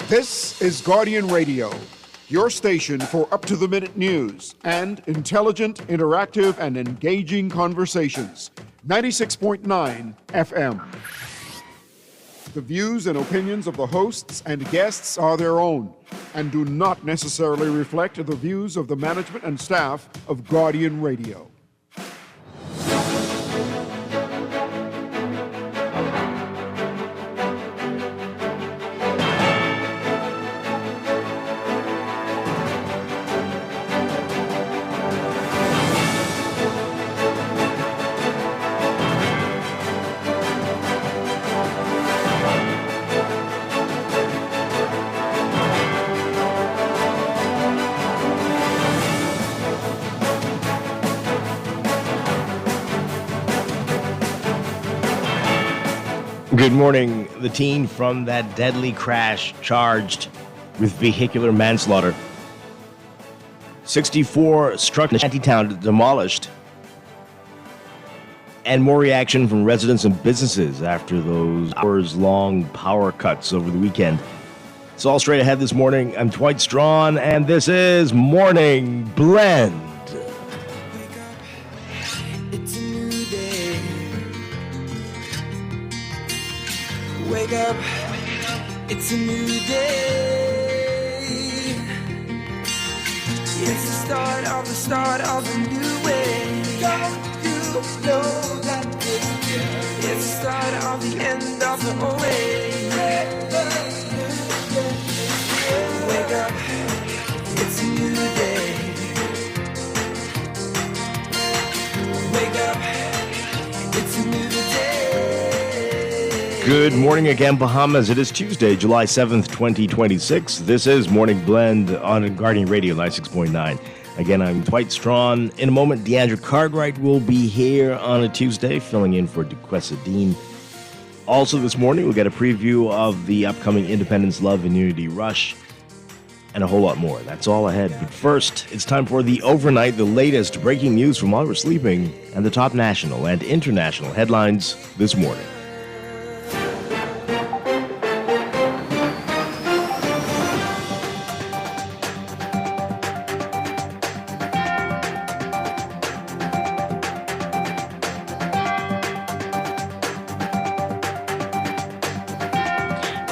This is Guardian Radio, your station for up-to-the-minute news and intelligent, interactive, and engaging conversations. 96.9 FM. The views and opinions of the hosts and guests are their own and do not necessarily reflect the views of the management and staff of Guardian Radio. Good morning. The teen from that deadly crash charged with vehicular manslaughter. 64 struck in a shantytown demolished. And more reaction from residents and businesses after those hours-long power cuts over the weekend. It's all straight ahead this morning. I'm Dwight Strachan, and this is Morning Blend. Wake up, it's a new day. It's the start of a new way. Don't you know that it's the start of the end of the old way. Wake up, it's a new day. Wake up, it's a new day. Good morning again, Bahamas. It is Tuesday, July 7th, 2026. This is Morning Blend on Guardian Radio 96.9. Again, I'm Dwight Strachan. In a moment, Deandra Cartwright will be here on a Tuesday, filling in for DeQuessa Dean. Also this morning, we'll get a preview of the upcoming Independence Love and Unity Rush, and a whole lot more. That's all ahead. But first, it's time for the overnight, the latest breaking news from while we're sleeping, and the top national and international headlines this morning.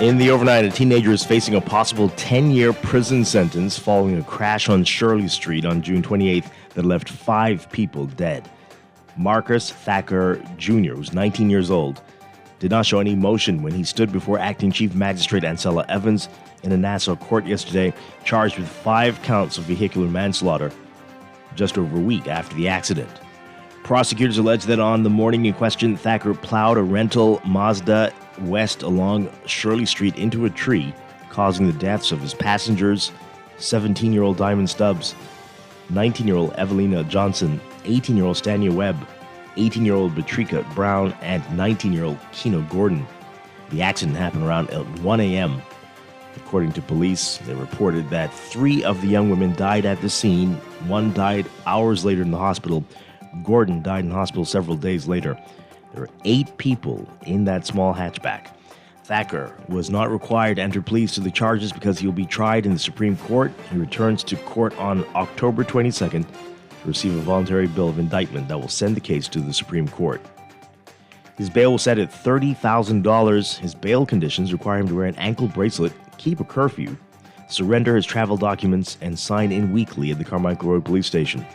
In the overnight, a teenager is facing a possible 10-year prison sentence following a crash on Shirley Street on June 28th that left 5 people dead. Marcus Thacker Jr., who's 19 years old, did not show any emotion when he stood before Acting Chief Magistrate Ancella Evans in a Nassau court yesterday, charged with 5 counts of vehicular manslaughter just over a week after the accident. Prosecutors allege that on the morning in question, Thacker plowed a rental Mazda west along Shirley Street into a tree, causing the deaths of his passengers, 17-year-old Diamond Stubbs, 19-year-old Evelina Johnson, 18-year-old Stania Webb, 18-year-old Batrika Brown, and 19-year-old Keno Gordon. The accident happened around 1 a.m. According to police, they reported that 3 of the young women died at the scene. 1 died hours later in the hospital. Gordon died in hospital several days later. There were 8 people in that small hatchback. Thacker was not required to enter pleas to the charges because he will be tried in the Supreme Court. He returns to court on October 22nd to receive a voluntary bill of indictment that will send the case to the Supreme Court. His bail was set at $30,000. His bail conditions require him to wear an ankle bracelet, keep a curfew, surrender his travel documents, and sign in weekly at the Carmichael Road Police Station.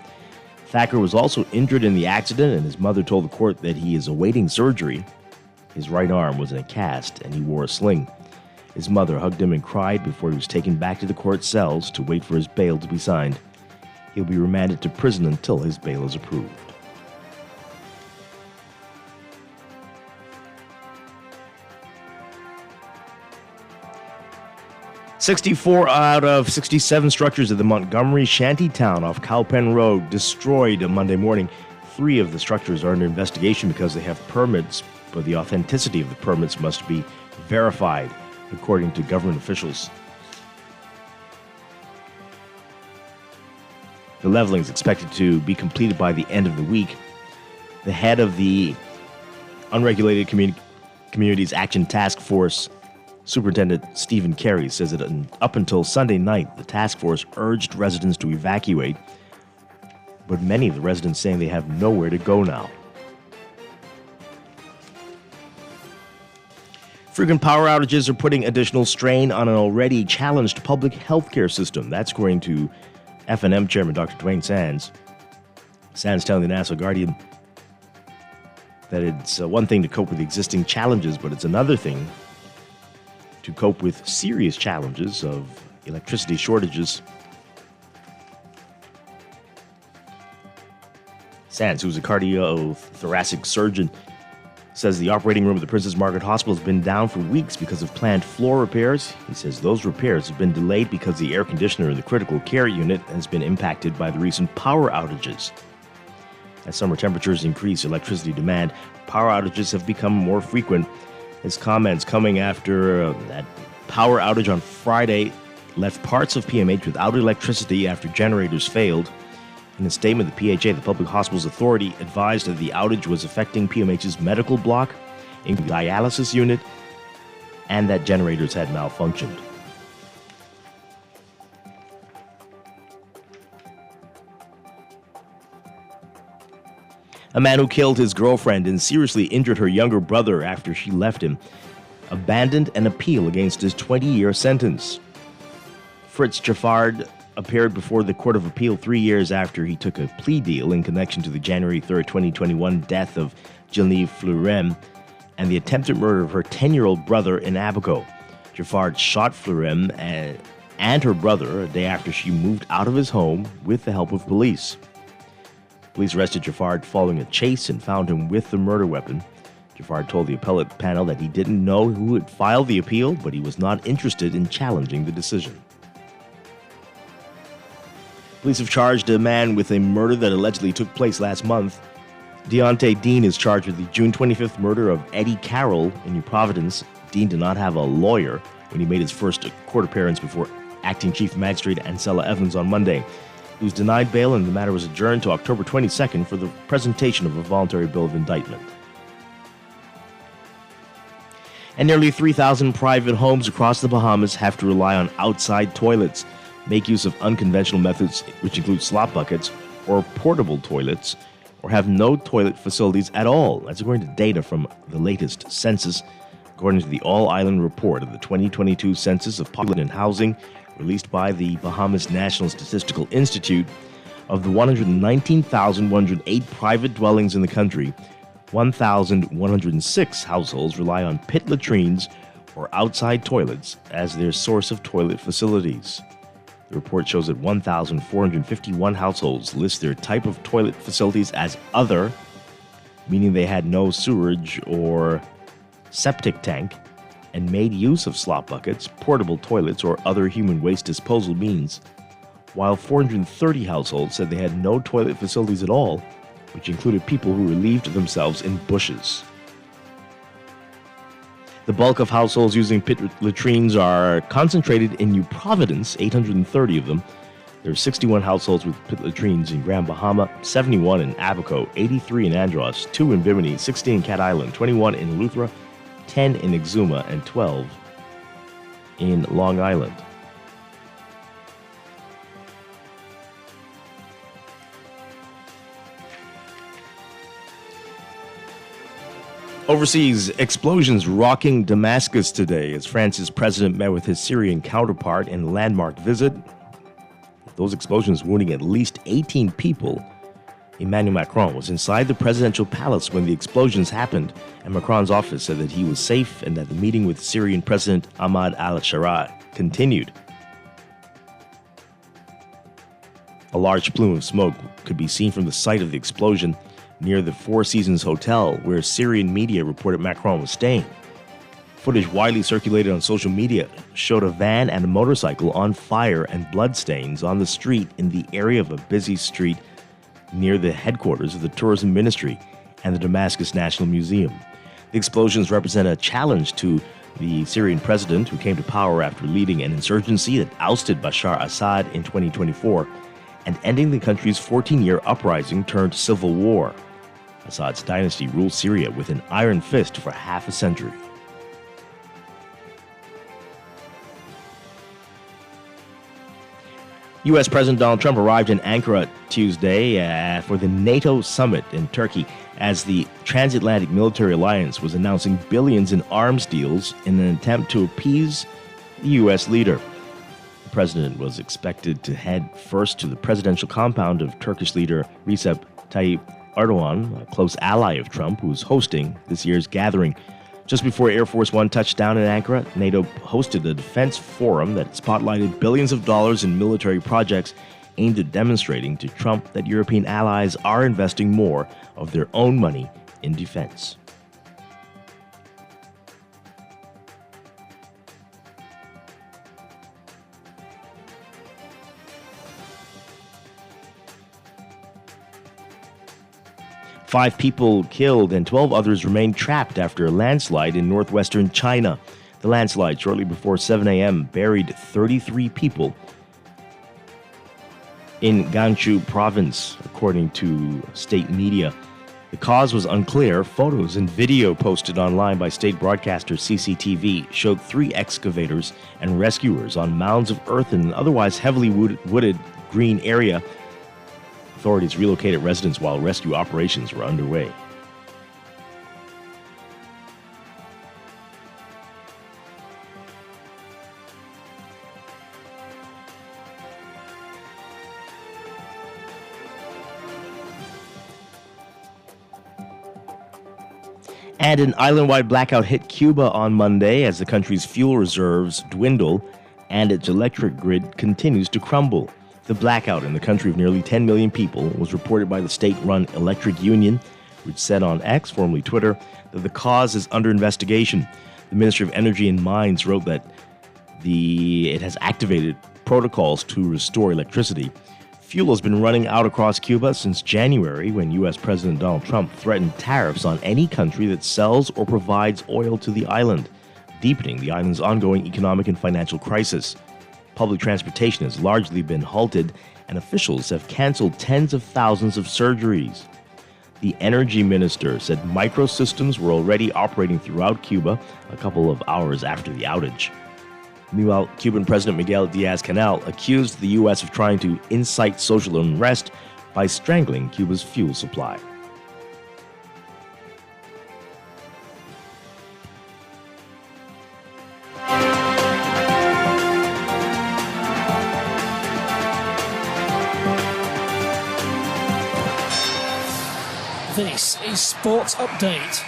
Thacker was also injured in the accident, and his mother told the court that he is awaiting surgery. His right arm was in a cast, and he wore a sling. His mother hugged him and cried before he was taken back to the court cells to wait for his bail to be signed. He'll be remanded to prison until his bail is approved. 64 out of 67 structures at the Montgomery shantytown off Cowpen Road destroyed on Monday morning. 3 of the structures are under investigation because they have permits, but the authenticity of the permits must be verified, according to government officials. The leveling is expected to be completed by the end of the week. The head of the Unregulated Communities Action Task Force Superintendent Stephen Carey says that up until Sunday night, the task force urged residents to evacuate, but many of the residents saying they have nowhere to go now. Frequent power outages are putting additional strain on an already challenged public health care system. That's according to FNM Chairman Dr. Dwayne Sands. Sands telling the National Guardian that it's one thing to cope with existing challenges, but it's another thing to cope with serious challenges of electricity shortages. Sands, who's a cardiothoracic surgeon, says the operating room at the Princess Margaret Hospital has been down for weeks because of planned floor repairs. He says those repairs have been delayed because the air conditioner in the critical care unit has been impacted by the recent power outages. As summer temperatures increase electricity demand, power outages have become more frequent. His comments coming after that power outage on Friday left parts of PMH without electricity after generators failed. In a statement, the PHA, the Public Hospitals Authority, advised that the outage was affecting PMH's medical block, a dialysis unit, and that generators had malfunctioned. A man who killed his girlfriend and seriously injured her younger brother after she left him abandoned an appeal against his 20-year sentence. Fritz Jaffard appeared before the Court of Appeal 3 years after he took a plea deal in connection to the January 3, 2021 death of Genevieve Fleurem and the attempted murder of her 10-year-old brother in Abaco. Jaffard shot Fleurem and her brother a day after she moved out of his home with the help of police. Police arrested Jaffard following a chase and found him with the murder weapon. Jaffard told the appellate panel that he didn't know who had filed the appeal, but he was not interested in challenging the decision. Police have charged a man with a murder that allegedly took place last month. Deontay Dean is charged with the June 25th murder of Eddie Carroll in New Providence. Dean did not have a lawyer when he made his first court appearance before Acting Chief Magistrate Ancella Evans on Monday. He was denied bail and the matter was adjourned to October 22nd for the presentation of a voluntary bill of indictment. And nearly 3,000 private homes across the Bahamas have to rely on outside toilets, make use of unconventional methods, which include slop buckets or portable toilets, or have no toilet facilities at all. That's according to data from the latest census. According to the All-Island Report of the 2022 Census of Population and Housing, released by the Bahamas National Statistical Institute, of the 119,108 private dwellings in the country, 1,106 households rely on pit latrines or outside toilets as their source of toilet facilities. The report shows that 1,451 households list their type of toilet facilities as other, meaning they had no sewerage or septic tank, and made use of slop buckets, portable toilets, or other human waste disposal means, while 430 households said they had no toilet facilities at all, which included people who relieved themselves in bushes. The bulk of households using pit latrines are concentrated in New Providence, 830 of them. There are 61 households with pit latrines in Grand Bahama, 71 in Abaco, 83 in Andros, 2 in Bimini, 16 in Cat Island, 21 in Eleuthera, 10 in Exuma, and 12 in Long Island. Overseas, explosions rocking Damascus today as France's president met with his Syrian counterpart in a landmark visit. Those explosions wounding at least 18 people. Emmanuel Macron was inside the presidential palace when the explosions happened, and Macron's office said that he was safe and that the meeting with Syrian President Ahmad al-Shara continued. A large plume of smoke could be seen from the site of the explosion near the Four Seasons Hotel, where Syrian media reported Macron was staying. Footage widely circulated on social media showed a van and a motorcycle on fire and bloodstains on the street in the area of a busy street near the headquarters of the Tourism Ministry and the Damascus National Museum. The explosions represent a challenge to the Syrian president, who came to power after leading an insurgency that ousted Bashar Assad in 2024 and ending the country's 14-year uprising turned civil war. Assad's dynasty ruled Syria with an iron fist for half a century. U.S. President Donald Trump arrived in Ankara Tuesday for the NATO summit in Turkey as the transatlantic military alliance was announcing billions in arms deals in an attempt to appease the U.S. leader. The president was expected to head first to the presidential compound of Turkish leader Recep Tayyip Erdogan, a close ally of Trump, who's hosting this year's gathering. Just before Air Force One touched down in Ankara, NATO hosted a defense forum that spotlighted billions of dollars in military projects aimed at demonstrating to Trump that European allies are investing more of their own money in defense. Five people killed and 12 others remain trapped after a landslide in northwestern China. The landslide shortly before 7 a.m. buried 33 people in Gansu province, according to state media. The cause was unclear. Photos and video posted online by state broadcaster CCTV showed 3 excavators and rescuers on mounds of earth in an otherwise heavily wooded green area. Authorities relocated residents while rescue operations were underway. And an island-wide blackout hit Cuba on Monday as the country's fuel reserves dwindle and its electric grid continues to crumble. The blackout in the country of nearly 10 million people was reported by the state-run Electric Union, which said on X, formerly Twitter, that the cause is under investigation. The Ministry of Energy and Mines wrote that it has activated protocols to restore electricity. Fuel has been running out across Cuba since January, when U.S. President Donald Trump threatened tariffs on any country that sells or provides oil to the island, deepening the island's ongoing economic and financial crisis. Public transportation has largely been halted, and officials have canceled tens of thousands of surgeries. The energy minister said microsystems were already operating throughout Cuba a couple of hours after the outage. Meanwhile, Cuban President Miguel Diaz-Canel accused the U.S. of trying to incite social unrest by strangling Cuba's fuel supply. This is Sports Update.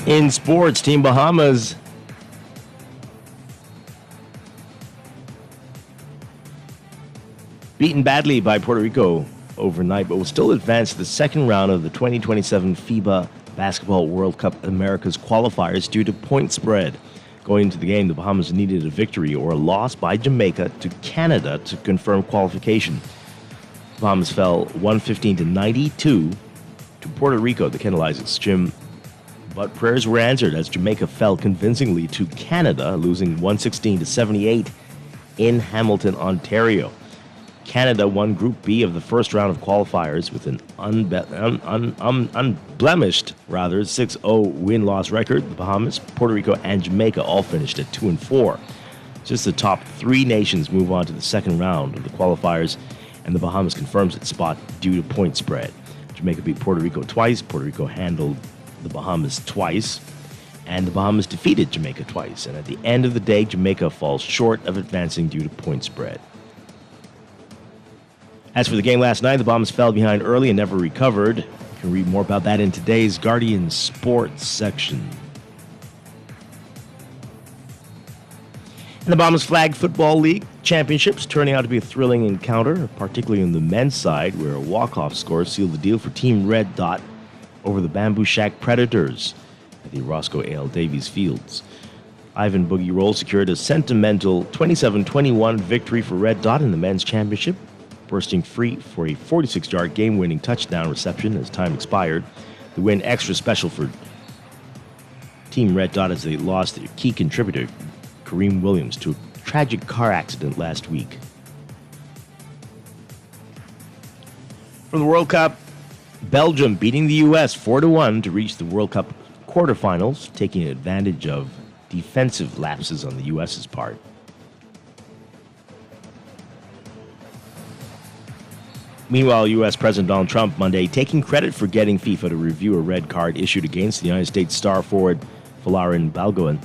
In sports, Team Bahamas beaten badly by Puerto Rico overnight, but will still advance to the second round of the 2027 FIBA Basketball World Cup Americas qualifiers due to point spread. Going into the game, the Bahamas needed a victory or a loss by Jamaica to Canada to confirm qualification. The Bahamas fell 115-92 to Puerto Rico, the Kendall Isaacs Gym. But prayers were answered as Jamaica fell convincingly to Canada, losing 116-78 in Hamilton, Ontario. Canada won Group B of the first round of qualifiers with an unblemished 6-0 win-loss record. The Bahamas, Puerto Rico, and Jamaica all finished at 2-4. Just the top 3 nations move on to the second round of the qualifiers, and the Bahamas confirms its spot due to point spread. Jamaica beat Puerto Rico twice. Puerto Rico handled the Bahamas twice, and the Bahamas defeated Jamaica twice. And at the end of the day, Jamaica falls short of advancing due to point spread. As for the game last night, the Bahamas fell behind early and never recovered. You can read more about that in today's Guardian Sports section. And the Bahamas Flag Football League Championships turning out to be a thrilling encounter, particularly on the men's side, where a walk-off score sealed the deal for Team Red Dot over the Bamboo Shack Predators at the Roscoe A.L. Davies Fields. Ivan Boogie Roll secured a sentimental 27-21 victory for Red Dot in the men's championship. bursting free for a 46-yard game-winning touchdown reception as time expired. The win extra special for Team Red Dot as they lost their key contributor, Kareem Williams, to a tragic car accident last week. From the World Cup, Belgium beating the U.S. 4-1 to reach the World Cup quarterfinals, taking advantage of defensive lapses on the U.S.'s part. Meanwhile, U.S. President Donald Trump Monday taking credit for getting FIFA to review a red card issued against the United States star forward Folarin Balogun.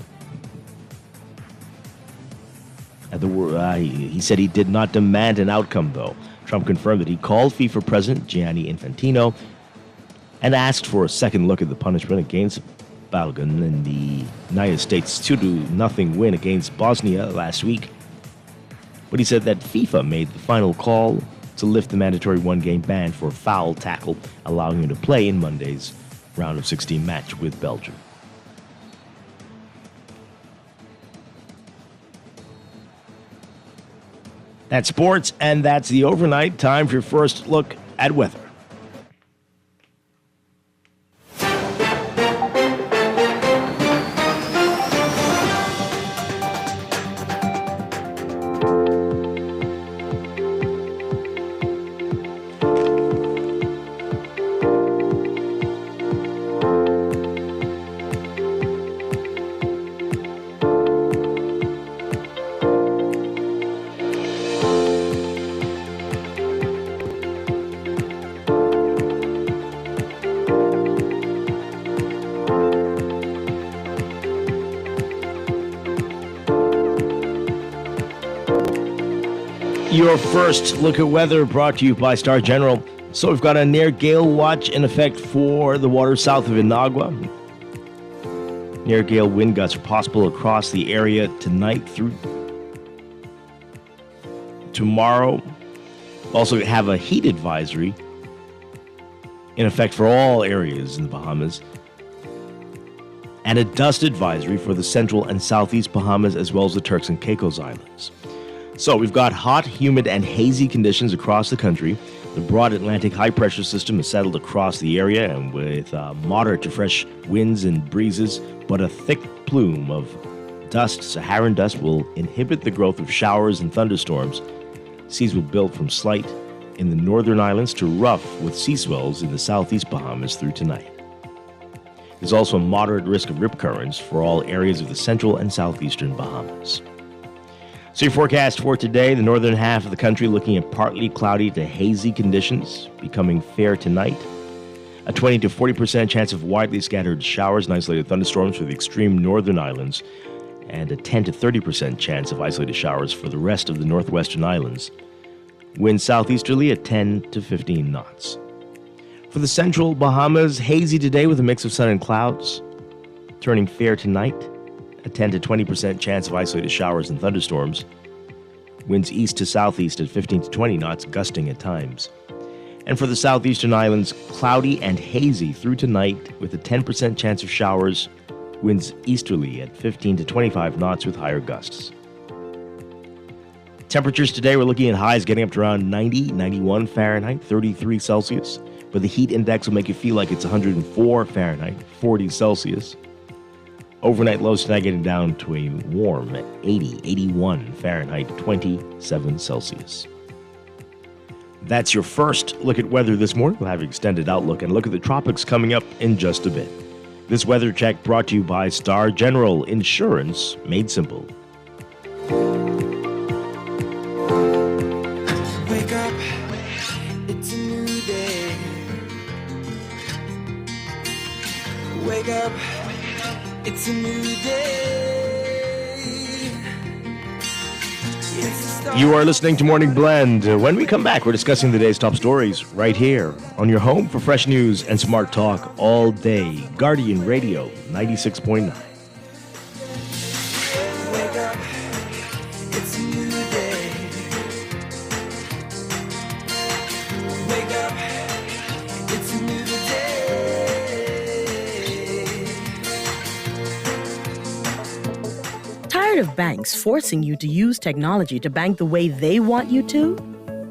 He said he did not demand an outcome, though. Trump confirmed that he called FIFA President Gianni Infantino and asked for a second look at the punishment against Balogun in the United States' 2-0 win against Bosnia last week. But he said that FIFA made the final call to lift the mandatory one-game ban for foul tackle, allowing him to play in Monday's round of 16 match with Belgium. That's sports, and that's the overnight. Time for your first look at weather. Your first look at weather brought to you by Star General. So we've got a near gale watch in effect for the waters south of Inagua. Near gale wind gusts are possible across the area tonight through tomorrow. Also have a heat advisory in effect for all areas in the Bahamas. And a dust advisory for the central and southeast Bahamas as well as the Turks and Caicos Islands. So we've got hot, humid, and hazy conditions across the country. The broad Atlantic high-pressure system has settled across the area, and with moderate to fresh winds and breezes, but a thick plume of dust, Saharan dust, will inhibit the growth of showers and thunderstorms. Seas will build from slight in the northern islands to rough with sea swells in the southeast Bahamas through tonight. There's also a moderate risk of rip currents for all areas of the central and southeastern Bahamas. So your forecast for today, the northern half of the country looking at partly cloudy to hazy conditions, becoming fair tonight. A 20 to 40% chance of widely scattered showers and isolated thunderstorms for the extreme northern islands, and a 10 to 30% chance of isolated showers for the rest of the northwestern islands. Wind southeasterly at 10 to 15 knots. For the central Bahamas, hazy today with a mix of sun and clouds, turning fair tonight. A 10 to 20% chance of isolated showers and thunderstorms. Winds east to southeast at 15 to 20 knots, gusting at times. And for the southeastern islands, cloudy and hazy through tonight with a 10% chance of showers. Winds easterly at 15 to 25 knots with higher gusts. Temperatures today, we're looking at highs getting up to around 90, 91 Fahrenheit, 33 Celsius. But the heat index will make you feel like it's 104 Fahrenheit, 40 Celsius. Overnight lows tonight getting down to a warm 80, 81 Fahrenheit, 27 Celsius. That's your first look at weather this morning. We'll have an extended outlook and look at the tropics coming up in just a bit. This weather check brought to you by Star General Insurance, made simple. Wake up, it's a new day. Wake up, it's a new day. It's the start. You are listening to Morning Blend. When we come back, we're discussing the day's top stories right here on your home for fresh news and smart talk all day. Guardian Radio 96.9. Wake up, it's a new day. Wake up, it's a new day. Tired of banks forcing you to use technology to bank the way they want you to?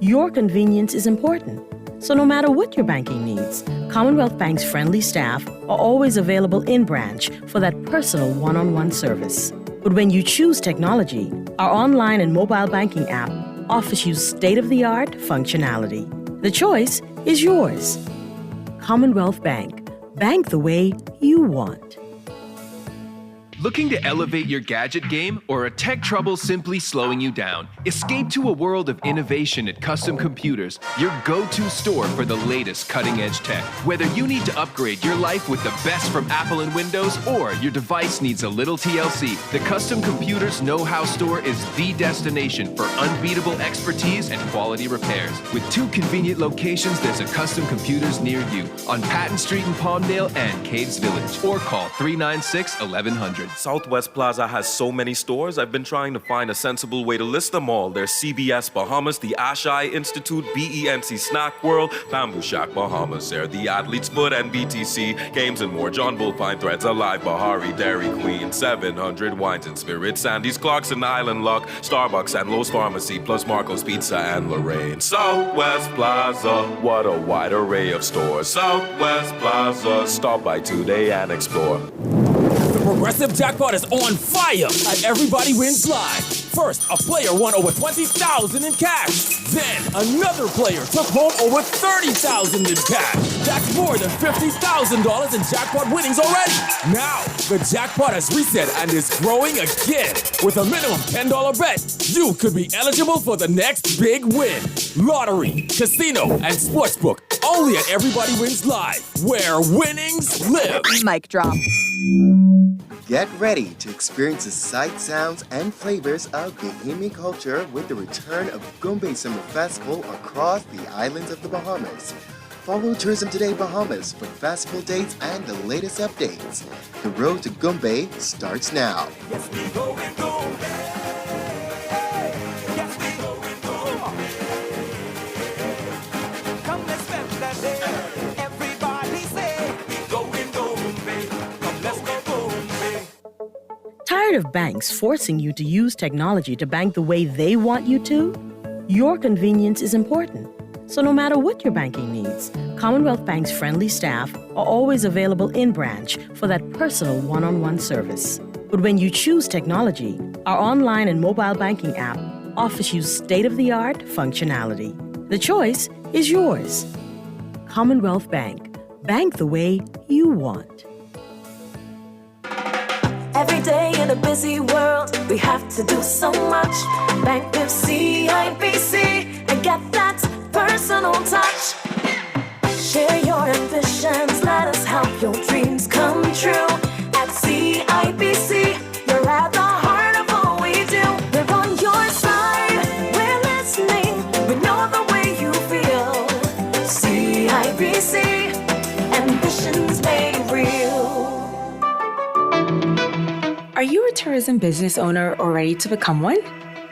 Your convenience is important. So no matter what your banking needs, Commonwealth Bank's friendly staff are always available in branch for that personal one-on-one service. But when you choose technology, our online and mobile banking app offers you state-of-the-art functionality. The choice is yours. Commonwealth Bank. Bank the way you want. Looking to elevate your gadget game or a tech trouble simply slowing you down? Escape to a world of innovation at Custom Computers, your go-to store for the latest cutting-edge tech. Whether you need to upgrade your life with the best from Apple and Windows or your device needs a little TLC, the Custom Computers Know-How Store is the destination for unbeatable expertise and quality repairs. With 2 convenient locations, there's a Custom Computers near you on Patton Street in Palmdale and Caves Village, or call 396-1100. Southwest Plaza has so many stores, I've been trying to find a sensible way to list them all. There's CBS Bahamas, the Ashai Institute, BENC Snack World, Bamboo Shack Bahamas. There the Athlete's Foot and BTC, Games and More, John Bull Fine Threads, Alive, Bahari, Dairy Queen, 700 Wines and Spirits, Sandy's Clarkson Island Luck, Starbucks and Lowe's Pharmacy, plus Marco's Pizza and Lorraine. Southwest Plaza, what a wide array of stores. Southwest Plaza, stop by today and explore. Progressive Jackpot is on fire at Everybody Wins Live. First, a player won over $20,000 in cash. Then, another player took home over $30,000 in cash. That's more than $50,000 in jackpot winnings already. Now, the jackpot has reset and is growing again. With a minimum $10 bet, you could be eligible for the next big win. Lottery, casino, and sportsbook. Only at Everybody Wins Live, where winnings live. Mic drop. Get ready to experience the sights, sounds, and flavors of Bahamian culture with the return of Gombe Summer Festival across the islands of the Bahamas. Follow Tourism Today Bahamas for festival dates and the latest updates. The road to Gombe starts now. Yes, we go and go. Yes, we go and go. Come, let's spend that day. Everybody say, we go and go. Come, let's go Gombe. Tired of banks forcing you to use technology to bank the way they want you to? Your convenience is important. So no matter what your banking needs, Commonwealth Bank's friendly staff are always available in branch for that personal one-on-one service. But when you choose technology, our online and mobile banking app offers you state-of-the-art functionality. The choice is yours. Commonwealth Bank. Bank the way you want. Every day in a busy world, we have to do so much. Bank with CIBC and get that personal touch. Share your ambitions, let us help your dreams come true. At CIBC, you're at the heart of all we do. We're on your side, we're listening, we know the way you feel. CIBC, ambitions made real. Are you a tourism business owner or ready to become one?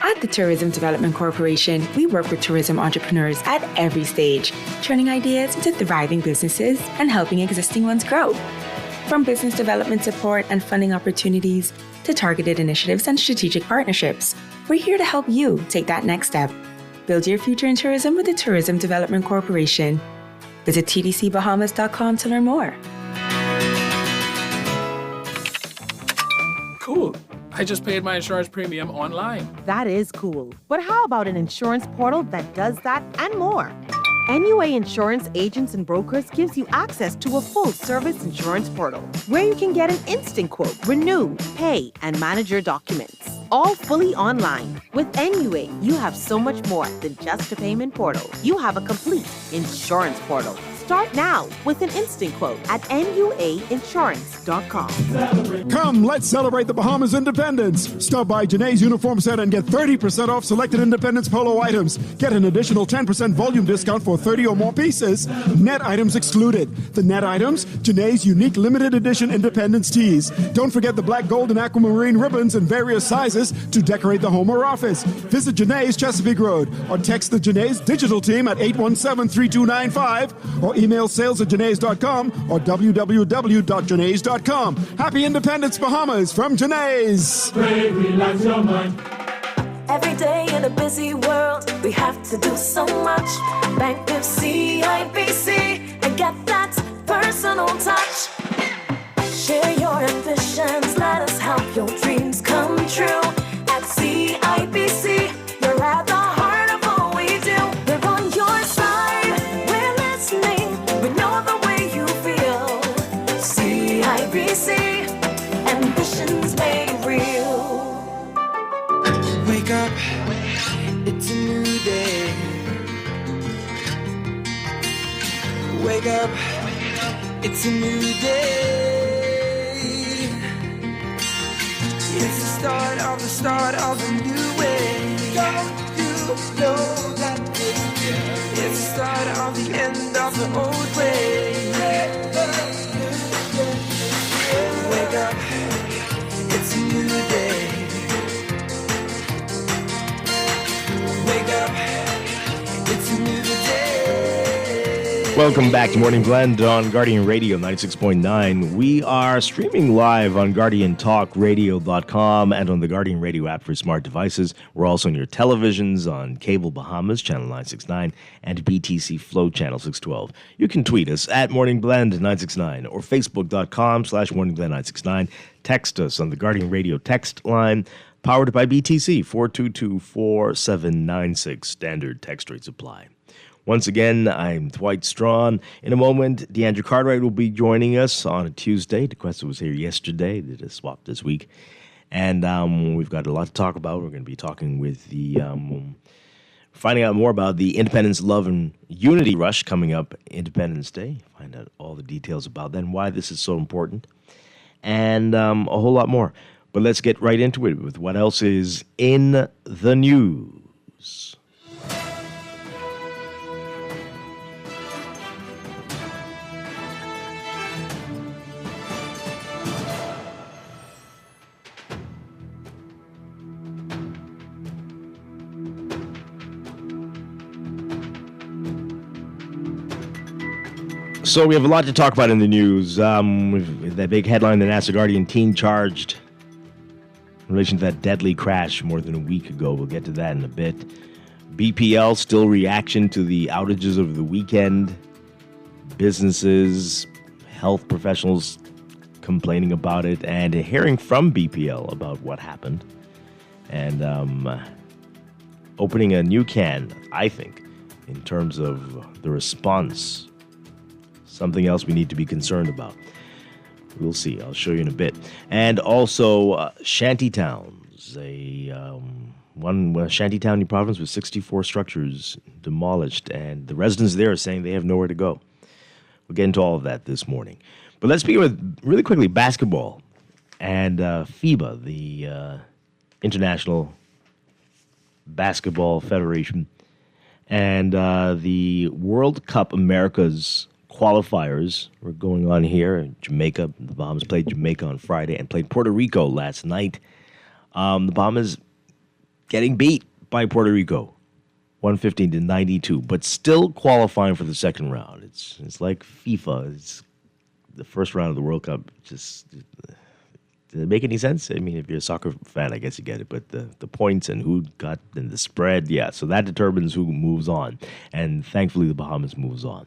At the Tourism Development Corporation, we work with tourism entrepreneurs at every stage, turning ideas into thriving businesses and helping existing ones grow. From business development support and funding opportunities to targeted initiatives and strategic partnerships, we're here to help you take that next step. Build your future in tourism with the Tourism Development Corporation. Visit tdcbahamas.com to learn more. Cool. I just paid my insurance premium online. That is cool. But how about an insurance portal that does that and more? NUA Insurance Agents and Brokers gives you access to a full-service insurance portal where you can get an instant quote, renew, pay, and manage your documents. All fully online. With NUA, you have so much more than just a payment portal. You have a complete insurance portal. Start now with an instant quote at nuainsurance.com. Come, let's celebrate the Bahamas' independence. Stop by Janae's Uniform Center and get 30% off selected Independence Polo items. Get an additional 10% volume discount for 30 or more pieces. Net items excluded. The net items, Janae's unique limited edition Independence tees. Don't forget the black, gold, and aquamarine ribbons in various sizes to decorate the home or office. Visit Janae's Chesapeake Road or text the Janae's digital team at 817-3295 or email sales@janae's.com or www.janae's.com. Happy Independence, Bahamas, from Janae's. Pray, relax your mind. Every day in a busy world, we have to do so much. Bank with CIBC and get that personal touch. Share your ambitions, let us help your dreams come true. At CIBC, you're at the heart of all we do. We're on your side, we're listening, we know the way you feel. CIBC, ambitions made real. Wake up, it's a new day. Wake up, it's a new day. It's the start of a new way. Don't you know that it's the start of the end of the old way. Wake up, it's a new day. Wake up, it's a new day. Welcome back to Morning Blend on Guardian Radio 96.9. We are streaming live on GuardianTalkRadio.com and on the Guardian Radio app for smart devices. We're also on your televisions on Cable Bahamas, Channel 969, and BTC Flow, Channel 612. You can tweet us at Morning Blend 969 or Facebook.com/Morning Blend 969. Text us on the Guardian Radio text line, powered by BTC, 422-4796. Standard text rates apply. Once again, I'm Dwight Strachan. In a moment, DeAndre Cartwright will be joining us on a Tuesday. DeQuesta was here yesterday. They did a swap this week. And we've got a lot to talk about. We're going to be talking with finding out more about the Independence Love and Unity Rush coming up Independence Day. Find out all the details about that and why this is so important. And a whole lot more. But let's get right into it with what else is in the news. So we have a lot to talk about in the news. With that big headline, the NASA Guardian teen charged in relation to that deadly crash more than a week ago. We'll get to that in a bit. BPL, still reaction to the outages over the weekend. Businesses, health professionals complaining about it, and hearing from BPL about what happened. And opening a new can, I think, in terms of the response. Something else we need to be concerned about. We'll see. I'll show you in a bit. And also, shanty towns. One shantytown province with 64 structures demolished, and the residents there are saying they have nowhere to go. We'll get into all of that this morning. But let's begin with, really quickly, basketball. And FIBA, the International Basketball Federation, and the World Cup Americas qualifiers were going on here in Jamaica. The Bahamas played Jamaica on Friday and played Puerto Rico last night. The Bahamas getting beat by Puerto Rico, 115-92, but still qualifying for the second round. It's like FIFA. It's the first round of the World Cup. Just did it make any sense? I mean, if you're a soccer fan, I guess you get it. But the points and who got and the spread, yeah. So that determines who moves on. And thankfully, the Bahamas moves on.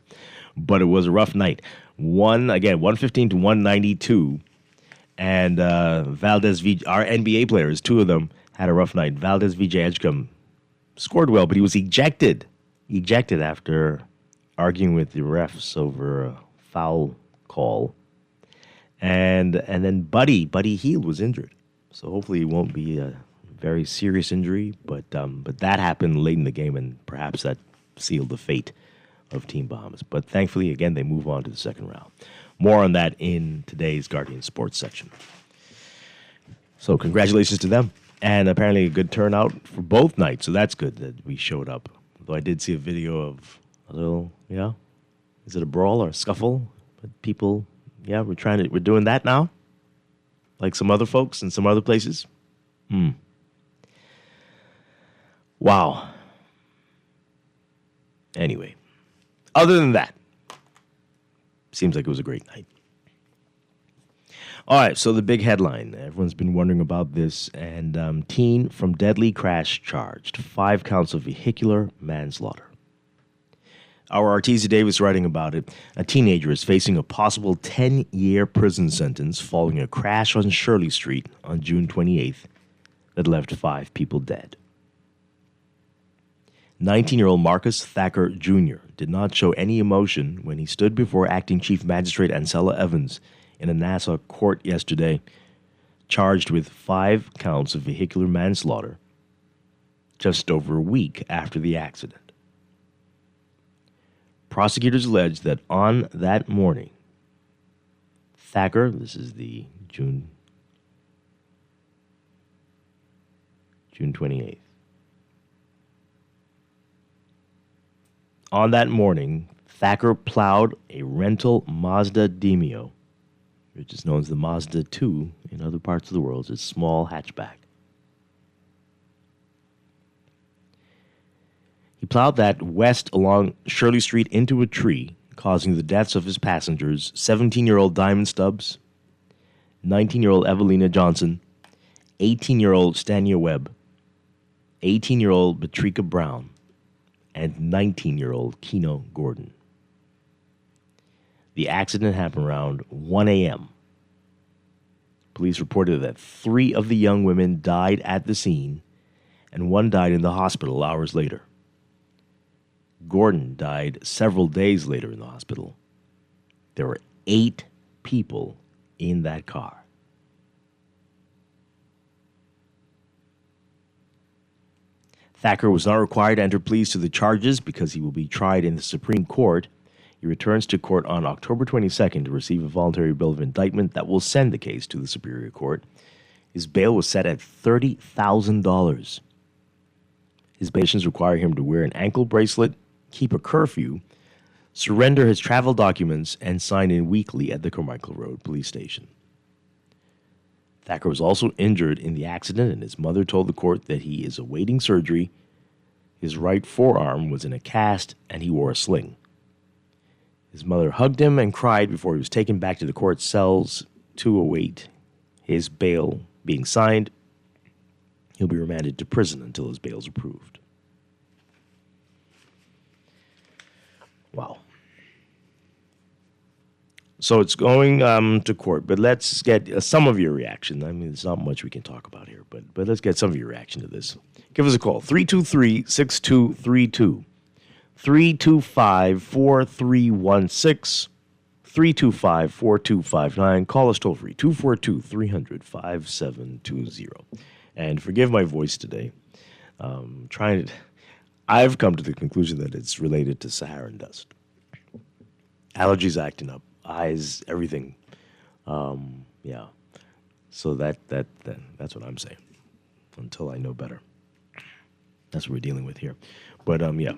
But it was a rough night. 115-192. And Valdez, our NBA players, two of them, had a rough night. Valdez VJ Edgecombe scored well, but he was ejected. Ejected after arguing with the refs over a foul call. And then Buddy Hield was injured. So hopefully it won't be a very serious injury. But that happened late in the game, and perhaps that sealed the fate of Team Bahamas. But thankfully, again, they move on to the second round. More on that in today's Guardian Sports section. So congratulations to them. And apparently a good turnout for both nights. So that's good that we showed up. Though I did see a video of a little, is it a brawl or a scuffle? But people, we're doing that now? Like some other folks in some other places? Wow. Anyway. Other than that, seems like it was a great night. All right, so the big headline. Everyone's been wondering about this. And teen from deadly crash charged. 5 counts of vehicular manslaughter. Our Artesia Davis writing about it. A teenager is facing a possible 10-year prison sentence following a crash on Shirley Street on June 28th that left 5 people dead. 19-year-old Marcus Thacker Jr. did not show any emotion when he stood before Acting Chief Magistrate Ancella Evans in a Nassau court yesterday, charged with 5 counts of vehicular manslaughter just over a week after the accident. Prosecutors allege that on that morning, Thacker, this is the June 28th. On that morning, Thacker plowed a rental Mazda Demio, which is known as the Mazda 2 in other parts of the world. It's a small hatchback. He plowed that west along Shirley Street into a tree, causing the deaths of his passengers, 17-year-old Diamond Stubbs, 19-year-old Evelina Johnson, 18-year-old Stania Webb, 18-year-old Patricia Brown, and 19-year-old Keno Gordon. The accident happened around 1 a.m. Police reported that 3 of the young women died at the scene, and 1 died in the hospital hours later. Gordon died several days later in the hospital. There were 8 people in that car. Thacker was not required to enter pleas to the charges because he will be tried in the Supreme Court. He returns to court on October 22nd to receive a voluntary bill of indictment that will send the case to the Superior Court. His bail was set at $30,000. His conditions require him to wear an ankle bracelet, keep a curfew, surrender his travel documents, and sign in weekly at the Carmichael Road Police Station. Thacker was also injured in the accident, and his mother told the court that he is awaiting surgery. His right forearm was in a cast, and he wore a sling. His mother hugged him and cried before he was taken back to the court cells to await his bail being signed. He'll be remanded to prison until his bail is approved. Wow. So it's going to court, but let's get some of your reaction. I mean, there's not much we can talk about here, but let's get some of your reaction to this. Give us a call, 323-6232, 325-4316, 325-4259. Call us toll free, 242-300-5720. And forgive my voice today. I've come to the conclusion that it's related to Saharan dust. Allergies acting up. Eyes, everything. Yeah. So that's what I'm saying. Until I know better. That's what we're dealing with here. But yeah.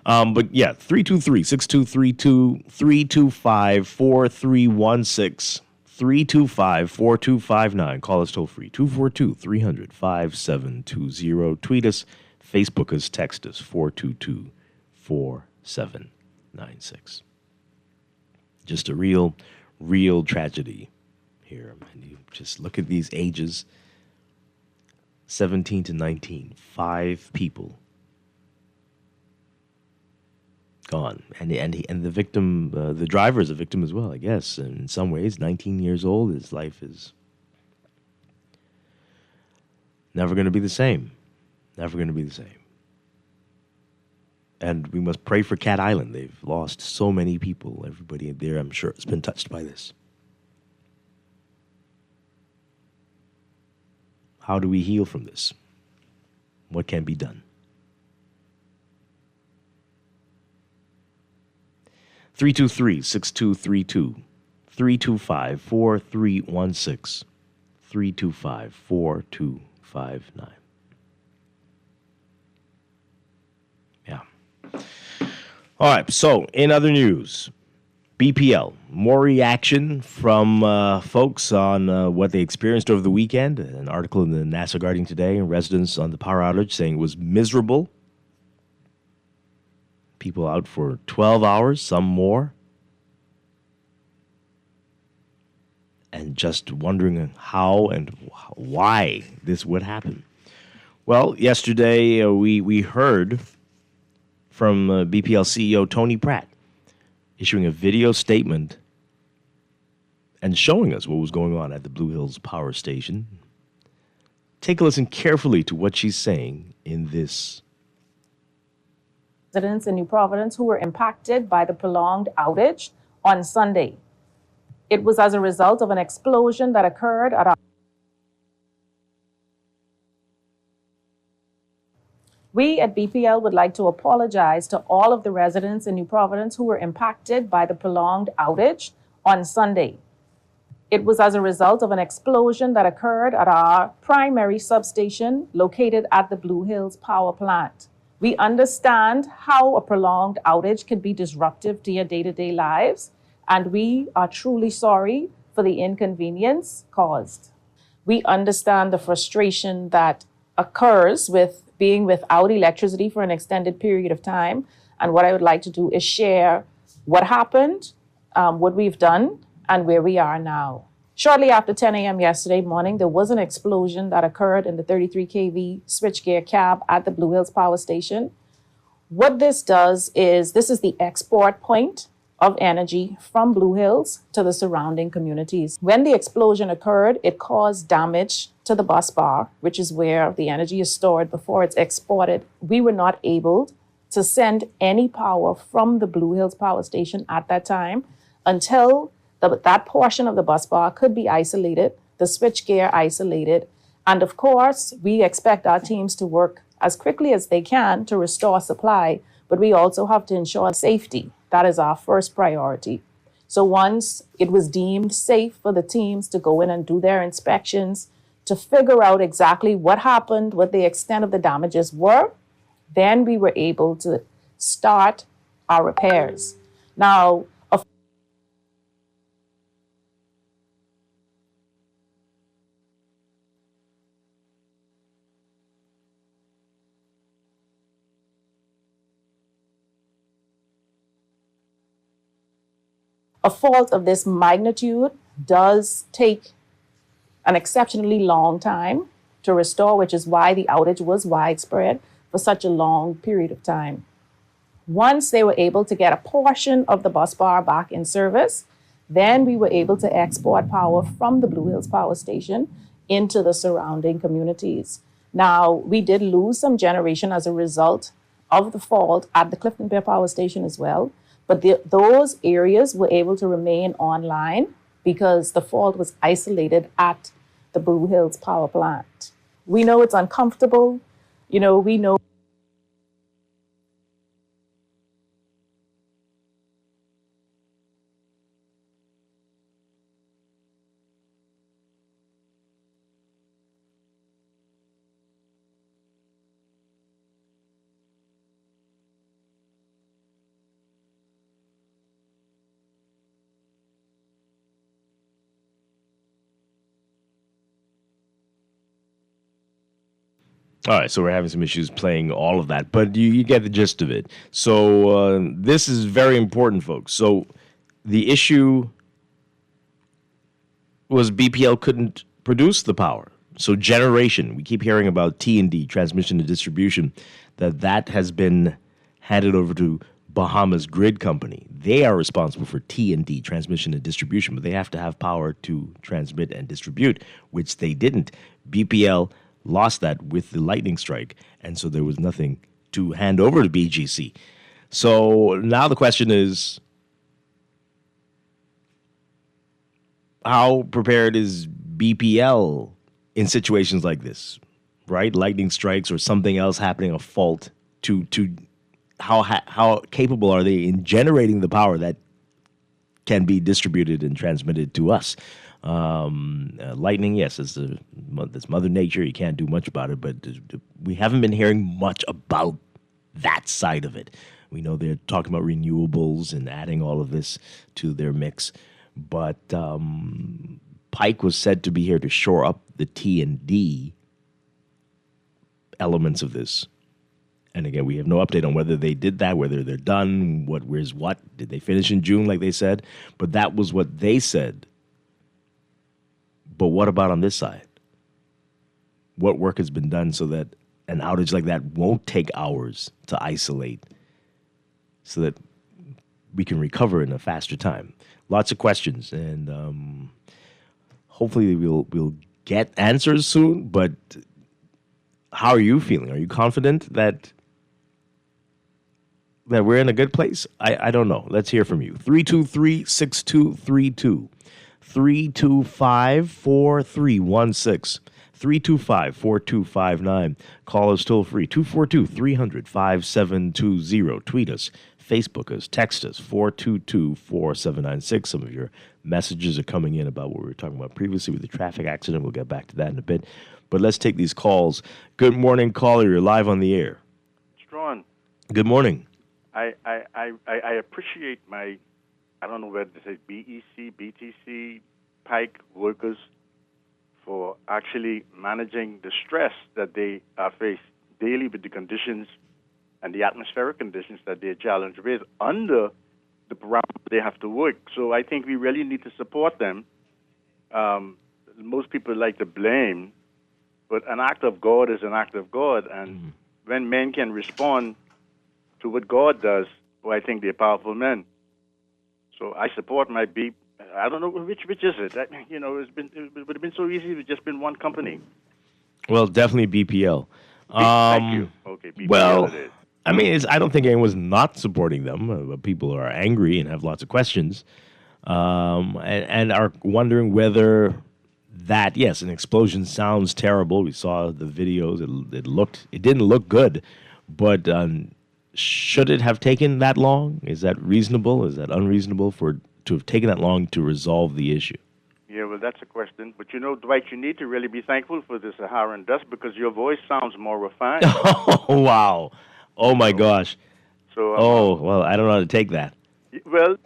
323-6232, 325-4316, 325-4259. Call us toll free, 242-300-5720. Tweet us, Facebook us, text us, 422-4796. Just a real tragedy here. And you just look at these ages, 17 to 19, 5 people gone. And the victim, the driver is a victim as well, I guess. And in some ways, 19 years old, his life is never going to be the same. Never going to be the same. And we must pray for Cat Island. They've lost so many people. Everybody there, I'm sure, has been touched by this. How do we heal from this? What can be done? 323-6232, 325-4316, 325-4259. Yeah. All right, so in other news, BPL, more reaction from folks on what they experienced over the weekend. An article in the Nassau Guardian today, and residents on the power outage saying it was miserable. People out for 12 hours, some more. And just wondering how and why this would happen. Well, yesterday we heard from BPL CEO Tony Pratt issuing a video statement and showing us what was going on at the Blue Hills Power Station. Take a listen carefully to what she's saying in this. Residents in New Providence who were impacted by the prolonged outage on Sunday. It was as a result of an explosion that occurred at our We at BPL would like to apologize to all of the residents in New Providence who were impacted by the prolonged outage on Sunday. It was as a result of an explosion that occurred at our primary substation located at the Blue Hills Power Plant. We understand how a prolonged outage can be disruptive to your day-to-day lives, and we are truly sorry for the inconvenience caused. We understand the frustration that occurs with being without electricity for an extended period of time. And what I would like to do is share what happened, what we've done, and where we are now. Shortly after 10 a.m. yesterday morning, there was an explosion that occurred in the 33 kV switchgear cab at the Blue Hills Power Station. What this does is, this is the export point of energy from Blue Hills to the surrounding communities. When the explosion occurred, it caused damage to the bus bar, which is where the energy is stored before it's exported. We were not able to send any power from the Blue Hills Power Station at that time until that portion of the bus bar could be isolated, the switchgear isolated. And of course, we expect our teams to work as quickly as they can to restore supply, but we also have to ensure safety. That is our first priority. So once it was deemed safe for the teams to go in and do their inspections, to figure out exactly what happened, what the extent of the damages were, then we were able to start our repairs. Now, a fault of this magnitude does take an exceptionally long time to restore, which is why the outage was widespread for such a long period of time. Once they were able to get a portion of the bus bar back in service, then we were able to export power from the Blue Hills Power Station into the surrounding communities. Now, we did lose some generation as a result of the fault at the Clifton Pier Power Station as well, but those areas were able to remain online because the fault was isolated at the Blue Hills Power Plant. We know it's uncomfortable. We know. All right, so we're having some issues playing all of that, but you get the gist of it. So this is very important, folks. So the issue was BPL couldn't produce the power. So generation, we keep hearing about T&D, transmission and distribution, that has been handed over to Bahamas Grid Company. They are responsible for T&D, transmission and distribution, but they have to have power to transmit and distribute, which they didn't. BPL lost that with the lightning strike, and so there was nothing to hand over to BGC. So now the question is, how prepared is BPL in situations like this, right? Lightning strikes or something else happening, a fault, to how capable are they in generating the power that can be distributed and transmitted to us? Lightning, yes, it's Mother Nature. You can't do much about it, but we haven't been hearing much about that side of it. We know they're talking about renewables and adding all of this to their mix, but Pike was said to be here to shore up the T&D elements of this. And again, we have no update on whether they did that, whether they're done, where's what. Did they finish in June like they said? But that was what they said But what about on this side? What work has been done so that an outage like that won't take hours to isolate so that we can recover in a faster time? Lots of questions, and hopefully we'll get answers soon. But how are you feeling? Are you confident that we're in a good place? I don't know. Let's hear from you. 323-6232. 325-4316. 325-4259. Call us toll free. 242-300-5720. Tweet us. Facebook us. Text us. 422-4796. Some of your messages are coming in about what we were talking about previously with the traffic accident. We'll get back to that in a bit. But let's take these calls. Good morning, caller. You're live on the air. Strachan. Good morning. I appreciate my, I don't know whether to say BEC, BTC, Pike workers for actually managing the stress that they are faced daily with the conditions and the atmospheric conditions that they're challenged with under the parameters they have to work. So I think we really need to support them. Most people like to blame, but an act of God is an act of God. And when men can respond to what God does, well, I think they're powerful men. So I support my beep. I don't know which is it. It would have been so easy if it just been one company. Well, definitely BPL. Thank you. Okay, BPL well, it is. I mean, I don't think anyone's not supporting them. People are angry and have lots of questions, and are wondering whether that, yes, an explosion sounds terrible. We saw the videos. It didn't look good, but should it have taken that long? Is that reasonable? Is that unreasonable to have taken that long to resolve the issue? Yeah, well, that's a question. But Dwight, you need to really be thankful for the Saharan dust because your voice sounds more refined. Oh, wow. Oh, my gosh. So. Well, I don't know how to take that. Well,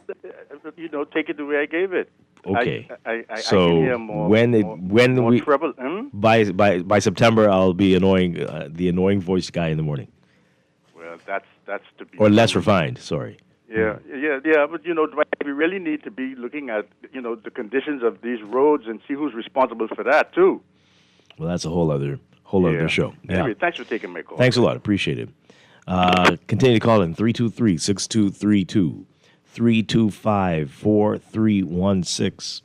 take it the way I gave it. Okay. I so can hear more. When more we trouble. By September, I'll be the annoying voice guy in the morning. Well, that's to be. Or less refined. Sorry. Yeah. But Dwight, we really need to be looking at the conditions of these roads and see who's responsible for that too. Well, that's a whole other show. Anyway, Yeah. thanks for taking my call. Thanks a lot. Appreciate it. Continue to call in 323-6232, 325-4316,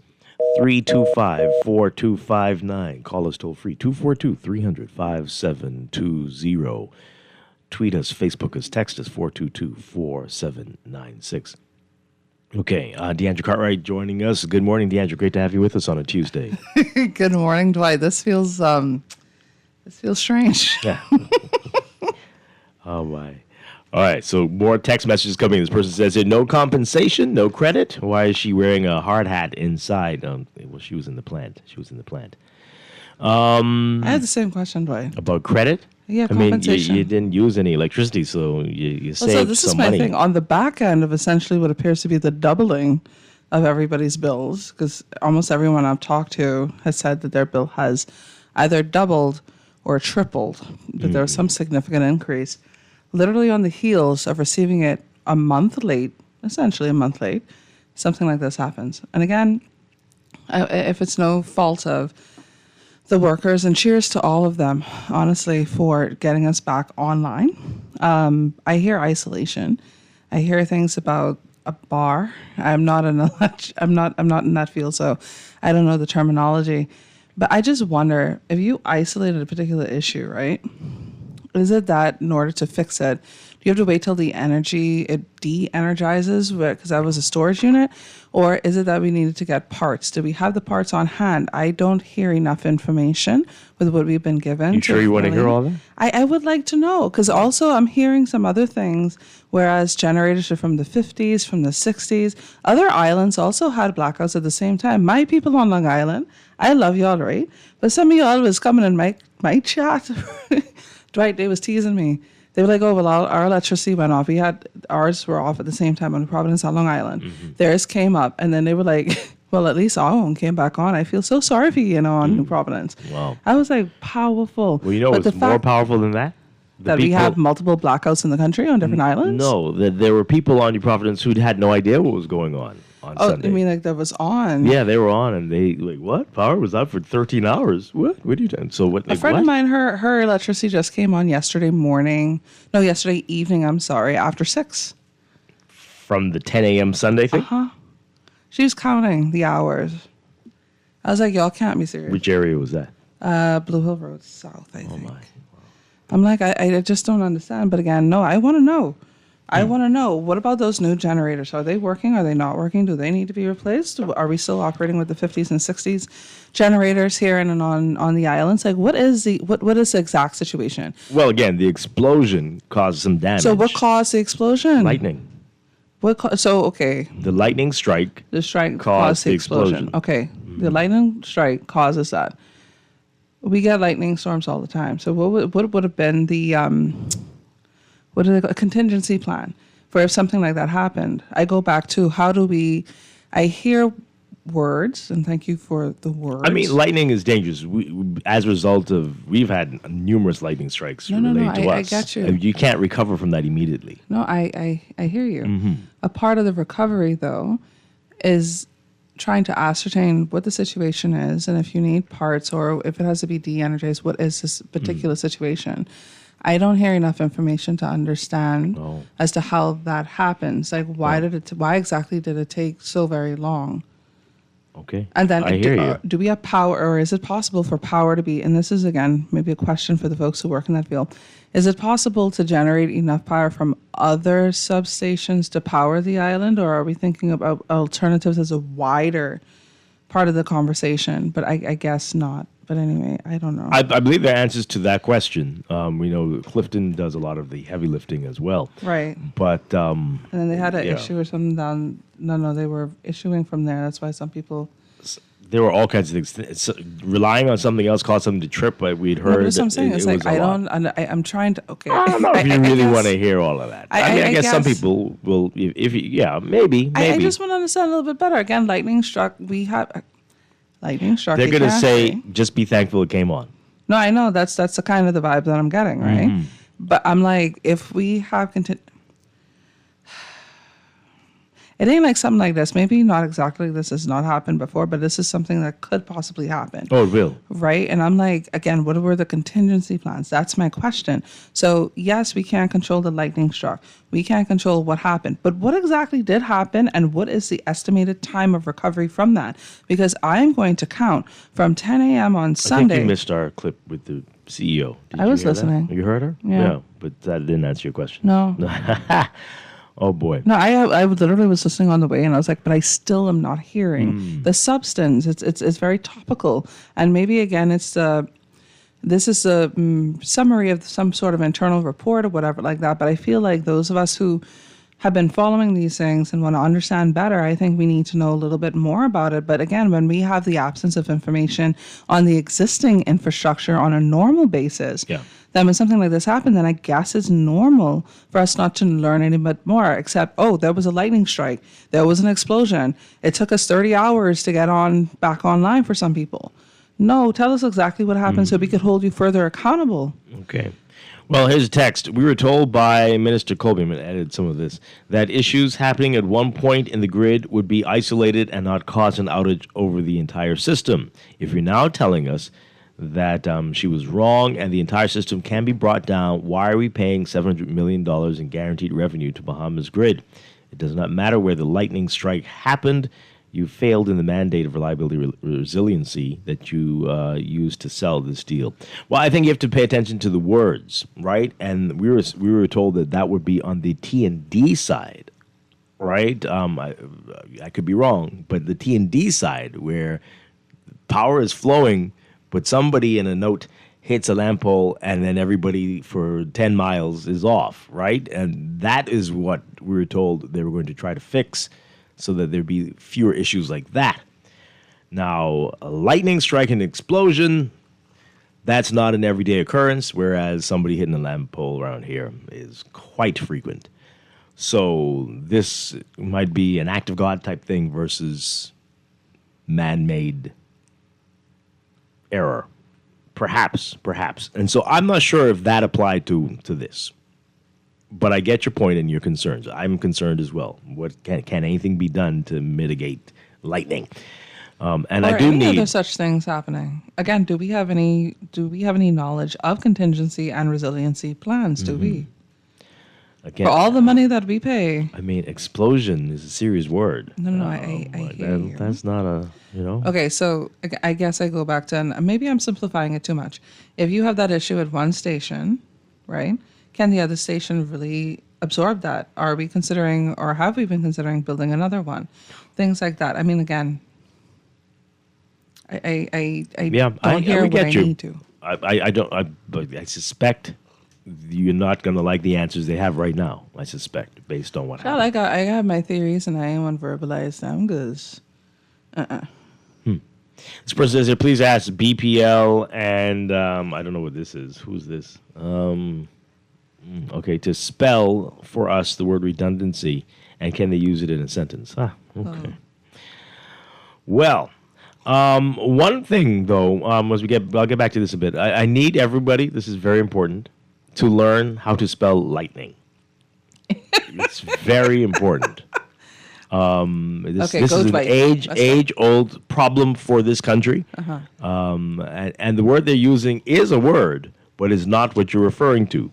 325-4259. Call us toll free 242-300-5720. Tweet us, Facebook us, text us 422-4796. Okay, Deandra Cartwright joining us. Good morning, Deandra. Great to have you with us on a Tuesday. Good morning, Dwight. This feels strange. Yeah. Oh, my. All right, so more text messages coming. This person says, no compensation, no credit. Why is she wearing a hard hat inside? Well, she was in the plant. I had the same question, Dwight. About credit? Yeah, I mean, compensation. you didn't use any electricity, so you saved some money. So this is my thing. On the back end of essentially what appears to be the doubling of everybody's bills, because almost everyone I've talked to has said that their bill has either doubled or tripled, that there was some significant increase. Literally on the heels of receiving it a month late, essentially a month late, something like this happens. And again, if it's no fault of the workers, and cheers to all of them, honestly, for getting us back online. I hear isolation. I hear things about a bar. I'm not in that field, so I don't know the terminology. But I just wonder, if you isolated a particular issue, right? Is it that in order to fix it, do you have to wait till the energy, it de-energizes because that was a storage unit? Or is it that we needed to get parts? Do we have the parts on hand? I don't hear enough information with what we've been given. You sure you want to hear all that? I would like to know, because also I'm hearing some other things, whereas generators are from the 50s, from the 60s. Other islands also had blackouts at the same time. My people on Long Island, I love y'all, right? But some of y'all was coming in my chat. Dwight, they was teasing me. They were like, oh, well, our electricity went off. Ours were off at the same time on Providence on Long Island. Mm-hmm. Theirs came up, and then they were like, well, at least our own came back on. I feel so sorry for you, on New Providence. Wow. I was like, powerful. Well, what's more powerful than that? We have multiple blackouts in the country on different islands? No, there were people on New Providence who had no idea what was going on on Oh, Sunday. you mean like that was on? Yeah, they were on, and they like, what? Power was out for 13 hours. What? What are you doing? So what? A Like, friend what? of mine, her electricity just came on yesterday evening. I'm sorry, after 6. From the 10 a.m. Sunday thing. She was counting the hours. I was like, y'all can't be serious. Which area was that? Blue Hill Road South, I think. I'm like, I just don't understand. But again, no, I want to know. I want to know, what about those new generators? Are they working? Are they not working? Do they need to be replaced? Are we still operating with the 50s and 60s generators here and on the islands? Like, what is the exact situation? Well, again, the explosion caused some damage. So what caused the explosion? Lightning. Okay. The lightning strike. The strike caused the explosion. Okay. The lightning strike causes that. We get lightning storms all the time. So what would have been the a contingency plan for if something like that happened? I go back to I hear words, and thank you for the words. I mean, lightning is dangerous. As a result of, we've had numerous lightning strikes related to us. I get you. You can't recover from that immediately. No, I hear you. Mm-hmm. A part of the recovery, though, is trying to ascertain what the situation is, and if you need parts or if it has to be de-energized, what is this particular situation? I don't hear enough information to understand as to how that happens. Like, why exactly did it take so very long? Okay. And then, I hear you. do we have power, or is it possible for power to be, and this is, again, maybe a question for the folks who work in that field, is it possible to generate enough power from other substations to power the island, or are we thinking about alternatives as a wider part of the conversation? But I guess not. But anyway, I don't know. I believe there are answers to that question. We know Clifton does a lot of the heavy lifting as well. Right. But and then they had an issue or something down. No, they were issuing from there. That's why some people. There were all kinds of things. Relying on something else caused something to trip, but we'd heard. No, that's what I'm saying. It's like, I'm trying to. Okay. I don't know if you really want to hear all of that. I guess some people will. Maybe. I just want to understand a little bit better. Again, lightning struck. Lightning struck. They're going to say, just be thankful it came on. No, I know that's the kind of the vibe that I'm getting, right? Mm-hmm. But I'm like, if we have it ain't like something like this. Maybe not exactly this has not happened before, but this is something that could possibly happen. Oh, it will. Right? And I'm like, again, what were the contingency plans? That's my question. So, yes, we can't control the lightning struck. We can't control what happened. But what exactly did happen, and what is the estimated time of recovery from that? Because I'm going to count from 10 a.m. on Sunday. I think you missed our clip with the CEO. I was listening. You heard her? Yeah. But that didn't answer your question. No. Oh, boy. No, I literally was listening on the way, and I was like, but I still am not hearing the substance. It's very topical. And maybe, again, this is a summary of some sort of internal report or whatever like that. But I feel like those of us who have been following these things and want to understand better, I think we need to know a little bit more about it. But again, when we have the absence of information on the existing infrastructure on a normal basis, then when something like this happened, then I guess it's normal for us not to learn any bit more, except, there was a lightning strike. There was an explosion. It took us 30 hours to get back online for some people. No, tell us exactly what happened so we could hold you further accountable. Okay. Well, here's a text. We were told by Minister Colby, and added some of this, that issues happening at one point in the grid would be isolated and not cause an outage over the entire system. If you're now telling us that she was wrong and the entire system can be brought down, why are we paying $700 million in guaranteed revenue to Bahamas Grid? It does not matter where the lightning strike happened. You failed in the mandate of reliability resiliency that you used to sell this deal. Well, I think you have to pay attention to the words, right? And we were told that would be on the T&D side, right? I could be wrong, but the T&D side where power is flowing, but somebody in a note hits a lamp pole and then everybody for 10 miles is off, right? And that is what we were told they were going to try to fix, so that there'd be fewer issues like that. Now, a lightning strike and explosion, that's not an everyday occurrence, whereas somebody hitting a lamp pole around here is quite frequent. So this might be an act of God type thing versus man-made error. Perhaps. And so I'm not sure if that applied to this. But I get your point and your concerns. I'm concerned as well. What can anything be done to mitigate lightning? And or I do any need other such things happening. Again, do we have any knowledge of contingency and resiliency plans? Do we? Again, For all the money that we pay. I mean, explosion is a serious word. No, I hear you. That's not a, Okay, so I guess I go back to, and maybe I'm simplifying it too much. If you have that issue at one station, right, can the other station really absorb that? Are we considering, or have we been considering building another one? Things like that. I mean, again, I don't hear what I need to. I don't, but I suspect you're not going to like the answers they have right now, I suspect, based on what happened. I got my theories, and I ain't want to verbalize them, because, This person says here, please ask BPL and, I don't know what this is. Who's this? Okay, to spell for us the word redundancy, and can they use it in a sentence? Okay. Well, one thing, though, I'll get back to this a bit. I need everybody, this is very important, to learn how to spell lightning. It's very important. This is an age-old problem for this country. Uh-huh. And the word they're using is a word, but is not what you're referring to.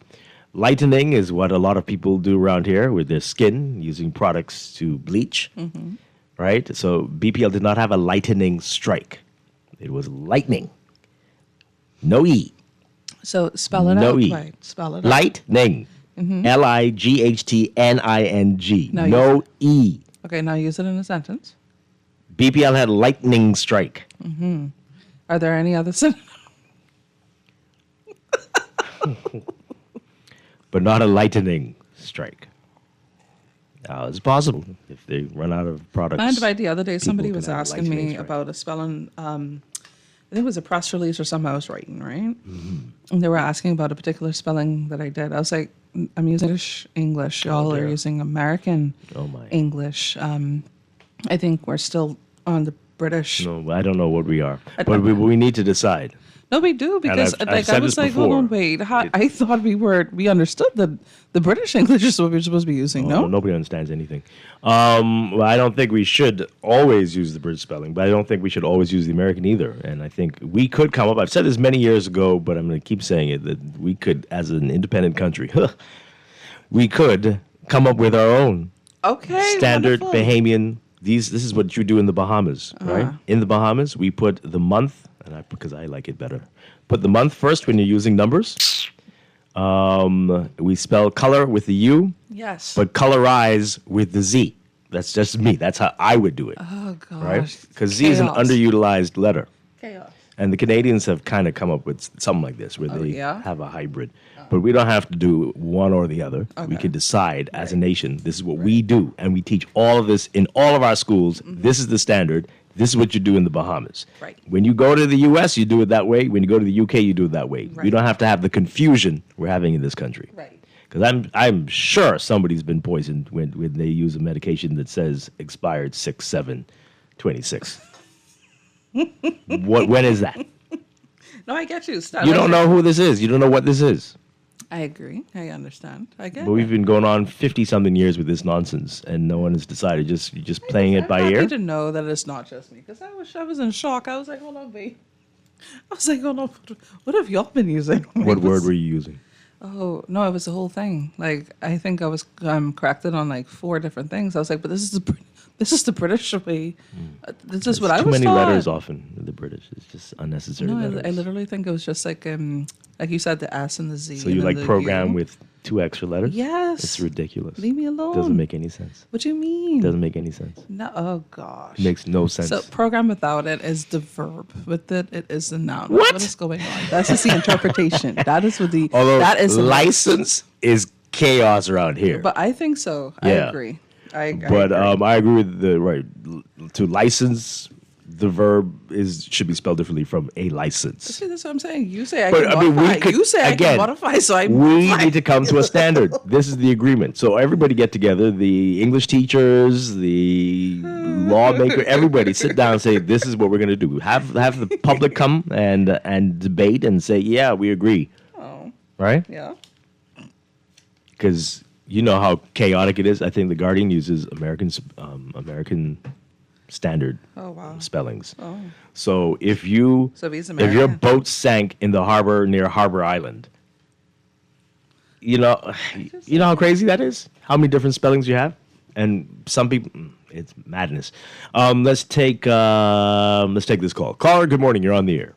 Lightening is what a lot of people do around here with their skin, using products to bleach. Mm-hmm. Right? So BPL did not have a lightning strike. It was lightning. No E. So spell it no out. E. Right. Spell it out. Lightning. Mhm. Lightning. Now No E. Okay, now use it in a sentence. BPL had lightning strike. Mm-hmm. Are there any other synonyms? But not a lightning strike. It's possible if they run out of products. And by the other day, somebody people was can have a asking me lightning strike. about a spelling. I think it was a press release or something I was writing, right? Mm-hmm. And they were asking about a particular spelling that I did. I was like, I'm using British English. Y'all are dear. using American English. I think we're still on the British. No, I don't know what we are. But we need to decide. No, we do, because I've like said I was this like, hold before. on, wait. I thought we understood that the British English is what we're supposed to be using. No, Nobody understands anything. Well, I don't think we should always use the British spelling, but I don't think we should always use the American either. And I think we could come up, I've said this many years ago, but I'm going to keep saying it, that we could, as an independent country, we could come up with our own standard wonderful. Bahamian. This is what you do in the Bahamas, right? In the Bahamas, we put the month, because I like it better, put the month first when you're using numbers. We spell color with the U. Yes. But colorize with the Z. That's just me. That's how I would do it. Oh gosh. Right? Because Z is an Chaos. underutilized letter. Chaos. And the Canadians have kind of come up with something like this, where they have a hybrid. But we don't have to do one or the other. We can decide as a nation, this is what we do. And we teach all of this in all of our schools. This is the standard. This is what you do in the Bahamas. Right. When you go to the U.S., you do it that way. When you go to the U.K., you do it that way. We don't have to have the confusion we're having in this country. Right. Because I'm sure somebody's been poisoned when they use a medication that says expired 6/7/26. When is that? No, I get you. You don't know who this is. You don't know what this is. I agree. I understand. I get But we've been going on 50-something years with this nonsense, and no one has decided. You're just playing it by I'm ear. happy to know that it's not just me, because I was in shock. I was like, hold on, wait. I was like, hold on, what have y'all been using? What word were you using? Oh, no, it was the whole thing. Like, I think I was corrected on like 4 different things. I was like, but this is the British way. This is what I was Too many taught. letters often with the British. It's just unnecessary No, letters. I literally think it was just like you said, the S and the Z. So you and like then the program U. with 2 extra letters? Yes. It's ridiculous. Leave me alone. Doesn't make any sense. What do you mean? Doesn't make any sense. No, oh gosh. Makes no sense. So program without it is the verb. With it is the noun. What is going on? That's just the interpretation. That is what the Although that is license is chaos around here. But I think so. I Yeah. agree. I But agree. I agree with to license. The verb should be spelled differently from a license. See, that's what I'm saying. You say I But, can I mean, we modify. could- You say I again, can modify, so I we modify. need to come to a standard. This is the agreement. So everybody get together, the English teachers, the lawmaker, everybody sit down and say, this is what we're going to do. Have the public come and debate and say, yeah, we agree. Oh. Right? Yeah. Because You know how chaotic it is. I think the Guardian uses American standard spellings. Oh. So if So he's if your American. boat sank in the harbor near Harbor Island, you know how crazy that is. How many different spellings you have, and some people, it's madness. Let's take this call. Caller, good morning. You're on the air.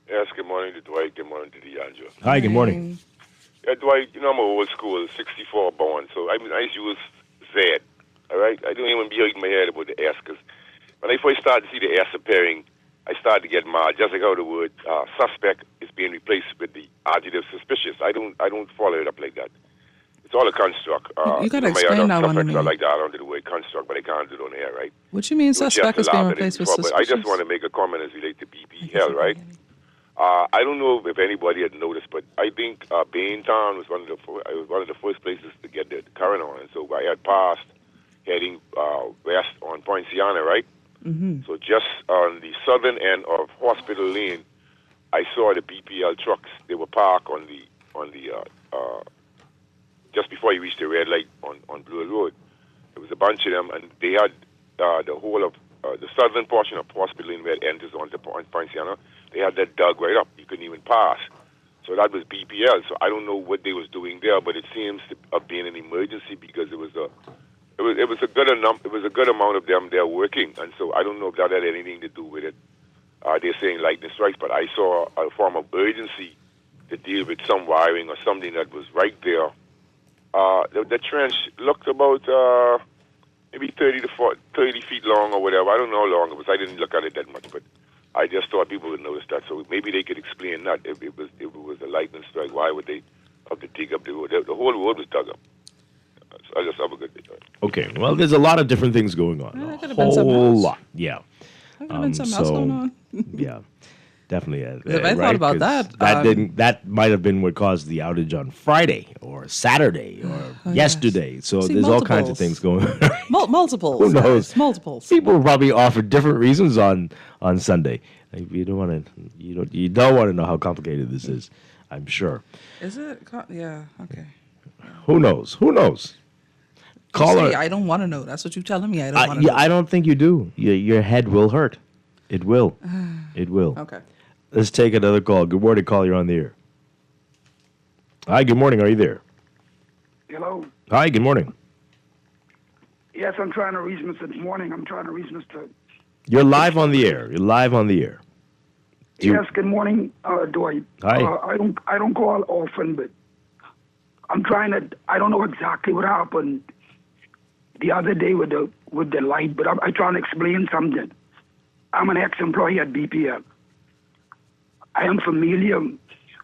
Yes, good morning to Dwight. Good morning to DeAndre. Hi, good morning. Yeah, Dwight, I'm an old school, 64 born, so I use Z, all right? I don't even be hurting my head about the S, because when I first started to see the S appearing, I started to get mad, just like how the word suspect is being replaced with the adjective suspicious. I don't follow it up like that. It's all a construct. You got to explain that one to me. I like to add on to the word construct, but I can't do it on air, right? What you mean suspect is being replaced with But I suspicious? just want to make a comment as related to BP Hell, right? I don't know if anybody had noticed, but I think Baintown was one of the first places to get the current on, and so I had passed heading west on Poinciana, right? Mm-hmm. So just on the southern end of Hospital Lane, I saw the BPL trucks. They were parked on the just before you reach the red light on Blue Road. There was a bunch of them, and they had the whole of the southern portion of Hospital Lane where it enters onto Poinciana. They had that dug right up. You couldn't even pass. So that was BPL. So I don't know what they was doing there, but it seems to have been an emergency because it was a good amount of them there working, and so I don't know if that had anything to do with it. They're saying lightning strikes, but I saw a form of urgency to deal with some wiring or something that was right there. The trench looked about maybe 30 feet long or whatever. I don't know how long it was. I didn't look at it that much, but I just thought people would notice that. So maybe they could explain that. If it was a lightning strike, why would they have to dig up the road? The whole road was dug up. So I just have a good day. Okay. Well, there's a lot of different things going on. That could A have been something whole else. lot. Yeah. There could have been something else going on. Yeah. Definitely. If I thought about 'Cause that, that might have been what caused the outage on Friday or Saturday or yesterday. So See, there's all kinds of multiples. things going on. Multiples. Who knows? guys, multiples. People will probably offer different reasons on Sunday. You don't want to. You don't want to know how complicated this is. I'm sure. Is it? Yeah. Okay. Who knows? Who knows? Caller. See, I don't want to know. That's what you're telling me. I don't want to know. I don't think you do. Your head will hurt. It will. It will. Okay. Let's take another call. Good morning, call. You're on the air. Hi. Good morning. Are you there? Hello. Hi. Good morning. Yes, I'm trying to reach Mr. Morning. I'm trying to reach Mr. You're live on the air. You're live on the air. Yes. Good morning, Dwight. Hi. I don't call often, but I'm trying to. I don't know exactly what happened the other day with the light, but I'm trying to explain something. I'm an ex-employee at BPL. I am familiar.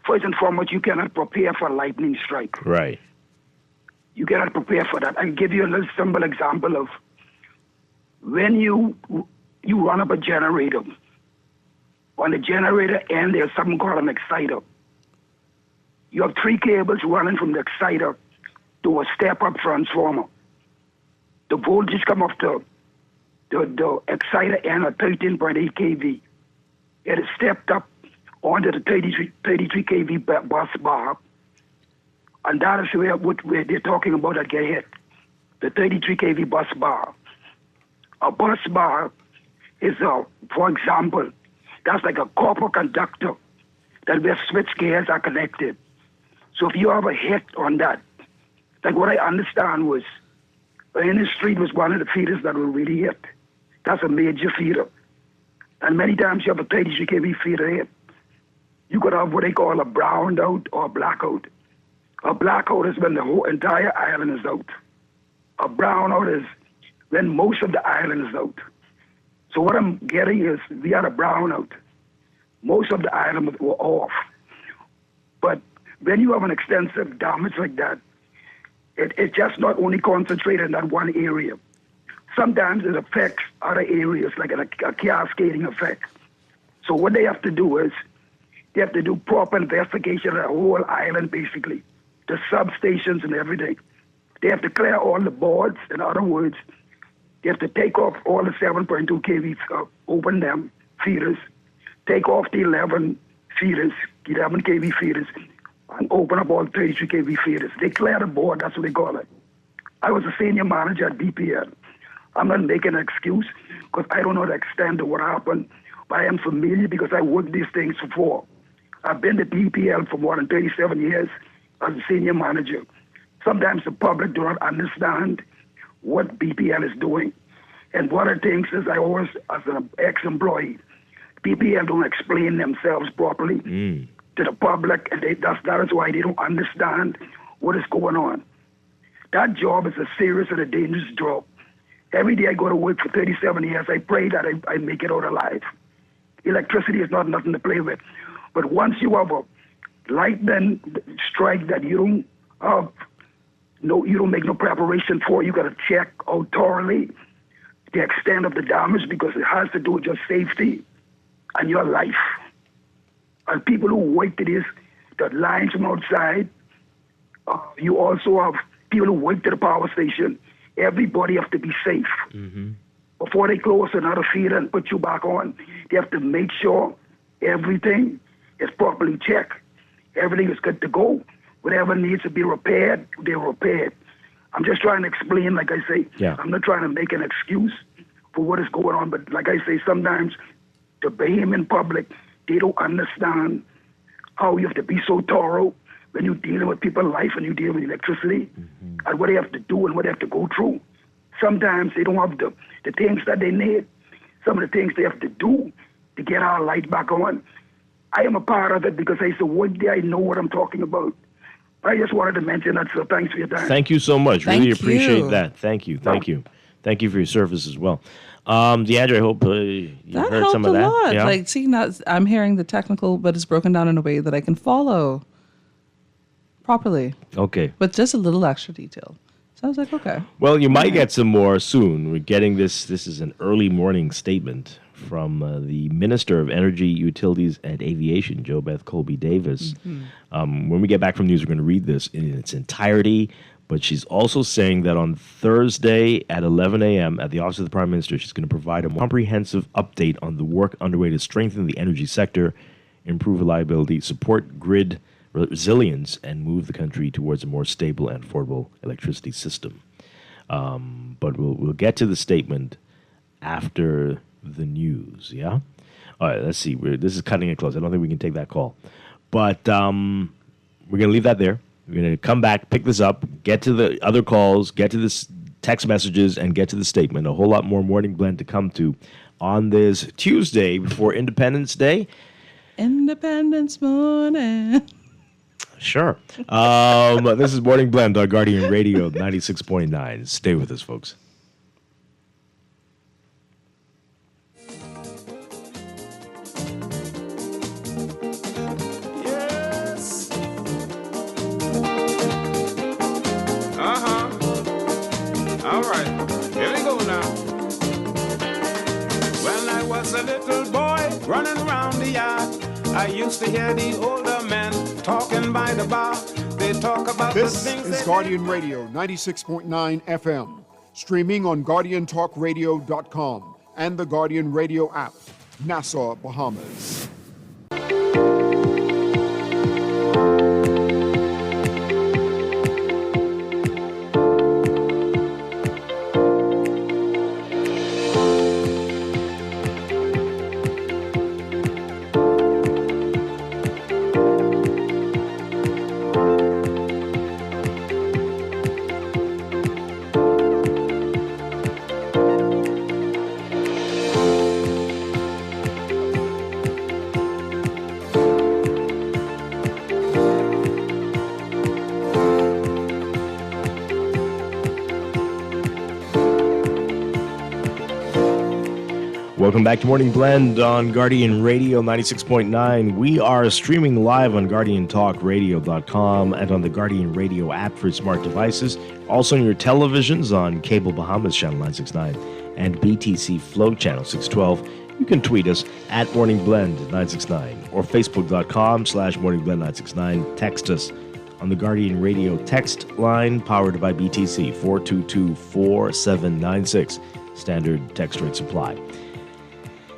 First and foremost, you cannot prepare for a lightning strike. Right. You cannot prepare for that. I'll give you a little simple example of when you run up a generator. On the generator end, there's something called an exciter. You have 3 cables running from the exciter to a step-up transformer. The voltage come off the exciter end at 13.8 kV. It is stepped up onto the 33 kV bus bar, and that is where they're talking about that get hit. The 33 kV bus bar. A bus bar is, for example, that's like a copper conductor that where switch gears are connected. So if you have a hit on that, like what I understand was, Any Street was one of the feeders that were really hit. That's a major feeder. And many times you have a 33 kV feeder hit. You could have what they call a browned out or a blackout. A blackout is when the whole entire island is out. A brownout is when most of the island is out. So what I'm getting is we had a brownout. Most of the island were off. But when you have an extensive damage like that, it's just not only concentrated in that one area. Sometimes it affects other areas, like a cascading effect. So what they have to do is they have to do proper investigation of the whole island, basically, the substations and everything. They have to clear all the boards. In other words, they have to take off all the 7.2 kV, open them feeders, take off the 11 feeders, 11 kV feeders, and open up all 33 kV feeders. They clear the board, that's what they call it. I was a senior manager at BPL. I'm not making an excuse because I don't know the extent of what happened, but I am familiar because I worked these things before. I've been to BPL for more than 37 years as a senior manager. Sometimes the public do not understand what BPL is doing. And one of the things is I always, as an ex-employee, BPL don't explain themselves properly to the public, and that is why they don't understand what is going on. That job is a serious and a dangerous job. Every day I go to work for 37 years, I pray that I make it out alive. Electricity is not nothing to play with. But once you have a lightning strike that you don't make no preparation for, you got to check out thoroughly the extent of the damage because it has to do with your safety and your life. And people who wait to this, the lines from outside, you also have people who wait to the power station. Everybody has to be safe. Before they close another feeder and put you back on, they have to make sure everything is properly checked. Everything is good to go. Whatever needs to be repaired, they're repaired. I'm just trying to explain, like I say, I'm not trying to make an excuse for what is going on, but like I say, sometimes the Bahamian public, they don't understand how you have to be so thorough when you're dealing with people's life and you're dealing with electricity and what they have to do and what they have to go through. Sometimes they don't have the things that they need, some of the things they have to do to get our light back on. I am a part of it because I said, one day I know what I'm talking about. I just wanted to mention that, so thanks for your time. Thank you so much. Thank really you. appreciate that. Thank you. Thank you. Thank you for your service as well. DeAndre, I hope you that heard helped some of a that. lot. Yeah? Like, see, now I'm hearing the technical, but it's broken down in a way that I can follow properly. Okay. But just a little extra detail. So I was like, okay. Well, you might get some more soon. We're getting this. This is an early morning statement from the Minister of Energy, Utilities, and Aviation, Jo Beth Colby Davis. When we get back from news, we're going to read this in its entirety. But she's also saying that on Thursday at 11 a.m. at the Office of the Prime Minister, she's going to provide a comprehensive update on the work underway to strengthen the energy sector, improve reliability, support grid resilience, and move the country towards a more stable and affordable electricity system. But we'll get to the statement after the news, yeah? All right, let's see. This is cutting it close. I don't think we can take that call. But we're going to leave that there. We're going to come back, pick this up, get to the other calls, get to the text messages, and get to the statement. A whole lot more Morning Blend to come to on this Tuesday before Independence Day. Independence morning. Sure. This is Morning Blend on Guardian Radio 96.9. Stay with us, folks. All right, here we go now. When I was a little boy running around the yard, I used to hear the older men talking by the bar. They talk about This the things is they Guardian Radio 96.9 FM, streaming on GuardianTalkRadio.com and the Guardian Radio app, Nassau, Bahamas. Welcome back to Morning Blend on Guardian Radio 96.9. We are streaming live on GuardianTalkRadio.com and on the Guardian Radio app for smart devices. Also on your televisions on Cable Bahamas Channel 969 and BTC Flow Channel 612. You can tweet us at Morning Blend 969 or Facebook.com/Morning Blend 969. Text us on the Guardian Radio text line powered by BTC 422-4796. Standard text rate supply.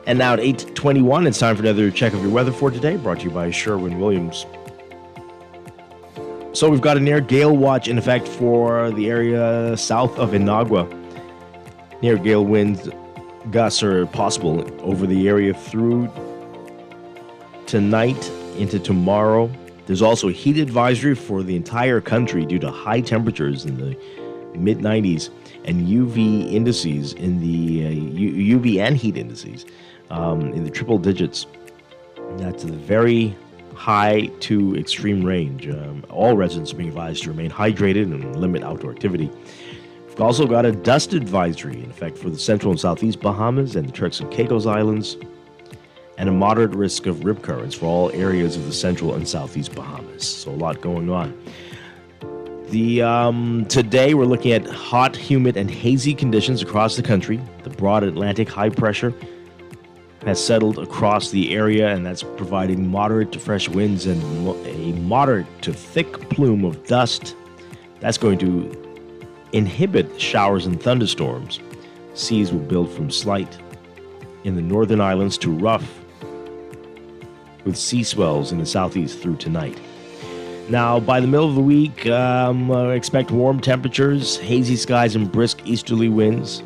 And now at 8:21, it's time for another check of your weather for today, brought to you by Sherwin-Williams. So we've got a near gale watch in effect for the area south of Inagua. Near gale winds gusts are possible over the area through tonight into tomorrow. There's also a heat advisory for the entire country due to high temperatures in the mid-90s and UV indices in the UV and heat indices in the triple digits. That's a very high to extreme range. All residents are being advised to remain hydrated and limit outdoor activity. We've also got a dust advisory in effect for the central and southeast Bahamas and the Turks and Caicos Islands, and a moderate risk of rip currents for all areas of the central and southeast Bahamas. So a lot going on. Today we're looking at hot, humid, and hazy conditions across the country. The broad Atlantic high pressure has settled across the area, and that's providing moderate to fresh winds and a moderate to thick plume of dust. That's going to inhibit showers and thunderstorms. Seas will build from slight in the northern islands to rough, with sea swells in the southeast through tonight. Now, by the middle of the week, expect warm temperatures, hazy skies, and brisk easterly winds.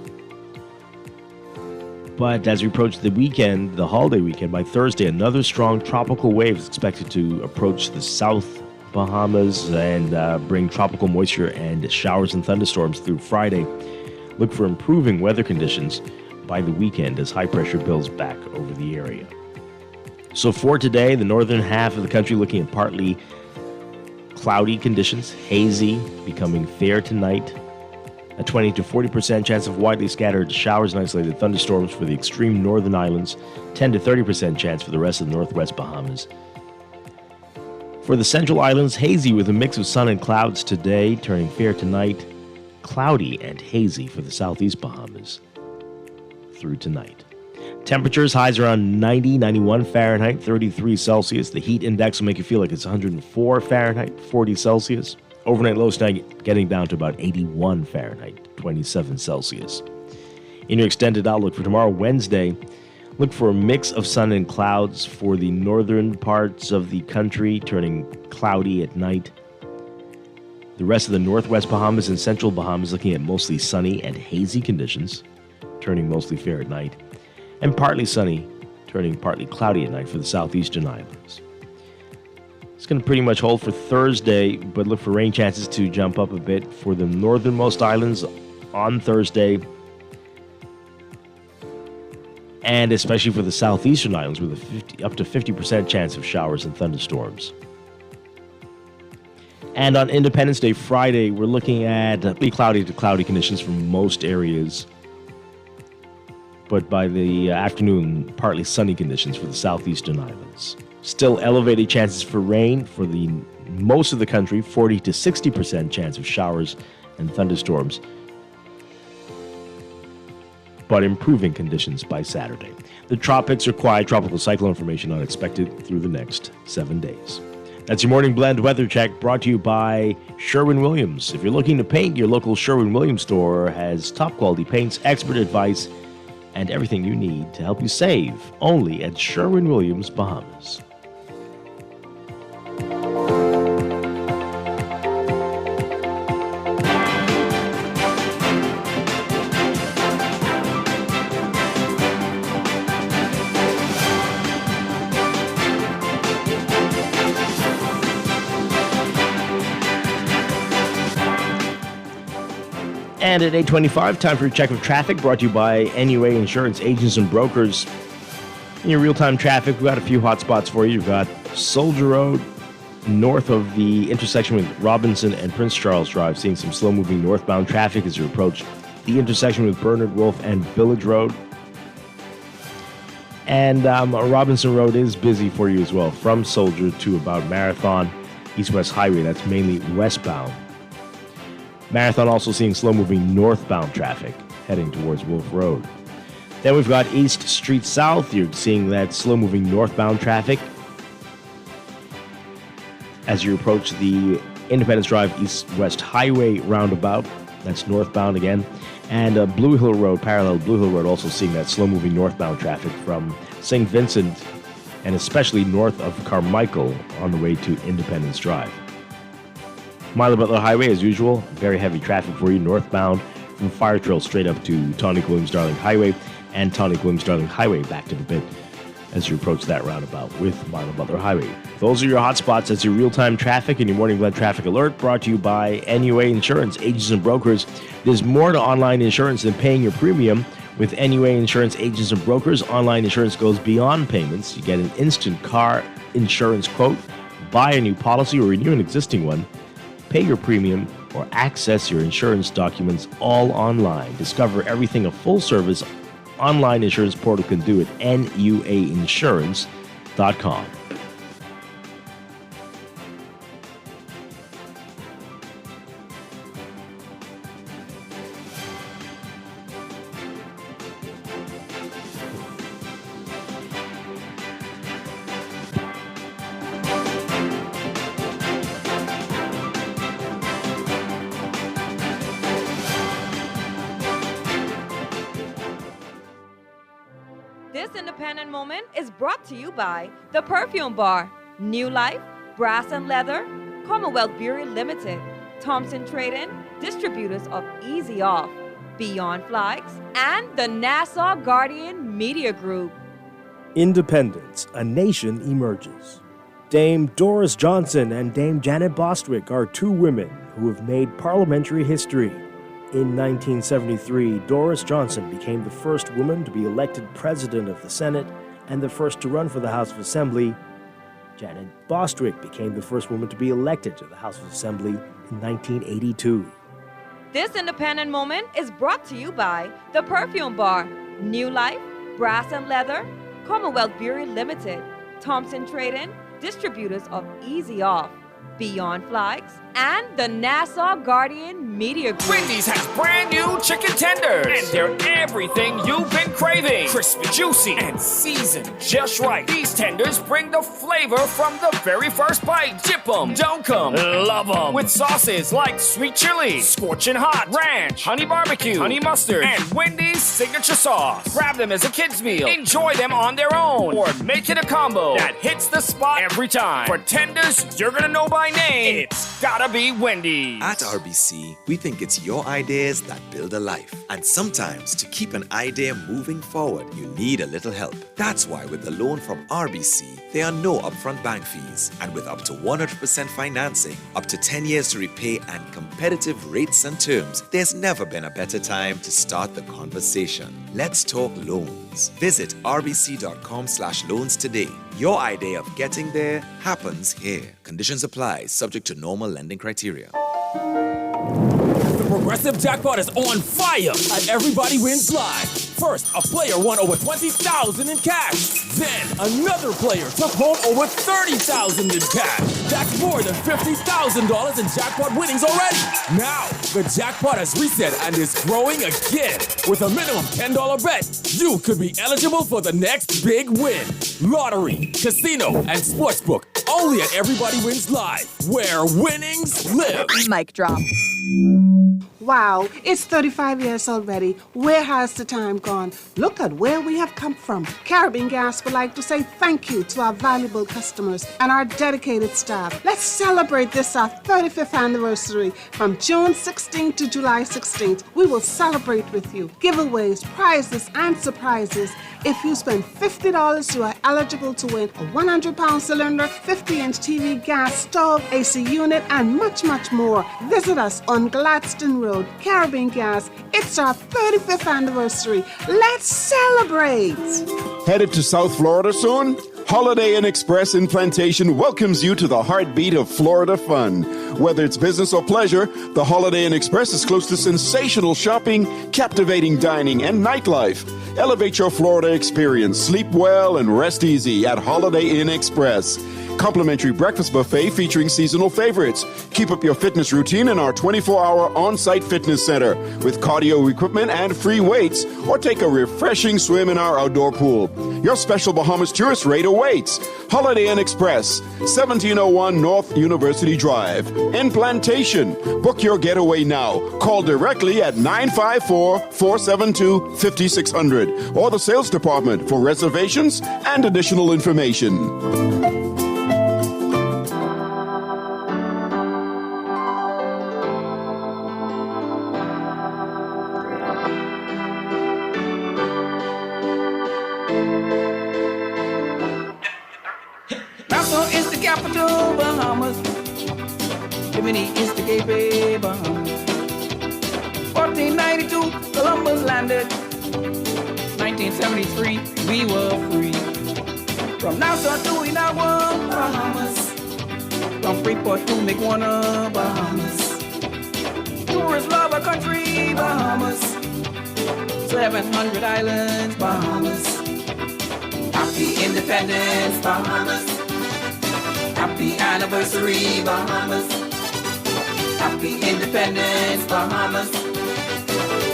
But as we approach the weekend, the holiday weekend, by Thursday, another strong tropical wave is expected to approach the South Bahamas and bring tropical moisture and showers and thunderstorms through Friday. Look for improving weather conditions by the weekend as high pressure builds back over the area. So for today, the northern half of the country looking at partly cloudy conditions, hazy, becoming fair tonight. A 20 to 40% chance of widely scattered showers and isolated thunderstorms for the extreme northern islands, 10 to 30% chance for the rest of the northwest Bahamas. For the central islands, hazy with a mix of sun and clouds today, turning fair tonight, cloudy and hazy for the southeast Bahamas through tonight. Temperatures, highs around 90, 91 Fahrenheit, 33 Celsius. The heat index will make you feel like it's 104 Fahrenheit, 40 Celsius. Overnight lows tonight getting down to about 81 Fahrenheit, 27 Celsius. In your extended outlook for tomorrow, Wednesday, look for a mix of sun and clouds for the northern parts of the country, turning cloudy at night. The rest of the northwest Bahamas and central Bahamas looking at mostly sunny and hazy conditions, turning mostly fair at night. And partly sunny, turning partly cloudy at night for the southeastern islands. It's going to pretty much hold for Thursday, but look for rain chances to jump up a bit for the northernmost islands on Thursday, and especially for the southeastern islands with up to 50% chance of showers and thunderstorms. And on Independence Day, Friday, we're looking at pretty cloudy to cloudy conditions for most areas, but by the afternoon, partly sunny conditions for the southeastern islands. Still elevated chances for rain for the most of the country, 40 to 60% chance of showers and thunderstorms, but improving conditions by Saturday. The tropics are quiet, tropical cyclone formation unexpected through the next 7 days. That's your Morning Blend Weather Check, brought to you by Sherwin-Williams. If you're looking to paint, your local Sherwin-Williams store has top quality paints, expert advice, and everything you need to help you save, only at Sherwin-Williams, Bahamas. And at 8:25, time for a check of traffic, brought to you by NUA Insurance Agents and Brokers. In your real-time traffic, we've got a few hot spots for you. You've got Soldier Road, north of the intersection with Robinson and Prince Charles Drive, seeing some slow-moving northbound traffic as you approach the intersection with Bernard Wolfe and Village Road. And Robinson Road is busy for you as well, from Soldier to about Marathon, East-West Highway. That's mainly westbound. Marathon also seeing slow-moving northbound traffic heading towards Wolf Road. Then we've got East Street South. You're seeing that slow-moving northbound traffic as you approach the Independence Drive East-West Highway roundabout. That's northbound again. And Blue Hill Road, parallel Blue Hill Road, also seeing that slow-moving northbound traffic from St. Vincent and especially north of Carmichael on the way to Independence Drive. Marla Butler Highway, as usual, very heavy traffic for you northbound from Fire Trail straight up to Tonic Williams-Darling Highway and Tonic Williams-Darling Highway back to the pit as you approach that roundabout with Marla Butler Highway. Those are your hotspots. That's your real-time traffic and your morning blend traffic alert brought to you by NUA Insurance, agents and brokers. There's more to online insurance than paying your premium. With NUA Insurance agents and brokers, online insurance goes beyond payments. You get an instant car insurance quote, buy a new policy or renew an existing one, pay your premium, or access your insurance documents all online. Discover everything a full-service online insurance portal can do at nuainsurance.com. This independent moment is brought to you by The Perfume Bar, New Life, Brass and Leather, Commonwealth Brewery Limited, Thompson Trading, distributors of Easy Off, Beyond Flags, and the Nassau Guardian Media Group. Independence, a nation emerges. Dame Doris Johnson and Dame Janet Bostwick are two women who have made parliamentary history. In 1973, Doris Johnson became the first woman to be elected president of the Senate and the first to run for the House of Assembly. Janet Bostwick became the first woman to be elected to the House of Assembly in 1982. This independent moment is brought to you by The Perfume Bar, New Life, Brass and Leather, Commonwealth Brewery Limited, Thompson Trading, distributors of Easy Off, Beyond Flags, and the Nassau Guardian Media Group. Wendy's has brand new chicken tenders, and they're everything you've been craving. Crispy, juicy, and seasoned just right. These tenders bring the flavor from the very first bite. Dip them, dunk them, love them. With sauces like sweet chili, scorching hot, ranch, honey barbecue, honey mustard, and Wendy's signature sauce. Grab them as a kid's meal. Enjoy them on their own, or make it a combo that hits the spot every time. For tenders you're gonna know by name, it's gotta be Wendy's. At RBC, we think it's your ideas that build a life. And sometimes to keep an idea moving forward, you need a little help. That's why with the loan from RBC, there are no upfront bank fees. And with up to 100% financing, up to 10 years to repay, and competitive rates and terms, there's never been a better time to start the conversation. Let's talk loans. Visit rbc.com/loans today. Your idea of getting there happens here. Conditions apply, subject to normal lending criteria. The Progressive Jackpot is on fire at Everybody Wins Live. First, a player won over $20,000 in cash. Then, another player took home over $30,000 in cash. That's more than $50,000 in jackpot winnings already. Now, the jackpot has reset and is growing again. With a minimum $10 bet, you could be eligible for the next big win. Lottery, casino, and sportsbook. Only at Everybody Wins Live, where winnings live. Mic drop. Wow, it's 35 years already. Where has the time gone? Look at where we have come from. Caribbean Gas would like to say thank you to our valuable customers and our dedicated staff. Let's celebrate this, our 35th anniversary. From June 16th to July 16th, we will celebrate with you. Giveaways, prizes, and surprises. If you spend $50, you are eligible to win a 100-pound cylinder, 50-inch TV gas stove, AC unit, and much, much more. Visit us on Gladstone Road, Caribbean Gas. It's our 35th anniversary. Let's celebrate! Headed to South Florida soon? Holiday Inn Express in Plantation welcomes you to the heartbeat of Florida fun. Whether it's business or pleasure, the Holiday Inn Express is close to sensational shopping, captivating dining, and nightlife. Elevate your Florida experience. Sleep well and rest easy at Holiday Inn Express. Complimentary breakfast buffet featuring seasonal favorites. Keep up your fitness routine in our 24-hour on-site fitness center with cardio equipment and free weights, or take a refreshing swim in our outdoor pool. Your special Bahamas tourist rate awaits. Holiday Inn Express, 1701 North University Drive, in Plantation. Book your getaway now. Call directly at 954-472-5600 or the sales department for reservations and additional information. Bimini is the Cape Bahamas. 1492, Columbus landed. 1973, we were free. From Nassau to Inagua, Bahamas. From Freeport to McWanna, Bahamas. Tourists love our country, Bahamas. 700 islands, Bahamas. Happy Independence, Bahamas. Happy anniversary, Bahamas. Happy Independence, Bahamas.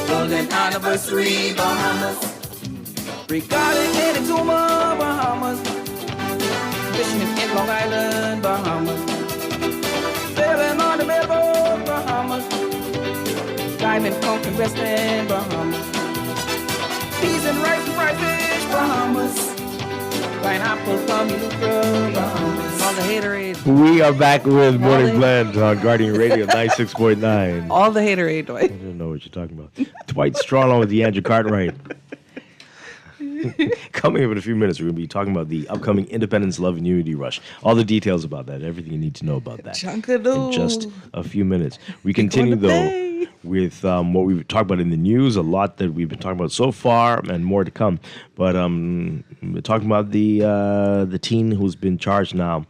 Golden anniversary, Bahamas. Regarding in Tuma, Bahamas. Fishing in Long Island, Bahamas. Sailing on the Melbourne, Bahamas. Diamond Conch and West End, Bahamas. Peas and rice and fried fish, Bahamas. Pineapple, Tommy Lucre, Bahamas. All the haterade. We are back with Morning Blend on Guardian Radio 96.9. All the haterade, Dwight. I don't know what you're talking about. Dwight Strachan with the Andrew Cartwright. Coming up in a few minutes, we're going to be talking about the upcoming Independence, Love, and Unity Rush. All the details about that, everything you need to know about that. In just a few minutes. We continue, though, with what we've talked about in the news, a lot that we've been talking about so far, and more to come. But we're talking about the teen who's been charged now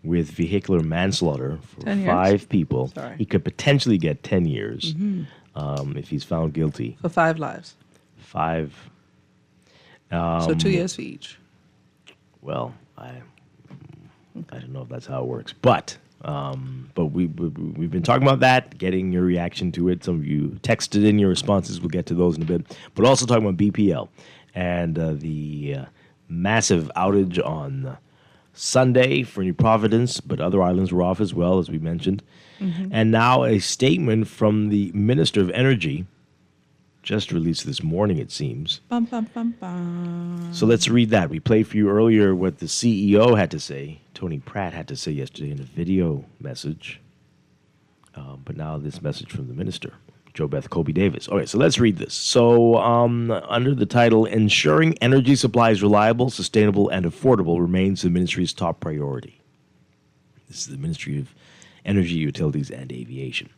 with vehicular manslaughter for 5 people. Sorry. He could potentially get 10 years if he's found guilty. For 5 lives. 5. So 2 years for each. Well, I don't know if that's how it works, but we've been talking about that, getting your reaction to it. Some of you texted in your responses. We'll get to those in a bit, but also talking about BPL and the massive outage on Sunday for New Providence, but other islands were off as well, as we mentioned. And now a statement from the Minister of Energy, just released this morning, it seems. Bum, bum, bum, bum. So let's read that. We played for you earlier what the CEO had to say, Tony Pratt had to say yesterday in a video message. But now this message from the minister, Jo Beth Kobe Davis. Okay, so let's read this. So under the title, Ensuring Energy Supply is Reliable, Sustainable, and Affordable remains the ministry's top priority. This is the Ministry of Energy, Utilities, and Aviation.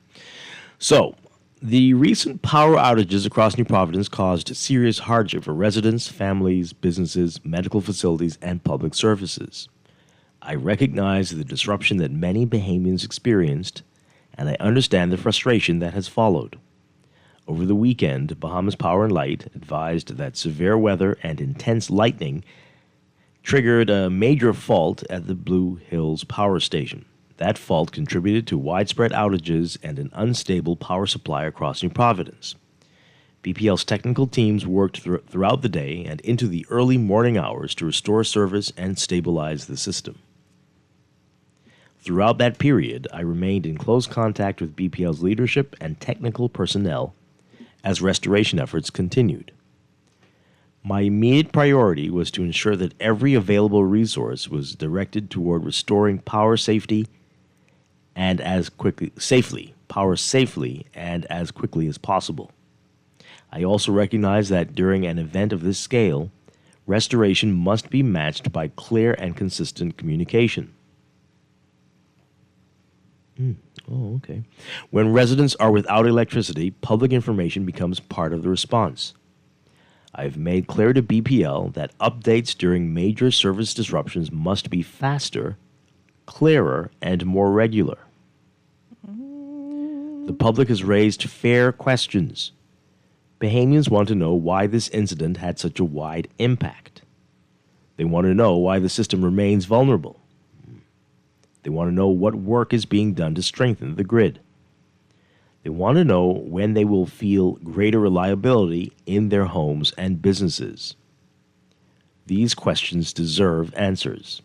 So, the recent power outages across New Providence caused serious hardship for residents, families, businesses, medical facilities, and public services. I recognize the disruption that many Bahamians experienced, and I understand the frustration that has followed. Over the weekend, Bahamas Power and Light advised that severe weather and intense lightning triggered a major fault at the Blue Hills Power Station. That fault contributed to widespread outages and an unstable power supply across New Providence. BPL's technical teams worked throughout the day and into the early morning hours to restore service and stabilize the system. Throughout that period, I remained in close contact with BPL's leadership and technical personnel as restoration efforts continued. My immediate priority was to ensure that every available resource was directed toward restoring power safely and as safely and as quickly as possible. I also recognize that during an event of this scale, restoration must be matched by clear and consistent communication. Oh, okay. When residents are without electricity, public information becomes part of the response. I've made clear to BPL that updates during major service disruptions must be faster, clearer, and more regular. The public has raised fair questions. Bahamians want to know why this incident had such a wide impact. They want to know why the system remains vulnerable. They want to know what work is being done to strengthen the grid. They want to know when they will feel greater reliability in their homes and businesses. These questions deserve answers.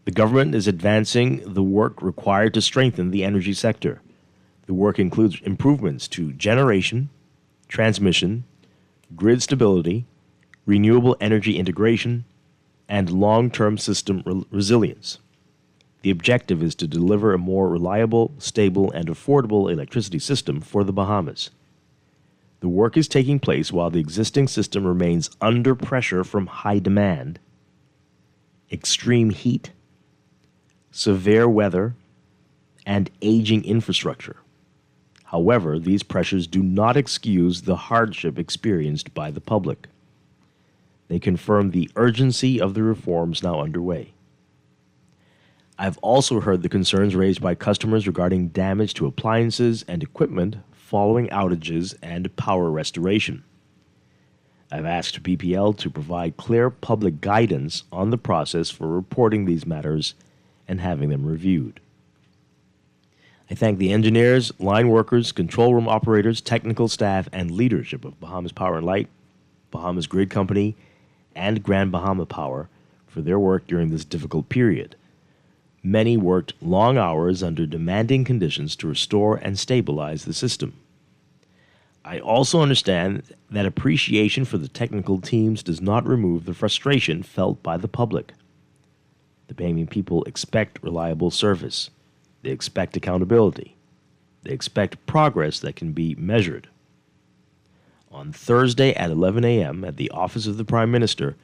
The government is advancing the work required to strengthen the energy sector. The work includes improvements to generation, transmission, grid stability, renewable energy integration, and long-term system resilience. The objective is to deliver a more reliable, stable, and affordable electricity system for the Bahamas. The work is taking place while the existing system remains under pressure from high demand extreme heat, severe weather, and aging infrastructure. However, these pressures do not excuse the hardship experienced by the public. They confirm the urgency of the reforms now underway. I've also heard the concerns raised by customers regarding damage to appliances and equipment following outages and power restoration. I've asked BPL to provide clear public guidance on the process for reporting these matters and having them reviewed. I thank the engineers, line workers, control room operators, technical staff, and leadership of Bahamas Power and Light, Bahamas Grid Company, and Grand Bahama Power for their work during this difficult period. Many worked long hours under demanding conditions to restore and stabilize the system. I also understand that appreciation for the technical teams does not remove the frustration felt by the public. The Bahamian people expect reliable service. They expect accountability. They expect progress that can be measured. On Thursday at 11 a.m. at the Office of the Prime Minister,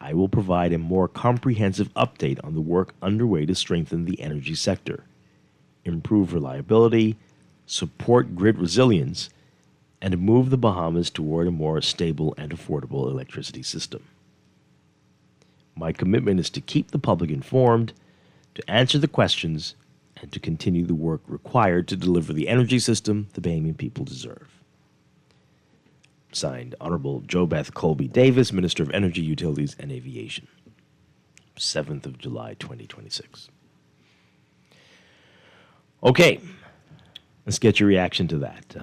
I will provide a more comprehensive update on the work underway to strengthen the energy sector, improve reliability, support grid resilience, and move the Bahamas toward a more stable and affordable electricity system. My commitment is to keep the public informed, to answer the questions, and to continue the work required to deliver the energy system the Bahamian people deserve. Signed, Honorable JoBeth Colby Davis, Minister of Energy, Utilities, and Aviation. 7th of July, 2026. Okay, let's get your reaction to that.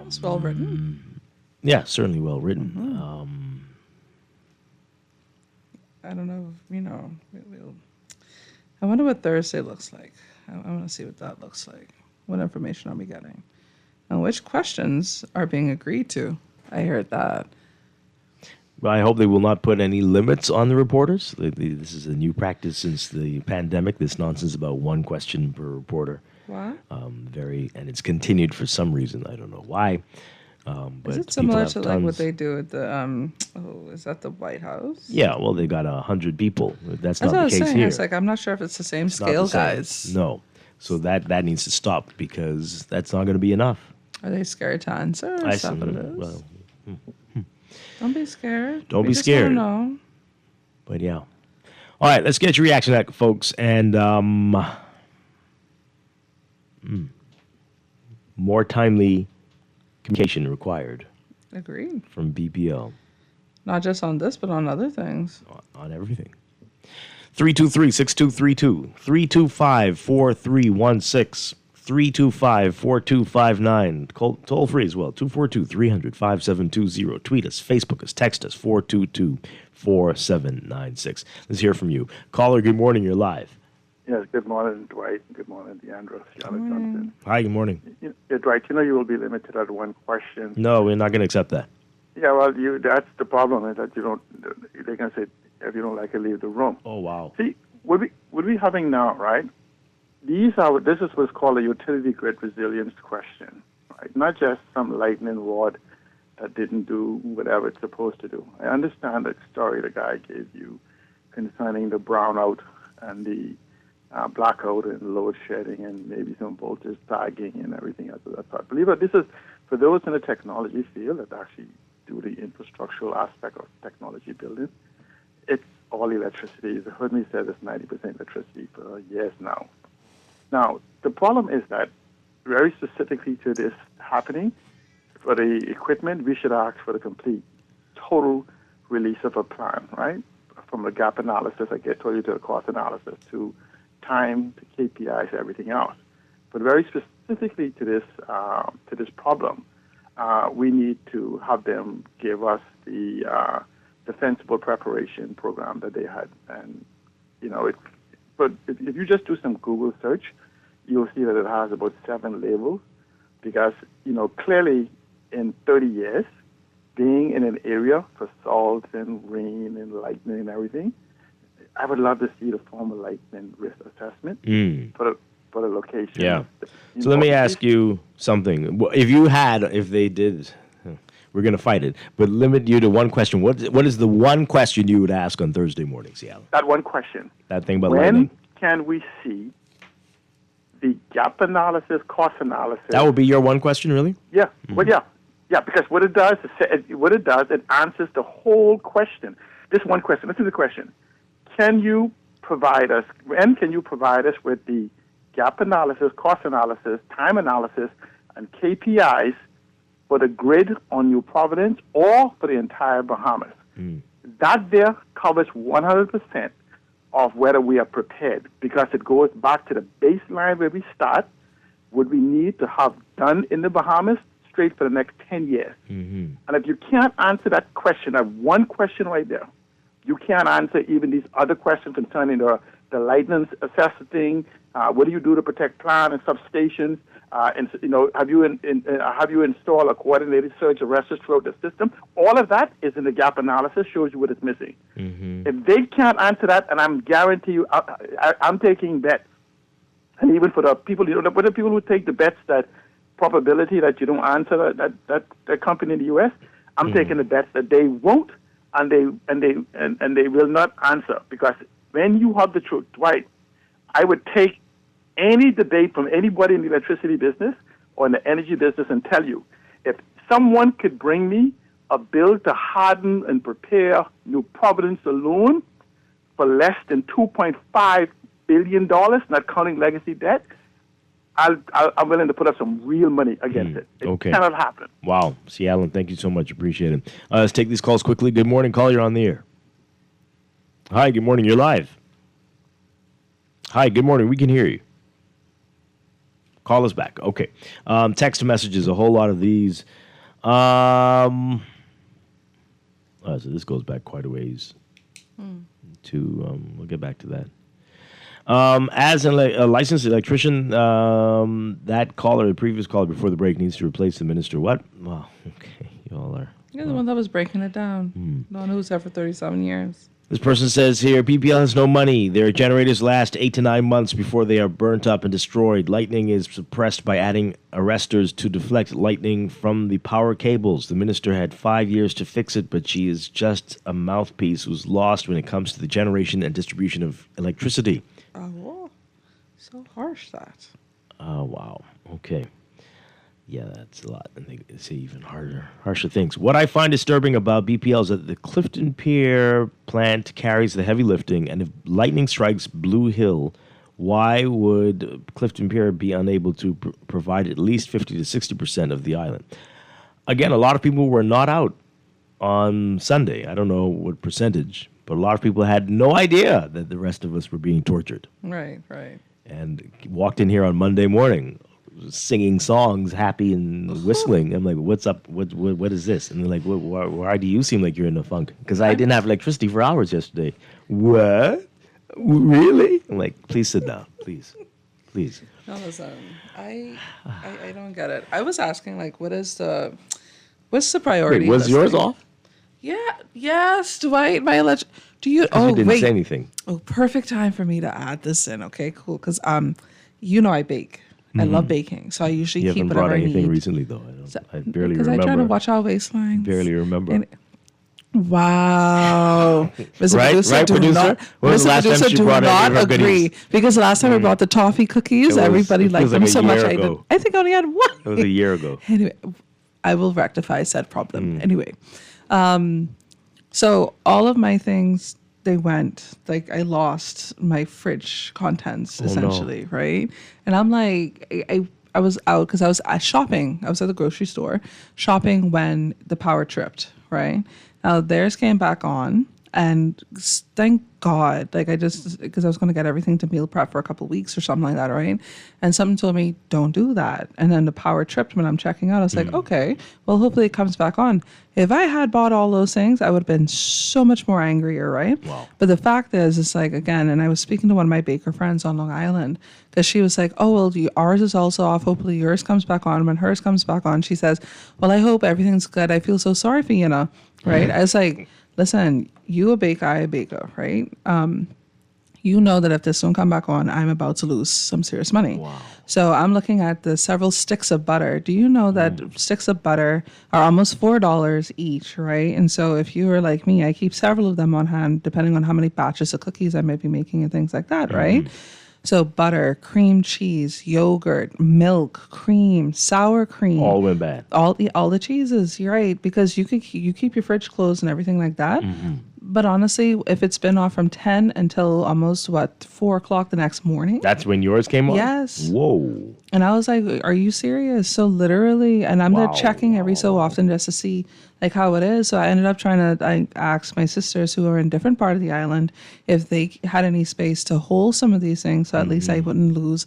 It's well written. Yeah, certainly well written. I don't know, I wonder what Thursday looks like. I want to see what that looks like. What information are we getting? And which questions are being agreed to? I heard that. Well, I hope they will not put any limits on the reporters. This is a new practice since the pandemic, this nonsense about one question per reporter. What? And it's continued for some reason. I don't know why. But is it similar to like what they do at the, is that the White House? Yeah, well, they got 100 people. That's not what I the was case saying. here. It's like, I'm not sure if it's the same It's not scale, the same. guys. No. So that needs to stop because that's not going to be enough. Are they scared to answer? Is that what it is? Well, Don't be scared. Don't We be just scared. wanna know. But yeah. All right, let's get your reaction to that, folks. And more timely communication required Agreed. from BPL Not just on this, but on other things. on everything. 323-6232, 325-4316, 325-4259. Toll free as well, 242-300-5720. Tweet us, Facebook us, text us, 422-4796. Let's hear from you. Caller, good morning, you're live. Yes, good morning, Dwight. Good morning, Deandra. Charlotte Johnson. Hi, good morning. Dwight, you will be limited at one question. No, we're not going to accept that. Yeah, well, that's the problem, is that you don't, they can say, if you don't like it, leave the room. Oh, wow. See, what we having now, right? This is what's called a utility grid resilience question, right? Not just some lightning rod that didn't do whatever it's supposed to do. I understand the story the guy gave you concerning the brownout and the blackout and load shedding and maybe some voltage tagging and everything else of that sort. Believe it, this is for those in the technology field that actually do the infrastructural aspect of technology building. It's all electricity. You've heard me say this 90% electricity for years now. Now, the problem is that very specifically to this happening, for the equipment, we should ask for the complete, total release of a plan, right? From the gap analysis, I told you, to the cost analysis, to time, to KPIs, everything else. But very specifically to this problem, we need to have them give us the defensible preparation program that they had. And, but if you just do some Google search, you'll see that it has about 7 labels because, clearly in 30 years, being in an area for salt and rain and lightning and everything, I would love to see the formal lightning risk assessment for the location. Yeah. So let me ask you something. If they did We're going to fight it. But limit you to one question. What is the one question you would ask on Thursday morning, Seattle? That one question. That thing about When lightning. can we see the gap analysis, cost analysis? That would be your one question, really? Yeah. Well, yeah. Because what it does is it answers the whole question. This one question. Listen to the question. When can you provide us with the gap analysis, cost analysis, time analysis, and KPIs for the grid on New Providence or for the entire Bahamas? That there covers 100% of whether we are prepared, because it goes back to the baseline where we start, what we need to have done in the Bahamas straight for the next 10 years. And if you can't answer that question, I have one question right there. You can't answer even these other questions concerning the lightning assessing, what do you do to protect plant and substations, and have you installed a coordinated search of arresters throughout the system? All of that is in the gap analysis, shows you what is missing. If they can't answer that, and I'm guarantee you, I'm taking bets, and even for the people, for the people who take the bets that probability that you don't answer that company in the U.S., I'm taking the bets that they won't, and they will not answer, because when you have the truth, Dwight, I would take any debate from anybody in the electricity business or in the energy business and tell you, if someone could bring me a bill to harden and prepare New Providence alone for less than $2.5 billion, not counting legacy debt, I'm willing to put up some real money against it. It cannot happen. Wow. Seattle, thank you so much. Appreciate it. Let's take these calls quickly. Good morning. Call, you're on the air. Hi, good morning. You're live. Hi, good morning. We can hear you. Call us back. Okay. Text messages, a whole lot of these. So this goes back quite a ways. We'll get back to that. As a licensed electrician, that caller, the previous caller before the break, needs to replace the minister. What? Well, okay. You all are. You're the one that was breaking it down. No one who's there for 37 years. This person says here, PPL has no money. Their generators last 8 to 9 months before they are burnt up and destroyed. Lightning is suppressed by adding arresters to deflect lightning from the power cables. The minister had 5 years to fix it, but she is just a mouthpiece who's lost when it comes to the generation and distribution of electricity. Oh, so harsh that. Oh, wow. Okay. Yeah, that's a lot. And they say even harsher things. What I find disturbing about BPL is that the Clifton Pier plant carries the heavy lifting, and if lightning strikes Blue Hill, why would Clifton Pier be unable to provide at least 50 to 60% of the island? Again, a lot of people were not out on Sunday. I don't know what percentage, but a lot of people had no idea that the rest of us were being tortured. Right. And walked in here on Monday morning singing songs, happy and whistling. I'm like, what's up? What is this? And they're like, why do you seem like you're in a funk? Because I didn't have electricity for hours yesterday. What? Really? I'm like, please sit down. Please. No, listen, I don't get it. I was asking, like, what's the priority? Wait, was yours off? Yeah. Yes, Dwight. Do you? You didn't say anything. Oh, perfect time for me to add this in. Okay, cool. Because I bake. I love baking, so I usually keep whatever I need. You haven't brought anything recently, though. I barely remember. Because I try to watch our waistlines. Barely remember. Wow. Mr. Right, Producer, producer? When was the last time she brought any of her agree. goodies? Because the last time I brought the toffee cookies, everybody liked them so much. I think I only had one. It was a year ago. Anyway, I will rectify said problem. Anyway, so all of my things, they went, like, I lost my fridge contents, essentially, right? And I'm like, I was out because I was shopping. I was at the grocery store shopping when the power tripped, right? Now theirs came back on, and thank God, like, because I was going to get everything to meal prep for a couple of weeks or something like that, right? And something told me, don't do that. And then the power tripped when I'm checking out. I was like, okay, well, hopefully it comes back on. If I had bought all those things, I would have been so much more angrier, right? Wow. But the fact is, it's like, again, and I was speaking to one of my baker friends on Long Island, because she was like, oh, well, ours is also off. Hopefully yours comes back on. When hers comes back on, she says, well, I hope everything's good. I feel so sorry for you, right? I was like, listen, you a baker, I a baker, right? you know that if this don't come back on, I'm about to lose some serious money. Wow. So I'm looking at the several sticks of butter. Do you know that sticks of butter are almost $4 each, right? And so if you are like me, I keep several of them on hand, depending on how many batches of cookies I may be making and things like that, right? So butter, cream cheese, yogurt, milk, cream, sour cream. All went bad. All the cheeses, you're right, because you keep your fridge closed and everything like that. But honestly, if it's been off from 10 until almost 4 o'clock the next morning. That's when yours came on? Yes. Whoa. And I was like, are you serious? So literally, and I'm there checking every so often just to see like how it is. So I ended up I asked my sisters who are in different part of the island if they had any space to hold some of these things. So at least I wouldn't lose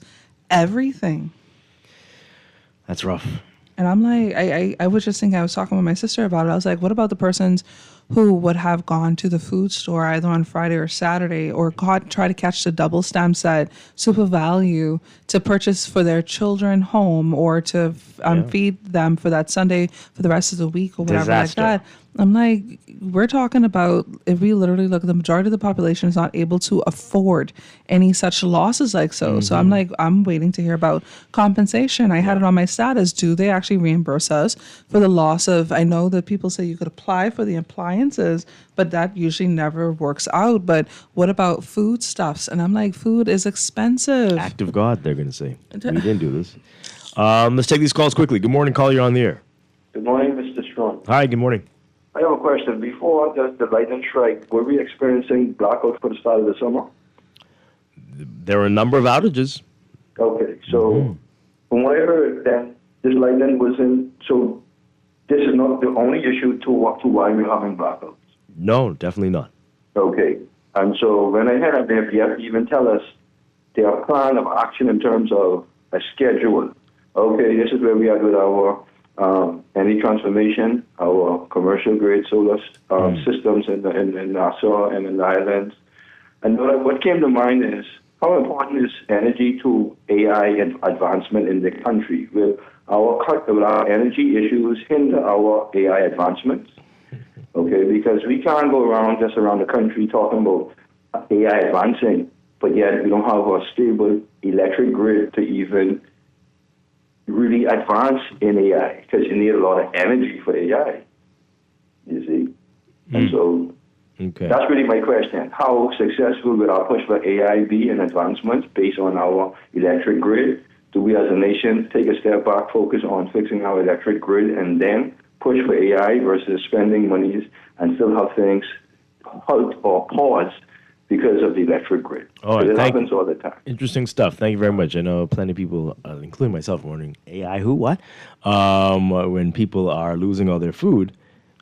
everything. That's rough. And I'm like, I was just thinking, I was talking with my sister about it. I was like, what about the persons who would have gone to the food store either on Friday or Saturday or try to catch the double stamp set super value to purchase for their children home or to feed them for that Sunday for the rest of the week or whatever like that. I'm like, we're talking about if we literally look at the majority of the population is not able to afford any such losses like so. So I'm like, I'm waiting to hear about compensation. I had it on my status. Do they actually reimburse us for the loss of, I know that people say you could apply for the appliances, but that usually never works out. But what about foodstuffs? And I'm like, food is expensive. Act of God, they're going to say. We didn't do this. Let's take these calls quickly. Good morning, caller. You're on the air. Good morning, Mr. Strong. Hi, good morning. I have a question. Before the lightning strike, were we experiencing blackouts for the start of the summer? There were a number of outages. Okay, so from what I heard, then this lightning wasn't. So this is not the only issue to why we're having blackouts. No, definitely not. Okay, and so when I heard they have to even tell us their plan of action in terms of a schedule. Okay, this is where we are with our energy transformation, our commercial grade solar systems in Nassau and in the islands. And what came to mind is how important is energy to AI advancement in the country? Will our energy issues hinder our AI advancements? Okay, because we can't go around the country talking about AI advancing, but yet we don't have a stable electric grid to even really advance in AI, because you need a lot of energy for AI, you see. And so that's really my question. How successful will our push for AI be in advancements based on our electric grid? Do we as a nation take a step back, focus on fixing our electric grid, and then push for AI versus spending monies and still have things halt or pause because of the electric grid? All right, it happens all the time. Interesting stuff. Thank you very much. I know plenty of people, including myself, are wondering, AI who, what? When people are losing all their food,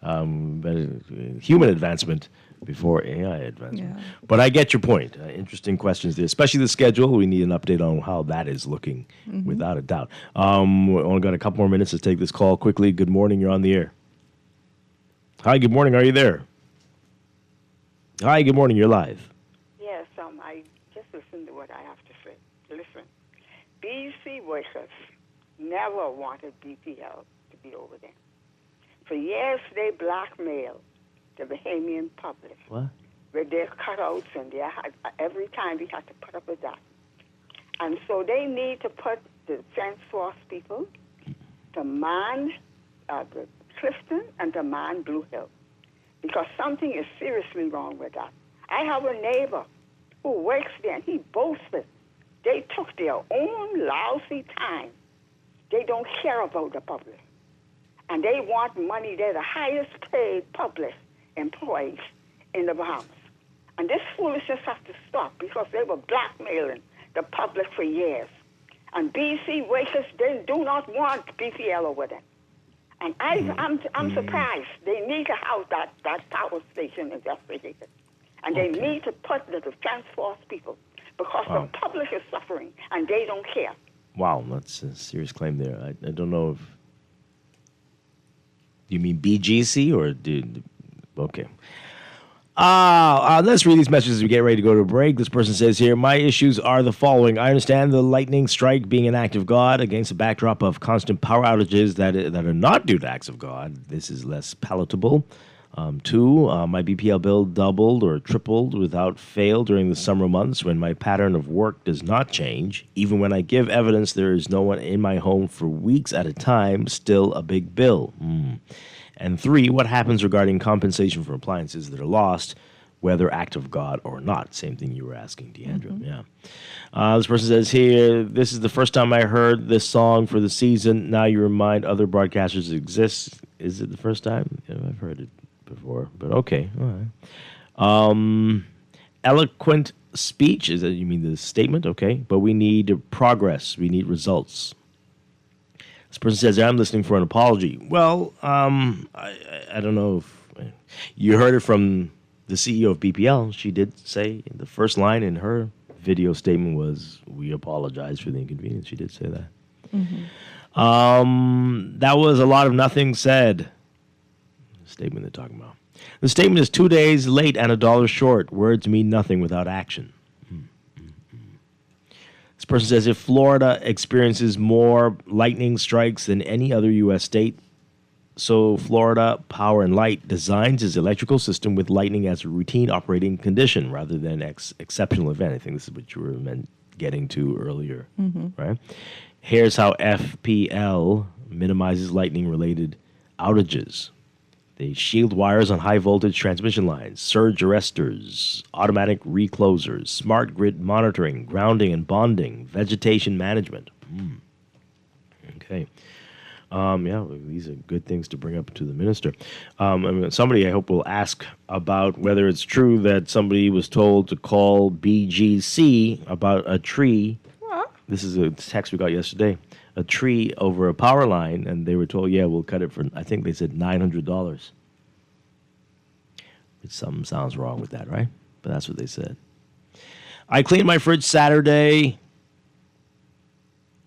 human advancement before AI advancement. Yeah. But I get your point. Interesting questions there, especially the schedule. We need an update on how that is looking, without a doubt. We only got a couple more minutes to take this call quickly. Good morning. You're on the air. Hi, good morning. Are you there? Hi, good morning. You're live. Yes, I just listen to what I have to say. Listen, BC workers never wanted BPL to be over there. For years, they blackmailed the Bahamian public with their cutouts, and every time we had to put up with that. And so they need to put the Defense Force people to man the Clifton and to man Blue Hill, because something is seriously wrong with that. I have a neighbor who works there, and he boasted they took their own lousy time. They don't care about the public. And they want money. They're the highest paid public employees in the Bahamas. And this foolishness has to stop, because they were blackmailing the public for years. And BC workers, they do not want BPL over there. And I'm surprised. They need to have that power station investigated. And they need to put the Defense Force people, because the public is suffering and they don't care. Wow, that's a serious claim there. I don't know if... You mean BGC or... Okay. Let's read these messages as we get ready to go to a break. This person says here, my issues are the following. I understand the lightning strike being an act of God against a backdrop of constant power outages that are not due to acts of God. This is less palatable. Two, my BPL bill doubled or tripled without fail during the summer months when my pattern of work does not change. Even when I give evidence there is no one in my home for weeks at a time, still a big bill. And three, what happens regarding compensation for appliances that are lost, whether act of God or not? Same thing you were asking, Deandra. Yeah. This person says here, this is the first time I heard this song for the season. Now you remind other broadcasters it exists. Is it the first time? Yeah, I've heard it before, but okay. All right. Eloquent speech, is that you mean the statement? Okay. But we need progress. We need results. This person says, I'm listening for an apology. Well, I don't know if you heard it from the CEO of BPL. She did say the first line in her video statement was, we apologize for the inconvenience. She did say that. That was a lot of nothing said. Statement they're talking about. The statement is 2 days late and $1 short. Words mean nothing without action. This person says, if Florida experiences more lightning strikes than any other U.S. state, so Florida Power and Light designs its electrical system with lightning as a routine operating condition rather than exceptional event. I think this is what you were getting to earlier, right? Here's how FPL minimizes lightning-related outages. They shield wires on high-voltage transmission lines, surge arresters, automatic reclosers, smart grid monitoring, grounding and bonding, vegetation management. Okay. Yeah, these are good things to bring up to the minister. Somebody, I hope, will ask about whether it's true that somebody was told to call BGC about a tree. What? This is a text we got yesterday. A tree over a power line, and they were told, yeah, we'll cut it for, I think they said $900. Something sounds wrong with that, right? But that's what they said. I cleaned my fridge Saturday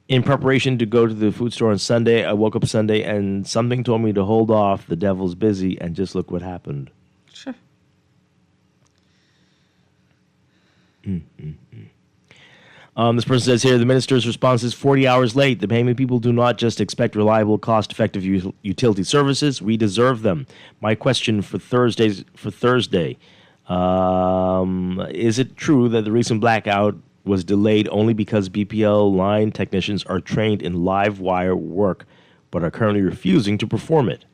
in preparation to go to the food store on Sunday. I woke up Sunday, and something told me to hold off. The devil's busy, and just look what happened. Sure. This person says here, the minister's response is 40 hours late. The Bahamian people do not just expect reliable, cost-effective utility services. We deserve them. My question for Thursday, is it true that the recent blackout was delayed only because BPL line technicians are trained in live wire work but are currently refusing to perform it?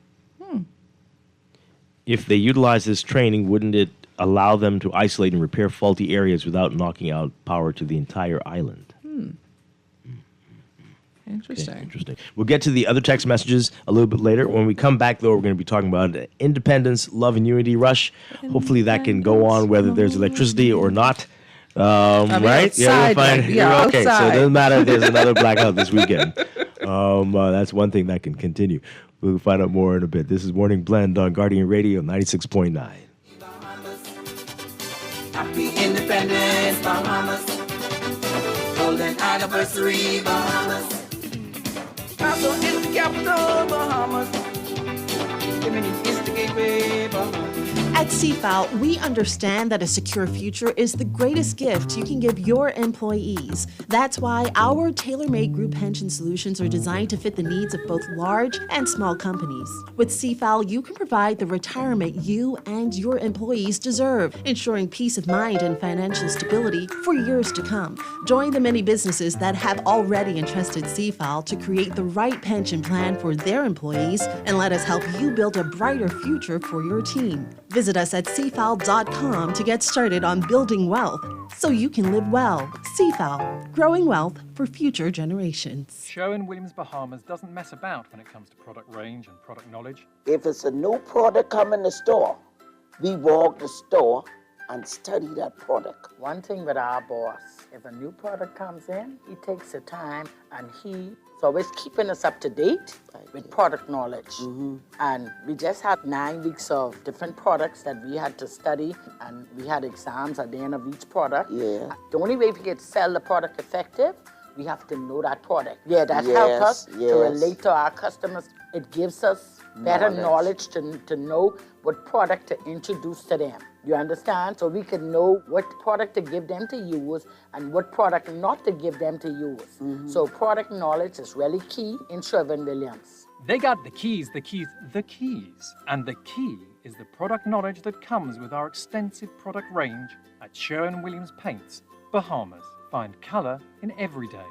If they utilize this training, wouldn't it allow them to isolate and repair faulty areas without knocking out power to the entire island? Interesting. Okay, interesting. We'll get to the other text messages a little bit later. When we come back, though, we're going to be talking about Independence, Love and Unity Rush. Hopefully that can go on whether there's electricity or not. Right? Outside, yeah, okay, so outside. it doesn't matter if there's another blackout this weekend. That's one thing that can continue. We'll find out more in a bit. This is Morning Blend on Guardian Radio 96.9. Happy Independence, Bahamas. Golden Anniversary, Bahamas. Nassau is the capital, Bahamas. Imminent is the gateway, Bahamas. At CFAL, we understand that a secure future is the greatest gift you can give your employees. That's why our tailor-made group pension solutions are designed to fit the needs of both large and small companies. With CFAL, you can provide the retirement you and your employees deserve, ensuring peace of mind and financial stability for years to come. Join the many businesses that have already entrusted CFAL to create the right pension plan for their employees, and let us help you build a brighter future for your team. Visit us at cfal.com to get started on building wealth so you can live well. CFAL, growing wealth for future generations. Sherwin-Williams Bahamas doesn't mess about when it comes to product range and product knowledge. If it's a new product come in the store, we walk the store and study that product. One thing with our boss, if a new product comes in, he takes the time and he's always keeping us up to date with product knowledge. And we just had 9 weeks of different products that we had to study, and we had exams at the end of each product. Yeah. The only way we can sell the product effective, we have to know that product. Yeah, that helps us to relate to our customers. It gives us better knowledge to know what product to introduce to them. You understand? So we can know what product to give them to use and what product not to give them to use. So product knowledge is really key in Sherwin-Williams. They got the keys. And the key is the product knowledge that comes with our extensive product range at Sherwin-Williams Paints, Bahamas. Find color in every day.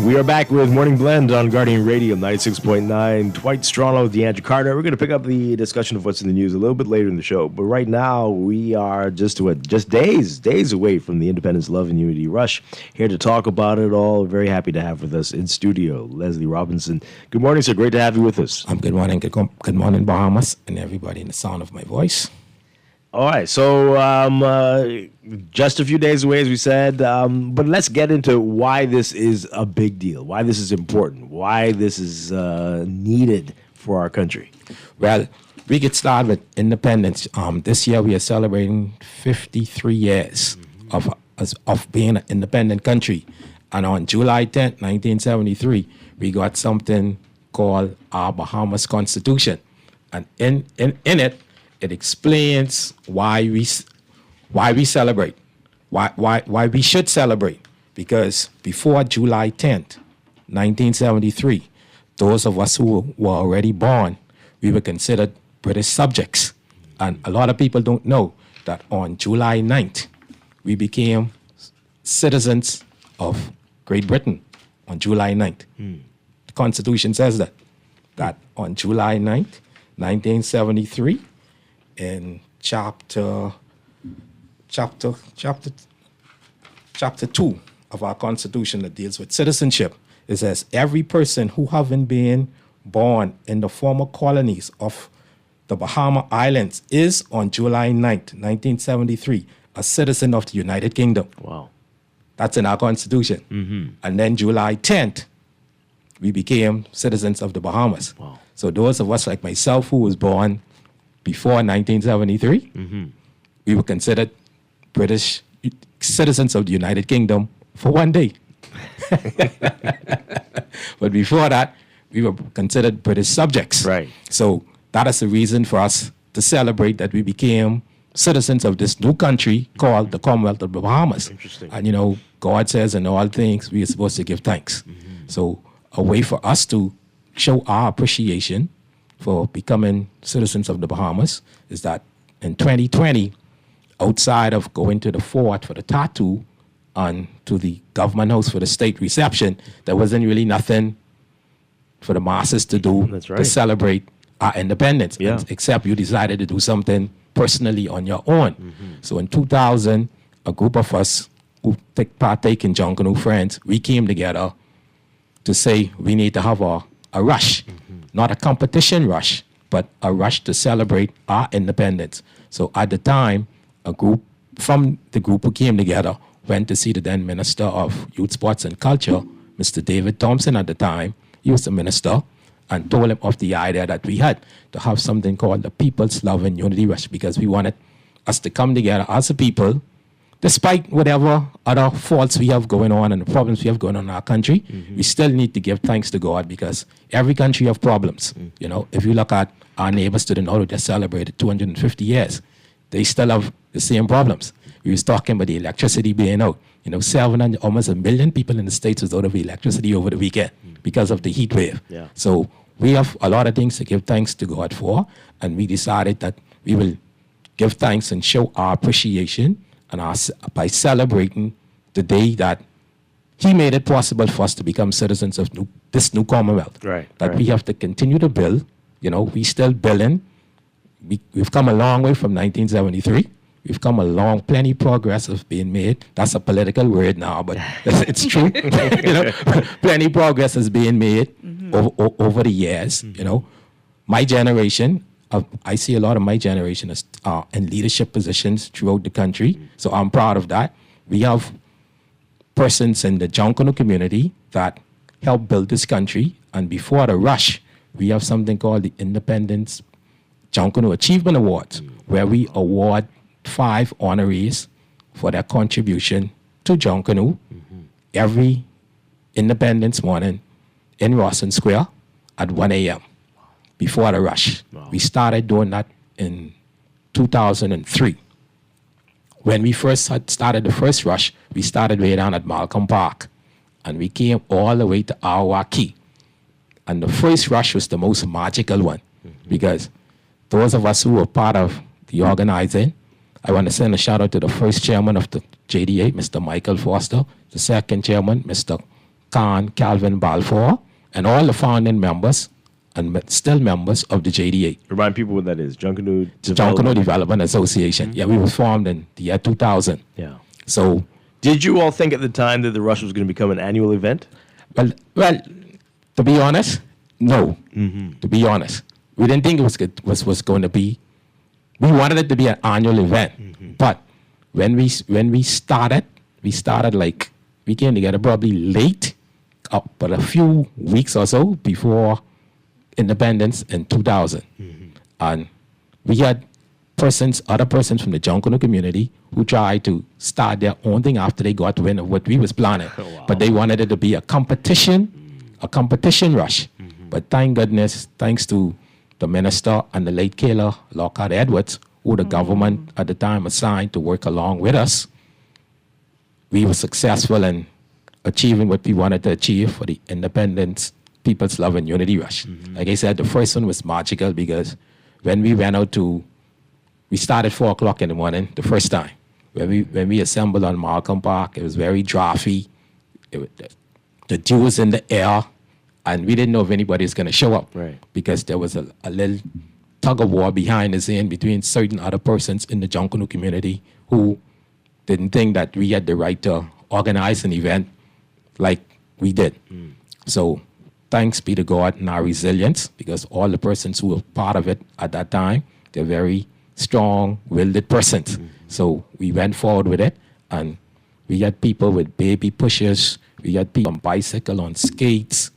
We are back with Morning Blend on Guardian Radio 96.9. Dwight, Strachan, DeAndre Carter. We're going to pick up the discussion of what's in the news a little bit later in the show. But right now, we are just days away from the Independence Love and Unity Rush. Here to talk about it all. Very happy to have with us in studio, Leslie Robinson. Good morning, sir. Great to have you with us. Good morning. Good morning, Bahamas, and everybody in the sound of my voice. All right, so just a few days away, as we said, but let's get into why this is a big deal, why this is important, why this is needed for our country. Well, we get started with independence. This year we are celebrating 53 years of being an independent country. And on July 10th, 1973, we got something called our Bahamas Constitution. And in it, it explains why we celebrate, why we should celebrate. Because before July 10th, 1973, those of us who were already born, we were considered British subjects. And a lot of people don't know that on July 9th, we became citizens of Great Britain on July 9th. The Constitution says that on July 9th, 1973, in chapter 2 of our Constitution that deals with citizenship, it says every person who having been born in the former colonies of the Bahama Islands is on July 9th, 1973, a citizen of the United Kingdom. Wow. That's in our Constitution. Mm-hmm. And then July 10th, we became citizens of the Bahamas. Wow. So those of us like myself who was born before 1973, we were considered British citizens of the United Kingdom for one day. But before that, we were considered British subjects. Right. So that is the reason for us to celebrate that we became citizens of this new country called the Commonwealth of the Bahamas. Interesting. And God says in all things we are supposed to give thanks. So a way for us to show our appreciation for becoming citizens of the Bahamas is that in 2020, outside of going to the fort for the tattoo and to the government house for the state reception, there wasn't really nothing for the masses to do to celebrate our independence, except you decided to do something personally on your own. So in 2000, a group of us who partake in John Canoe Friends, we came together to say we need to have a rush, not a competition rush, but a rush to celebrate our independence. So at the time, a group from the group who came together went to see the then Minister of Youth, Sports and Culture, Mr. David Thompson at the time. He was the minister, and told him of the idea that we had to have something called the People's Love and Unity Rush, because we wanted us to come together as a people, despite whatever other faults we have going on and the problems we have going on in our country. We still need to give thanks to God, because every country have problems. If you look at our neighbors to the north who just celebrated 250 years, they still have the same problems. We was talking about the electricity being out. 700, almost 1 million people in the States was out of electricity over the weekend because of the heat wave. Yeah. So we have a lot of things to give thanks to God for, and we decided that we will give thanks and show our appreciation and by celebrating the day that he made it possible for us to become citizens of this new Commonwealth. Right. That we have to continue to build. You know, we still building. We've come a long way from 1973. We've come a long, plenty progress has been made. That's a political word now, but it's true. You know, plenty progress has been made over the years. You know, my generation, I see a lot of my generation as in leadership positions throughout the country. So I'm proud of that. We have persons in the Junkanoo community that helped build this country. And before the rush, we have something called the Independence Junkanoo Achievement Awards, where we award 5 honorees for their contribution to Junkanoo every Independence morning in Rawson Square at 1 a.m. before the rush. We started doing that in 2003. When we first had started the first rush, we started way down at Malcolm Park, and we came all the way to Awaki. And the first rush was the most magical one, because those of us who were part of the organizing, I want to send a shout out to the first chairman of the JDA, Mr. Michael Foster, the second chairman, Mr. Calvin Balfour, and all the founding members and still members of the JDA. Remind people what that is. Junkanoo Development Association. Yeah, we were formed in the year 2000. Yeah. So, did you all think at the time that the rush was going to become an annual event? Well, to be honest, no. To be honest, we didn't think it was going to be. We wanted it to be an annual event, but when we started like we came together probably late, but a few weeks or so before independence in 2000, and we had other persons from the Junkanoo community who tried to start their own thing after they got wind of what we was planning, but they wanted it to be a competition rush. But thank goodness, thanks to the minister and the late Kayla Lockhart Edwards, who the government at the time assigned to work along with us, we were successful in achieving what we wanted to achieve for the Independence, People's Love and Unity Rush. Like I said, the first one was magical because when we went out we started 4 o'clock in the morning the first time. When we assembled on Malcolm Park, it was very drafty. The dew was in the air, and we didn't know if anybody was going to show up, because there was a little tug of war behind the scene between certain other persons in the Junkanoo community who didn't think that we had the right to organize an event like we did. So thanks be to God and our resilience, because all the persons who were part of it at that time, they're very strong-willed persons. So we went forward with it, and we had people with baby pushers, we had people on bicycle, on skates,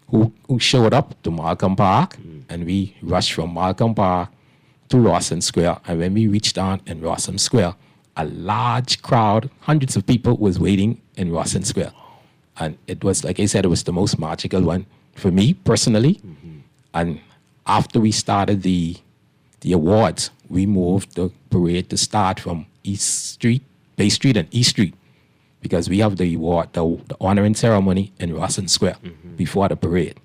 who showed up to Malcolm Park, and we rushed from Malcolm Park to Rawson Square. And when we reached down in Rawson Square, a large crowd, hundreds of people was waiting in Rawson Square. And it was, like I said, it was the most magical one for me personally. And after we started the awards, we moved the parade to start from Bay Street and East Street, because we have the award, the honoring ceremony in Rawson Square before the parade.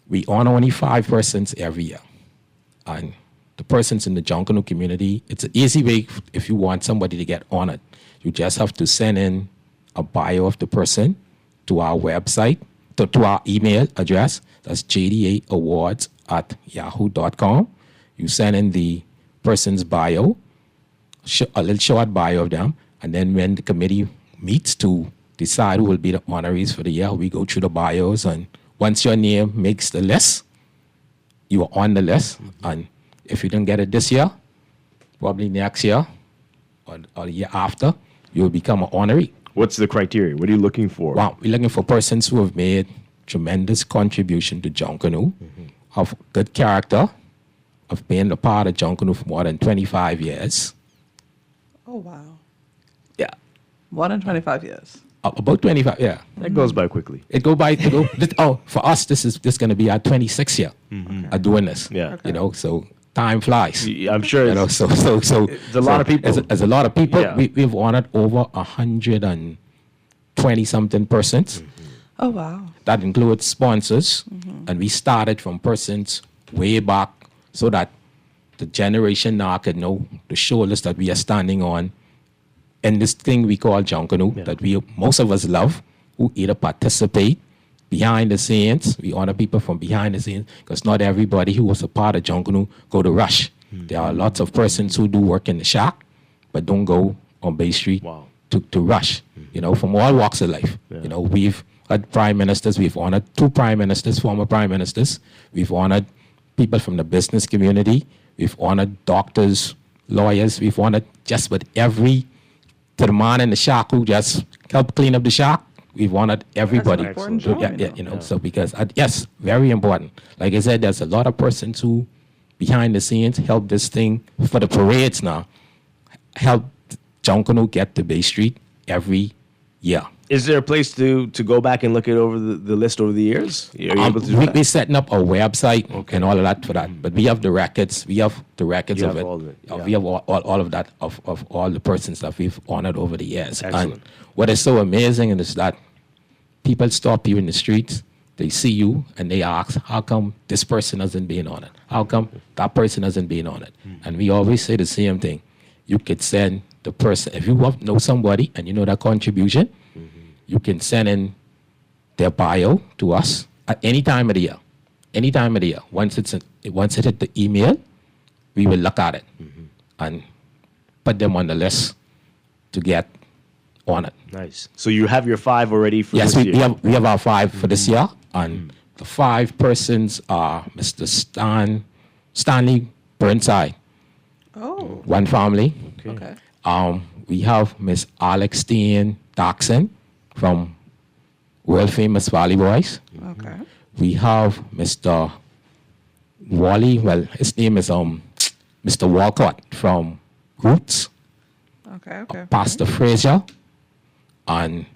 We honor only 5 persons every year. And the persons in the Junkanoo community, it's an easy way if you want somebody to get honored. You just have to send in a bio of the person to our website, to our email address. That's jdawards@yahoo.com. You send in the person's bio, a little short bio of them, and then when the committee meets to decide who will be the honorees for the year, we go through the bios, and once your name makes the list, you are on the list. And if you don't get it this year, probably next year or the year after, you'll become an honoree. What's the criteria? What are you looking for? Well, we're looking for persons who have made tremendous contribution to Junkanoo, have good character, of being a part of Junkanoo for more than 25 years. Oh, wow. Yeah. More than 25 years. About 25, yeah. That goes by quickly. For us, this is going to be our 26th year of doing this. Yeah. You know, so time flies. I'm sure. You know, so it's a lot of people. As a lot of people, Yeah. we've honored over 120 something persons. Oh, wow. That includes sponsors, and we started from persons way back, so that the generation now could know the shoulders that we are standing on in this thing we call Junkanoo, that most of us love, who either participate behind the scenes. We honor people from behind the scenes, because not everybody who was a part of Junkanoo go to Rush. There are lots of persons who do work in the shack, but don't go on Bay Street to Rush, from all walks of life. We've had prime ministers. We've honored 2 prime ministers, former prime ministers. We've honored people from the business community. We've honored doctors, lawyers. We've honored just about every, to the man in the shack who just helped clean up the shack. We've honored everybody. That's an important job, So because, yes, very important. Like I said, there's a lot of persons who, behind the scenes, help this thing for the parades now, help Junkanoo get to Bay Street every year. Is there a place to go back and look at over the list over the years? Are you able to do that? We're setting up a website and all of that for that. But we have the records. We have the records of it. All of it. Yeah. We have all of that, of all the persons that we've honored over the years. Excellent. And what is so amazing is that people stop you in the streets, they see you, and they ask, how come this person hasn't been honored? How come that person hasn't been honored? And we always say the same thing. You could send the person, if you know somebody and you know that contribution, you can send in their bio to us at any time of the year. Any time of the year. Once it hit the email, we will look at it and put them on the list to get honored. Nice. So you have your 5 already for yes, this year? Yes, we have our 5 for this year. And the 5 persons are Mr. Stanley Burnside. Oh. One family. Okay. We have Miss Alexine Daxon from world famous Valley Boys. Okay. We have Mr. Wally, well, his name is Mr. Walcott from Roots. Okay. Pastor Frazier and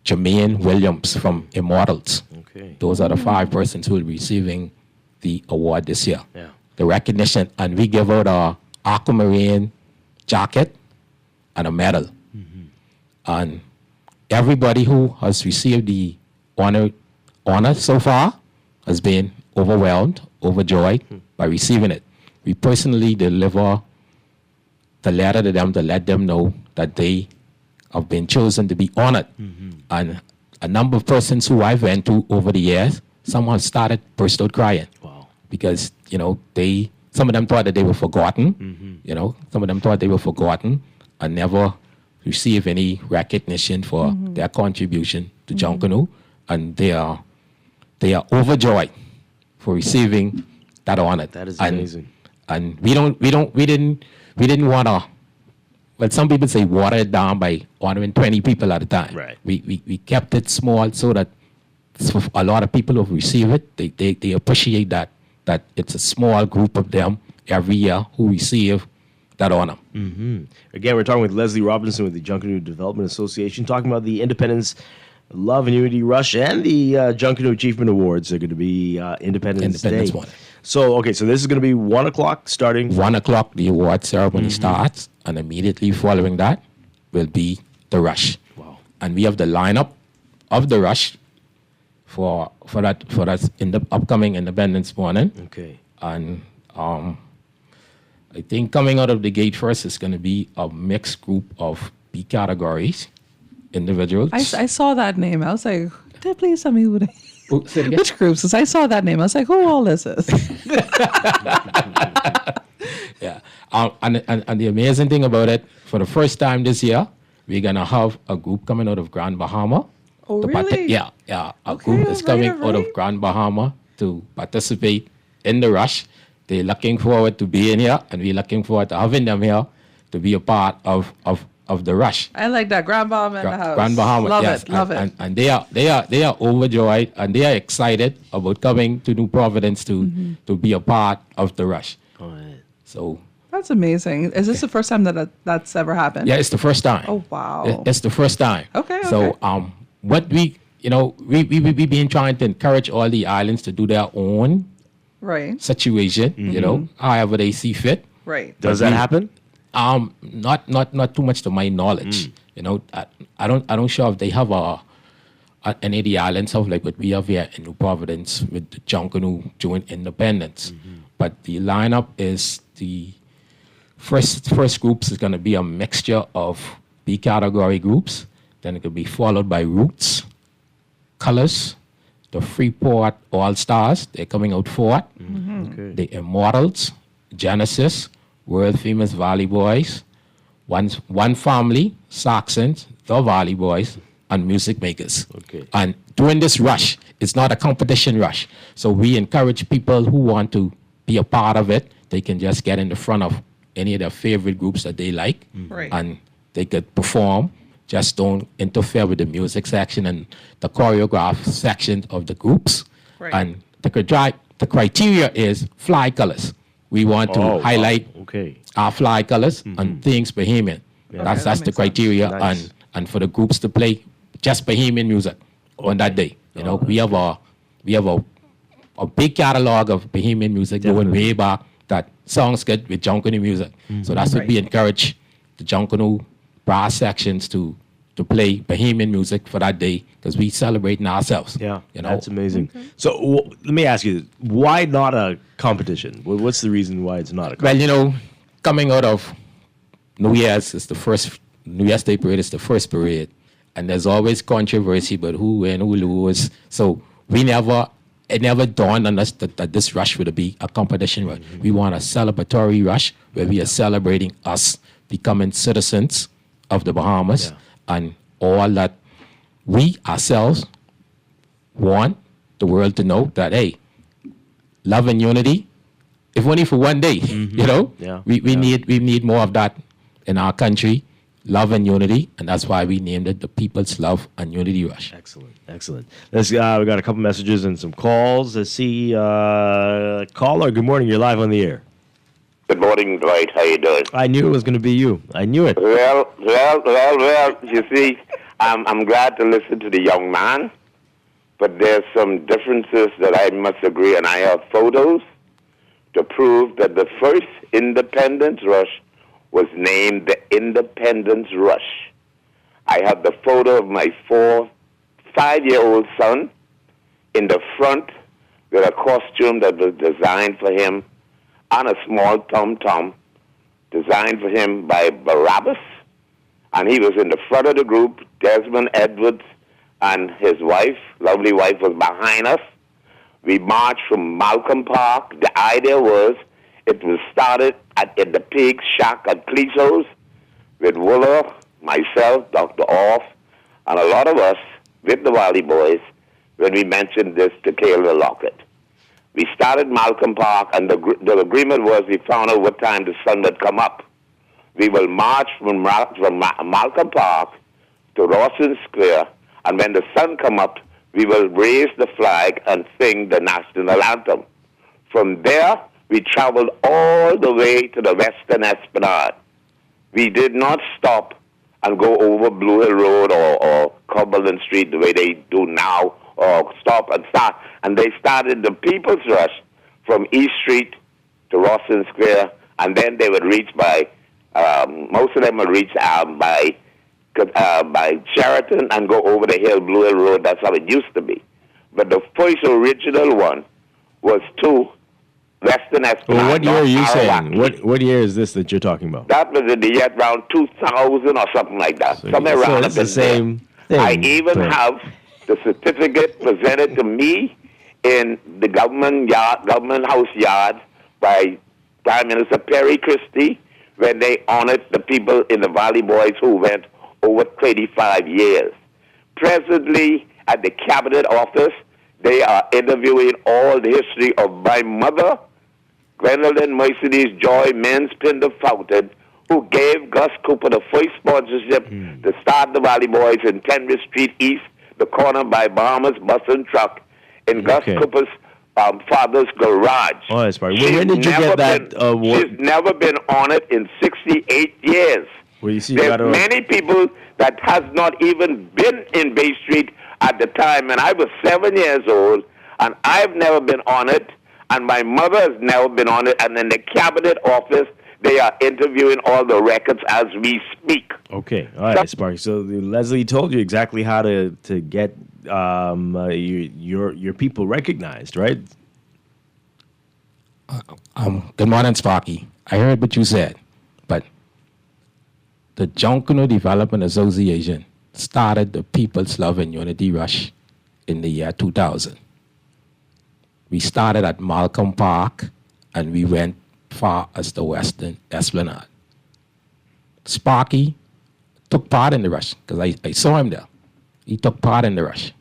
Jermaine Williams from Immortals. Okay. Those are the 5 persons who will be receiving the award this year. Yeah. The recognition, and we give out a aquamarine jacket and a medal. And everybody who has received the honor so far has been overwhelmed, overjoyed by receiving it. We personally deliver the letter to them to let them know that they have been chosen to be honored. And a number of persons who I've went to over the years, some have burst out crying. Wow. Because, some of them thought that they were forgotten. Some of them thought they were forgotten and never received any recognition for their contribution to Junkanoo. And they are overjoyed for receiving that honor. That is amazing. And we didn't want to, well, some people say water it down by honoring 20 people at a time. Right. We kept it small so that for a lot of people who receive it, they appreciate that it's a small group of them every year who receive that honor. Again, we're talking with Leslie Robinson with the Junkanoo Development Association, talking about the Independence Love and Unity Rush and the Junkanoo Achievement Awards. They're going to be Independence Day. Morning. So this is going to be 1 o'clock starting. 1 o'clock, the award ceremony starts, and immediately following that will be the Rush. Wow. And we have the lineup of the Rush for that in the upcoming Independence morning. Okay. And I think coming out of the gate first is going to be a mixed group of B categories, individuals. I saw that name. I was like, please tell me who they... Say it again? Which groups? Because I saw that name. I was like, who all is this? Yeah. And the amazing thing about it, for the first time this year, we're going to have a group coming out of Grand Bahama. Oh, really? Yeah. A group is coming out of Grand Bahama to participate in the Rush. They're looking forward to being here, and we're looking forward to having them here to be a part of the Rush. I like that. Grand Bahama in the house. Grand Bahama, love yes. it, love it. And they are overjoyed, and they are excited about coming to New Providence to be a part of the Rush. All right. So that's amazing. Is this the first time that's ever happened? yeah, it's the first time. Oh wow. It's the first time. Okay. So what we been trying to encourage all the islands to do their own situation. However they see fit. Right. Does that happen? Not too much to my knowledge. I don't sure if they have any of the islands have like what we have here in New Providence with the Junkanoo during independence. But the lineup is the first groups is going to be a mixture of B category groups. Then it could be followed by Roots, Colors, the Freeport All Stars. They're coming out fourth. Okay. The Immortals, Genesis, World Famous Valley Boys, One Family, Saxons, the Valley Boys, and Music Makers. Okay. And during this rush, it's not a competition rush. So we encourage people who want to be a part of it. They can just get in the front of any of their favorite groups that they like, Right. and they could perform. Just don't interfere with the music section and the choreographed section of the groups. Right. And the criteria is fly colors. We want to highlight our fly colors and things Bahamian. Yeah. That's the criteria, Nice. and for the groups to play just Bahamian music on that day. You know, we have a big catalog of Bahamian music going way back that songs get with Junkanoo music. So that's what we encourage the Junkanoo brass sections to play Bahamian music for that day because we celebrating ourselves. Yeah, you know? that's amazing. So let me ask you, why not a competition? What's the reason why it's not a competition? Well, you know, coming out of New Year's is the first, New Year's Day parade is the first parade. And there's always controversy about who win, who lose. So it never dawned on us that this rush would be a competition rush. We want a celebratory rush where we are celebrating us becoming citizens of the Bahamas and all that we ourselves want the world to know that, hey, love and unity, if only for one day, you know? We need more of that in our country, love and unity, and that's why we named it the People's Love and Unity Rush. Excellent. We got a couple messages and some calls. Let's see. Caller, good morning. You're live on the air. Good morning, Dwight. How you doing? I knew it was going to be you. I knew it. Well. You see, I'm glad to listen to the young man, but there's some differences that I must agree, and I have photos to prove that the first Independence Rush was named the Independence Rush. I have the photo of my 5-year-old son in the front with a costume that was designed for him on a small tom-tom designed for him by Barabbas. And he was in the front of the group. Desmond Edwards and his wife, lovely wife, was behind us. We marched from Malcolm Park. The idea was it was started at the Pig Shack at Cleso's with Wooler, myself, Dr. Orff, and a lot of us with the Valley Boys when we mentioned this to Caleb Lockett. We started Malcolm Park, and the agreement was we found out what time the sun would come up. We will march from Malcolm Park to Rawson Square, and when the sun come up, we will raise the flag and sing the national anthem. From there, we traveled all the way to the Western Esplanade. We did not stop and go over Blue Hill Road or Cumberland Street the way they do now, or stop and start. And they started the People's Rush from East Street to Rawson Square, and then they would reach most of them would reach by Sheraton and go over the hill, Blue Hill Road. That's how it used to be. But the first original one was to Western Esplanade. Well, what year are you saying? What year is this that you're talking about? That was in the year around 2000 or something like that. Somewhere around it's the same thing. I even have the certificate presented to me in the government house yard by Prime Minister Perry Christie when they honored the people in the Valley Boys who went over 35 years. Presently, at the Cabinet Office, they are interviewing all the history of my mother, Gwendolyn Mercedes Joy Men's Pinder Fountain, who gave Gus Cooper the first sponsorship to start the Valley Boys in 10th Street East, the corner by Bahamas Bus and Truck, in Gus Cooper's father's garage. Oh, that's right. When did you get that award? She's never been honored in 68 years. Well, you see, There's many people that has not even been in Bay Street at the time, and I was 7 years old, and I've never been honored, and my mother has never been honored, and in the Cabinet Office, they are interviewing all the records as we speak. Okay, all right, Sparky. So Leslie told you exactly how to get your people recognized, right? Good morning, Sparky. I heard what you said, but the Junkanoo Development Association started the People's Love and Unity Rush in the year 2000. We started at Malcolm Park, and we went far as the Western Esplanade. Sparky took part in the rush, because I saw him there. He took part in the rush.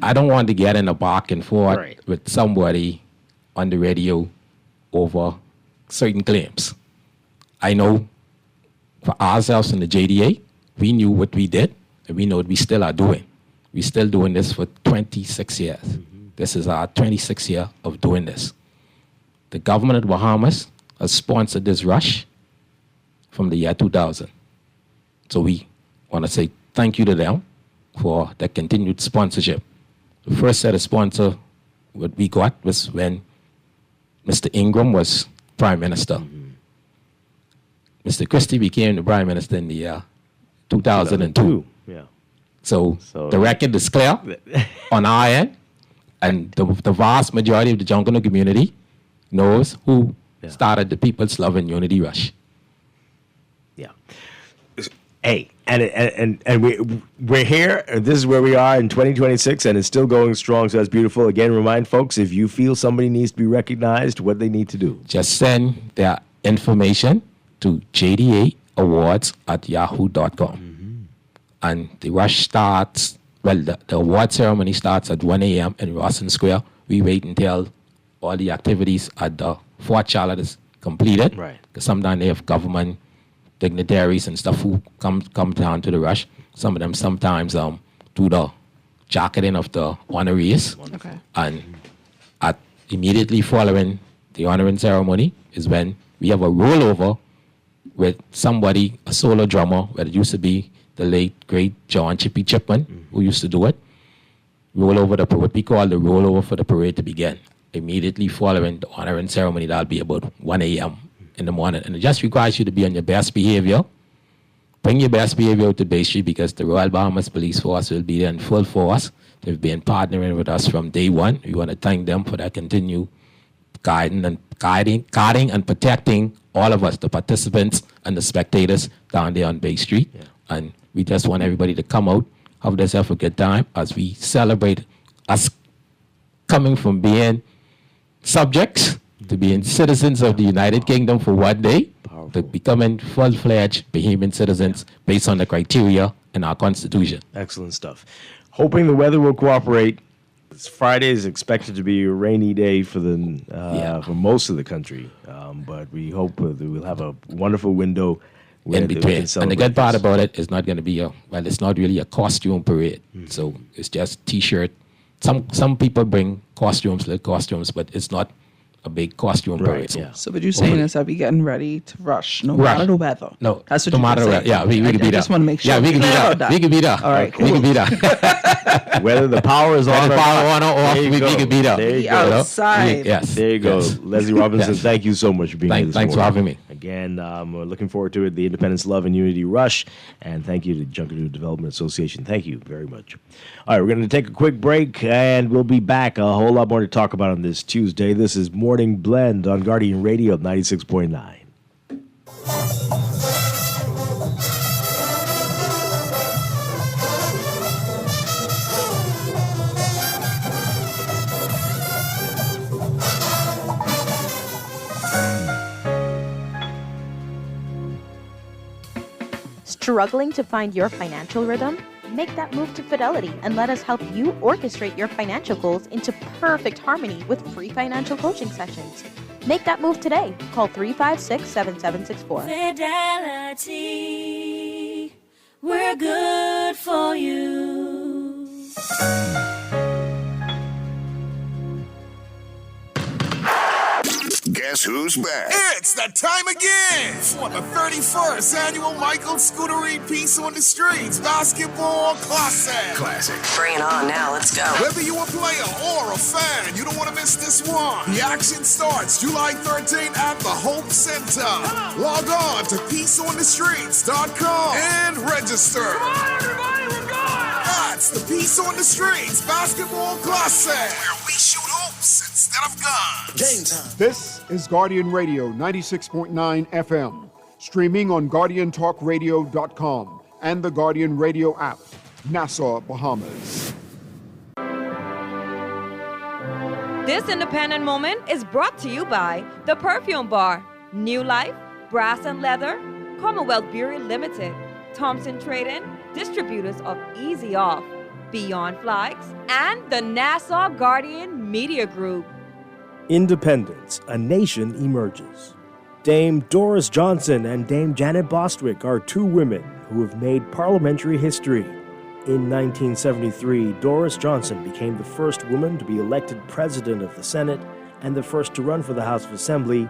I don't want to get in a back and forth with somebody on the radio over certain claims. I know for ourselves in the JDA, we knew what we did, and we know what we still are doing. We're still doing this for 26 years. Mm-hmm. This is our 26th year of doing this. The government of the Bahamas has sponsored this rush from the year 2000. So we want to say thank you to them for their continued sponsorship. The first set of sponsor what we got was when Mr. Ingram was Prime Minister. Mm-hmm. Mr. Christie became the Prime Minister in the year 2002. Yeah. So the record is clear on our end, and the vast majority of the Junkanoo community knows who started the People's Love and Unity Rush. Yeah. Hey, and we're here. And this is where we are in 2026, and it's still going strong. So that's beautiful. Again, remind folks, if you feel somebody needs to be recognized, what they need to do. Just send their information to jdawards@yahoo.com. Mm-hmm. And the rush starts, the award ceremony starts at 1 a.m. in Rawson Square. We wait until all the activities at the Fort Charlotte is completed. Right. Because sometimes they have government dignitaries and stuff who come down to the rush. Some of them sometimes do the jacketing of the honorees. Okay. And immediately following the honoring ceremony is when we have a rollover with somebody, a solo drummer, where it used to be the late, great John Chippy Chipman, who used to do it. Roll over what we call the rollover for the parade to begin. Immediately following the honoring ceremony, that'll be about 1 a.m. in the morning. And it just requires you to be on your best behavior. Bring your best behavior to Bay Street, because the Royal Bahamas Police Force will be there in full force. They've been partnering with us from day one. We want to thank them for their continued guiding and protecting all of us, the participants and the spectators down there on Bay Street. Yeah. And we just want everybody to come out, have themselves a good time as we celebrate us coming from being subjects to being citizens of the United Kingdom for one day, to becoming full-fledged Bahamian citizens based on the criteria in our Constitution. Excellent stuff. Hoping the weather will cooperate. Friday is expected to be a rainy day for most of the country, but we hope that we'll have a wonderful window in between. And the good part about it is not going to be it's not really a costume parade. Mm-hmm. So it's just T-shirt. Some people bring costumes, but it's not a big costume parade. Yeah. So what you're saying is that we getting ready to rush, no matter the weather. No, that's what no matter the weather. Yeah, we can be there. I just want to make sure. Yeah, we can be there. We can be there. All right, cool. We can be there. Whether the power is on or off, we can be there. There you go. Outside. Yes. There you go. Yes. Leslie Robinson, thank you so much for being here this Thanks morning. for having me. Again, we're looking forward to it, the Independence Love and Unity Rush, and thank you to the Junkanoo Development Association. Thank you very much. All right, we're going to take a quick break, and we'll be back. A whole lot more to talk about on this Tuesday. This is Morning Blend on Guardian Radio 96.9. Struggling to find your financial rhythm? Make that move to Fidelity and let us help you orchestrate your financial goals into perfect harmony with free financial coaching sessions. Make that move today. Call 356-7764. Fidelity, we're good for you. Guess who's back? It's that time again for the 31st annual Michael Scuderi Peace on the Streets Basketball Classic. Bring it on now, let's go. Whether you're a player or a fan, you don't want to miss this one. The action starts July 13th at the Hope Center. Log on to peaceonthestreets.com and register. Come on, everybody, we're going! That's the Peace on the Streets Basketball Classic, where we shoot hoops instead of guns. Game time. This is Guardian Radio 96.9 FM, streaming on GuardianTalkRadio.com and the Guardian Radio app, Nassau, Bahamas. This independent moment is brought to you by The Perfume Bar, New Life, Brass and Leather, Commonwealth Brewery Limited, Thompson Trading, distributors of Easy Off, Beyond Flags, and the Nassau Guardian Media Group. Independence, a nation emerges. Dame Doris Johnson and Dame Janet Bostwick are two women who have made parliamentary history. In 1973, Doris Johnson became the first woman to be elected president of the Senate and the first to run for the House of Assembly.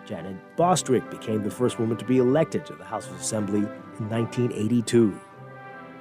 Janet Bostwick became the first woman to be elected to the House of Assembly in 1982.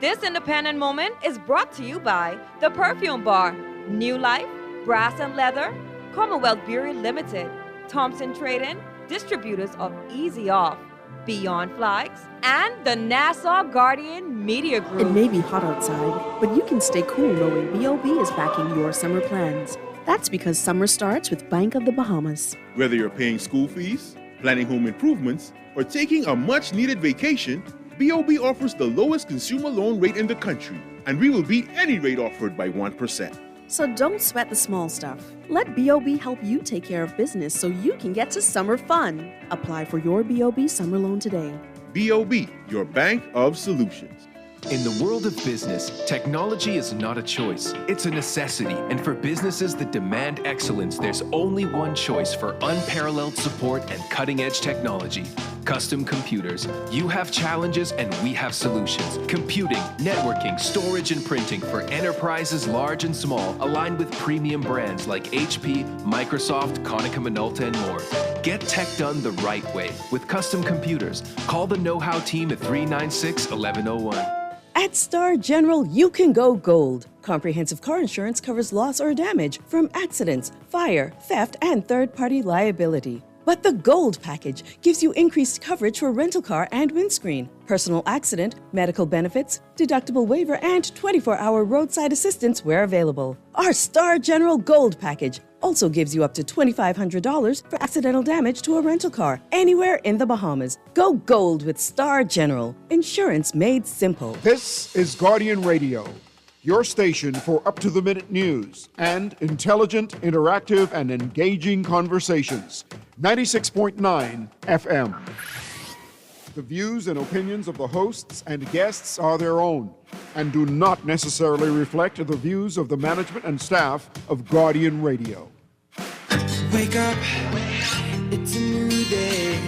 This independent moment is brought to you by The Perfume Bar, New Life, Brass and Leather, Commonwealth Brewery Limited, Thompson Trading, distributors of Easy Off, Beyond Flags, and the Nassau Guardian Media Group. It may be hot outside, but you can stay cool knowing B.O.B. is backing your summer plans. That's because summer starts with Bank of the Bahamas. Whether you're paying school fees, planning home improvements, or taking a much-needed vacation, B.O.B. offers the lowest consumer loan rate in the country, and we will beat any rate offered by 1%. So don't sweat the small stuff. Let B.O.B. help you take care of business so you can get to summer fun. Apply for your B.O.B. summer loan today. B.O.B., your bank of solutions. In the world of business, technology is not a choice, it's a necessity. And for businesses that demand excellence, there's only one choice for unparalleled support and cutting-edge technology. Custom Computers. You have challenges and we have solutions. Computing, networking, storage, and printing for enterprises large and small, aligned with premium brands like HP, Microsoft, Konica Minolta, and more. Get tech done the right way with Custom Computers. Call the know-how team at 396-1101. At Star General, you can go gold. Comprehensive car insurance covers loss or damage from accidents, fire, theft, and third-party liability. But the Gold package gives you increased coverage for rental car and windscreen, personal accident, medical benefits, deductible waiver, and 24-hour roadside assistance where available. Our Star General Gold package also gives you up to $2,500 for accidental damage to a rental car anywhere in the Bahamas. Go gold with Star General. Insurance made simple. This is Guardian Radio, your station for up-to-the-minute news and intelligent, interactive, and engaging conversations. 96.9 FM. The views and opinions of the hosts and guests are their own and do not necessarily reflect the views of the management and staff of Guardian Radio. Wake up, it's a new day.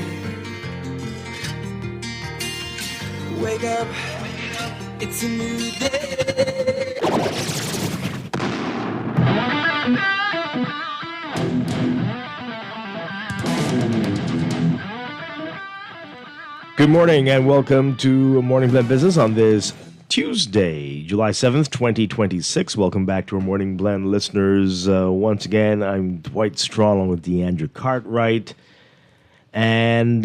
Wake up, it's a new day. Good morning and welcome to Morning Blend Business on this Tuesday, July 7th, 2026. Welcome back to our Morning Blend listeners. Once again, I'm Dwight along with Deandra Cartwright. And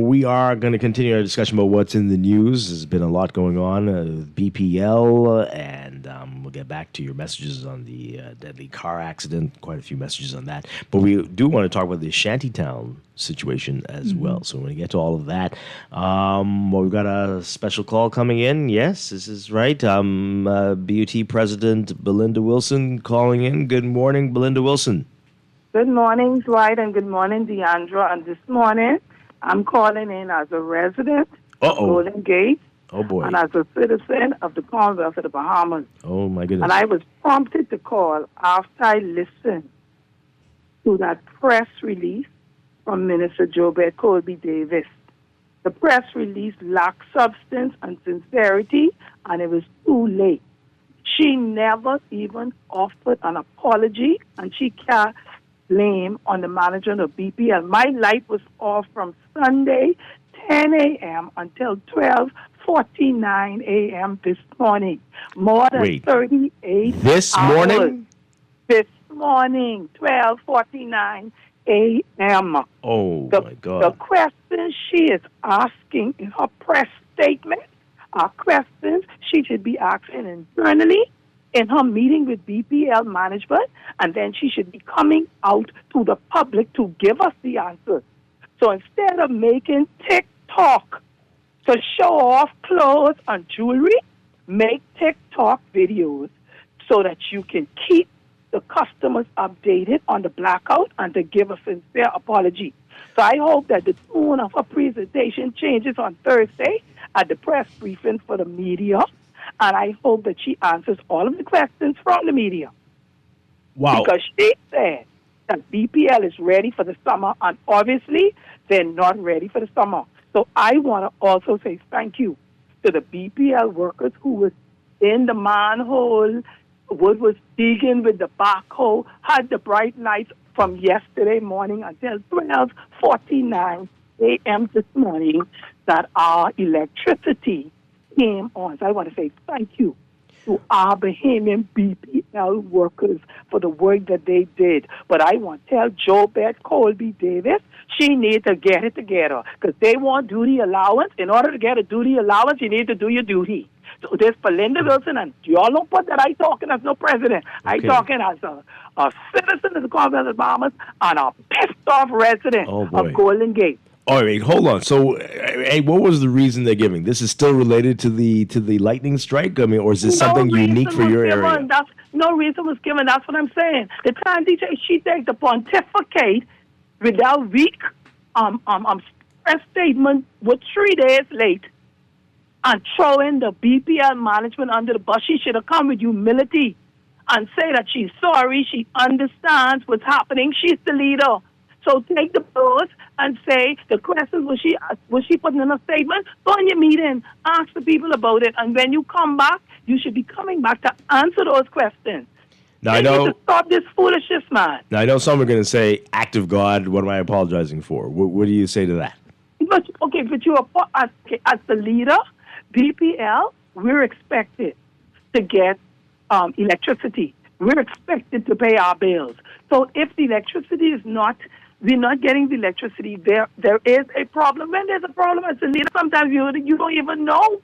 we are going to continue our discussion about what's in the news. There's been a lot going on with BPL, and we'll get back to your messages on the deadly car accident. Quite a few messages on that. But we do want to talk about the Shantytown situation as well. So we're going to get to all of that. We've got a special call coming in. Yes, this is right. BUT President Belinda Wilson calling in. Good morning, Belinda Wilson. Good morning, Dwight, and good morning, Deandra. And this morning, I'm calling in as a resident of Golden Gate and as a citizen of the Commonwealth of the Bahamas. Oh, my goodness. And I was prompted to call after I listened to that press release from Minister Jobert Colby Davis. The press release lacked substance and sincerity, and it was too late. She never even offered an apology, and she can't blame on the management of BPL. My light was off from Sunday 10 a.m. until 12:49 a.m. this morning. More than 38 This hours. morning? This morning, 12:49 a.m. Oh, my God. The question she is asking in her press statement, are questions she should be asking internally in her meeting with BPL management, and then she should be coming out to the public to give us the answers. So instead of making TikTok to show off clothes and jewelry, make TikTok videos so that you can keep the customers updated on the blackout and to give a sincere apology. So I hope that the tone of her presentation changes on Thursday at the press briefing for the media, and I hope that she answers all of the questions from the media. Wow. Because she said that BPL is ready for the summer, and obviously they're not ready for the summer. So I want to also say thank you to the BPL workers who was in the manhole, was digging with the backhoe, had the bright lights from yesterday morning until 12:49 a.m. this morning that our electricity came on. So I want to say thank you to our Bahamian BPL workers for the work that they did. But I want to tell JoBeth Colby Davis, she needs to get it together because they want duty allowance. In order to get a duty allowance, you need to do your duty. So there's Belinda Wilson, and y'all don't put that I talking as no president. I talking as a citizen of the Commonwealth of Bahamas and a pissed-off resident of Golden Gate. All right, hold on. So, hey, what was the reason they're giving? This is still related to the lightning strike? I mean, or is this something unique for your area? No reason was given. That's what I'm saying. The time DJ, she takes the pontificate without weak press statement was 3 days late and throwing the BPL management under the bus. She should have come with humility and say that she's sorry, she understands what's happening. She's the leader. So take the blows and say the questions was she putting in a statement? Go in your meeting, ask the people about it, and when you come back, you should be coming back to answer those questions. Now, I know. To stop this foolishness, man. Now I know some are going to say, "Act of God." What am I apologizing for? What do you say to that? But you are as the leader, BPL. We're expected to get electricity. We're expected to pay our bills. So if the electricity is not, we're not getting the electricity, there is a problem. When there's a problem as a leader, sometimes you don't even know.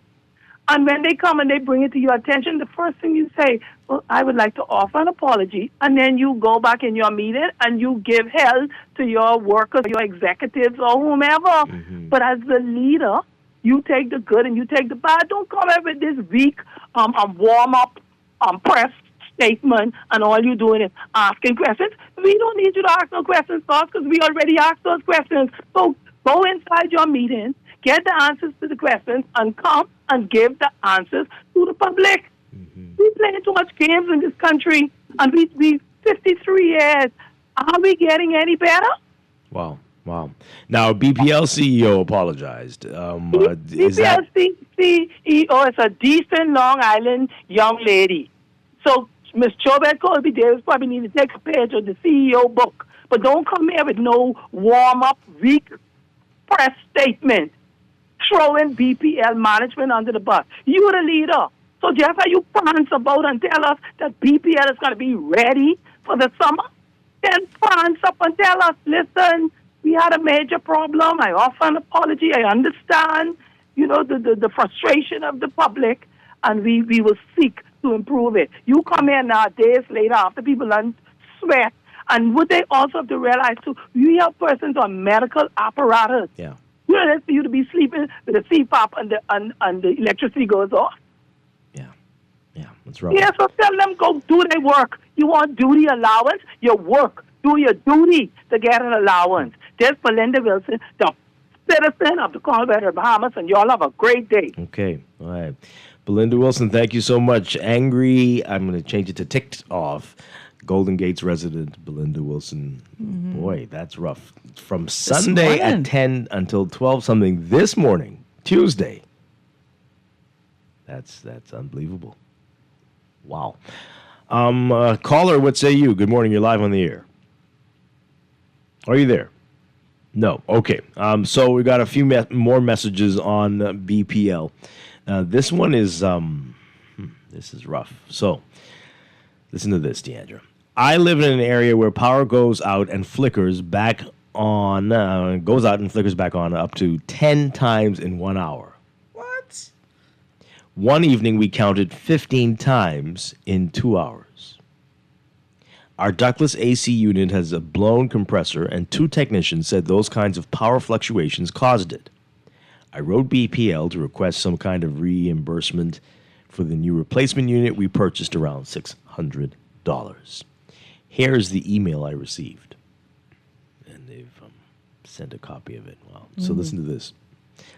And when they come and they bring it to your attention, the first thing you say, well, I would like to offer an apology. And then you go back in your meeting and you give hell to your workers, your executives, or whomever. Mm-hmm. But as the leader, you take the good and you take the bad. Don't come up with this weak warm-up press statement and all you're doing is asking questions. We don't need you to ask no questions, boss, because we already asked those questions. So go inside your meeting, get the answers to the questions, and come and give the answers to the public. Mm-hmm. We playing too much games in this country, and we 53 years. Are we getting any better? Wow. Now, BPL CEO apologized. BPL CEO is a decent Long Island young lady. So Ms. JoBeth Colby Davis probably need to take a page of the CEO book. But don't come here with no warm-up, weak press statement throwing BPL management under the bus. You're the leader. So just how you prance about and tell us that BPL is going to be ready for the summer, then prance up and tell us, listen, we had a major problem. I offer an apology. I understand, the frustration of the public, and we will seek to improve it. You come here now days later after people sweat, and what they also have to realize too, we have persons on medical apparatus. Yeah. That's for you to be sleeping with a CPAP and the electricity goes off. Yeah, that's right. Yeah, so tell them go do their work. You want duty allowance? Your work. Do your duty to get an allowance. There's Belinda Wilson, the citizen of the Commonwealth of Bahamas, and y'all have a great day. Okay, all right. Belinda Wilson, thank you so much. Angry, I'm going to change it to ticked off. Golden Gates resident Belinda Wilson. Mm-hmm. Boy, that's rough. From Sunday at 10 until 12 something this morning, Tuesday. That's unbelievable. Wow. Caller, what say you? Good morning. You're live on the air. Are you there? No. Okay. So we got a few more messages on BPL. This one is this is rough. So listen to this, Deandra. I live in an area where power goes out and flickers back on, up to 10 times in 1 hour. What? One evening, we counted 15 times in 2 hours. Our ductless AC unit has a blown compressor, and 2 technicians said those kinds of power fluctuations caused it. I wrote BPL to request some kind of reimbursement for the new replacement unit. We purchased around $600. Here's the email I received. And they've sent a copy of it. Wow. So listen to this.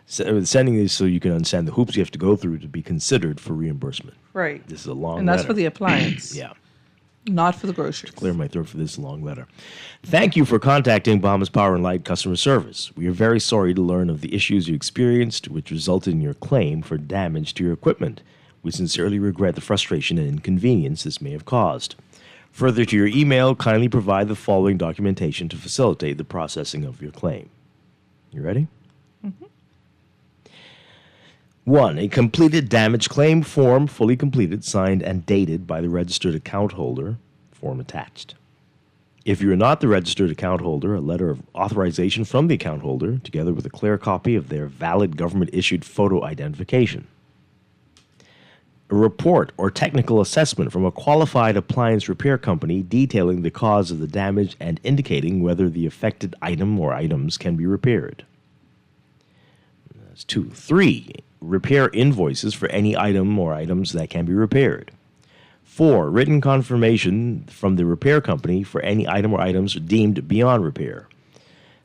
Sending this so you can understand the hoops you have to go through to be considered for reimbursement. Right. This is a long letter. And that's for the appliance. Yeah. Not for the groceries. Clear my throat for this long letter. Thank you for contacting Bahamas Power and Light customer service. We are very sorry to learn of the issues you experienced, which resulted in your claim for damage to your equipment. We sincerely regret the frustration and inconvenience this may have caused. Further to your email, kindly provide the following documentation to facilitate the processing of your claim. You ready? Mm-hmm. 1. A completed damage claim form, fully completed, signed, and dated by the registered account holder, form attached. If you are not the registered account holder, a letter of authorization from the account holder, together with a clear copy of their valid government-issued photo identification. A report or technical assessment from a qualified appliance repair company detailing the cause of the damage and indicating whether the affected item or items can be repaired. That's 2. 3. Repair invoices for any item or items that can be repaired. 4. Written confirmation from the repair company for any item or items deemed beyond repair.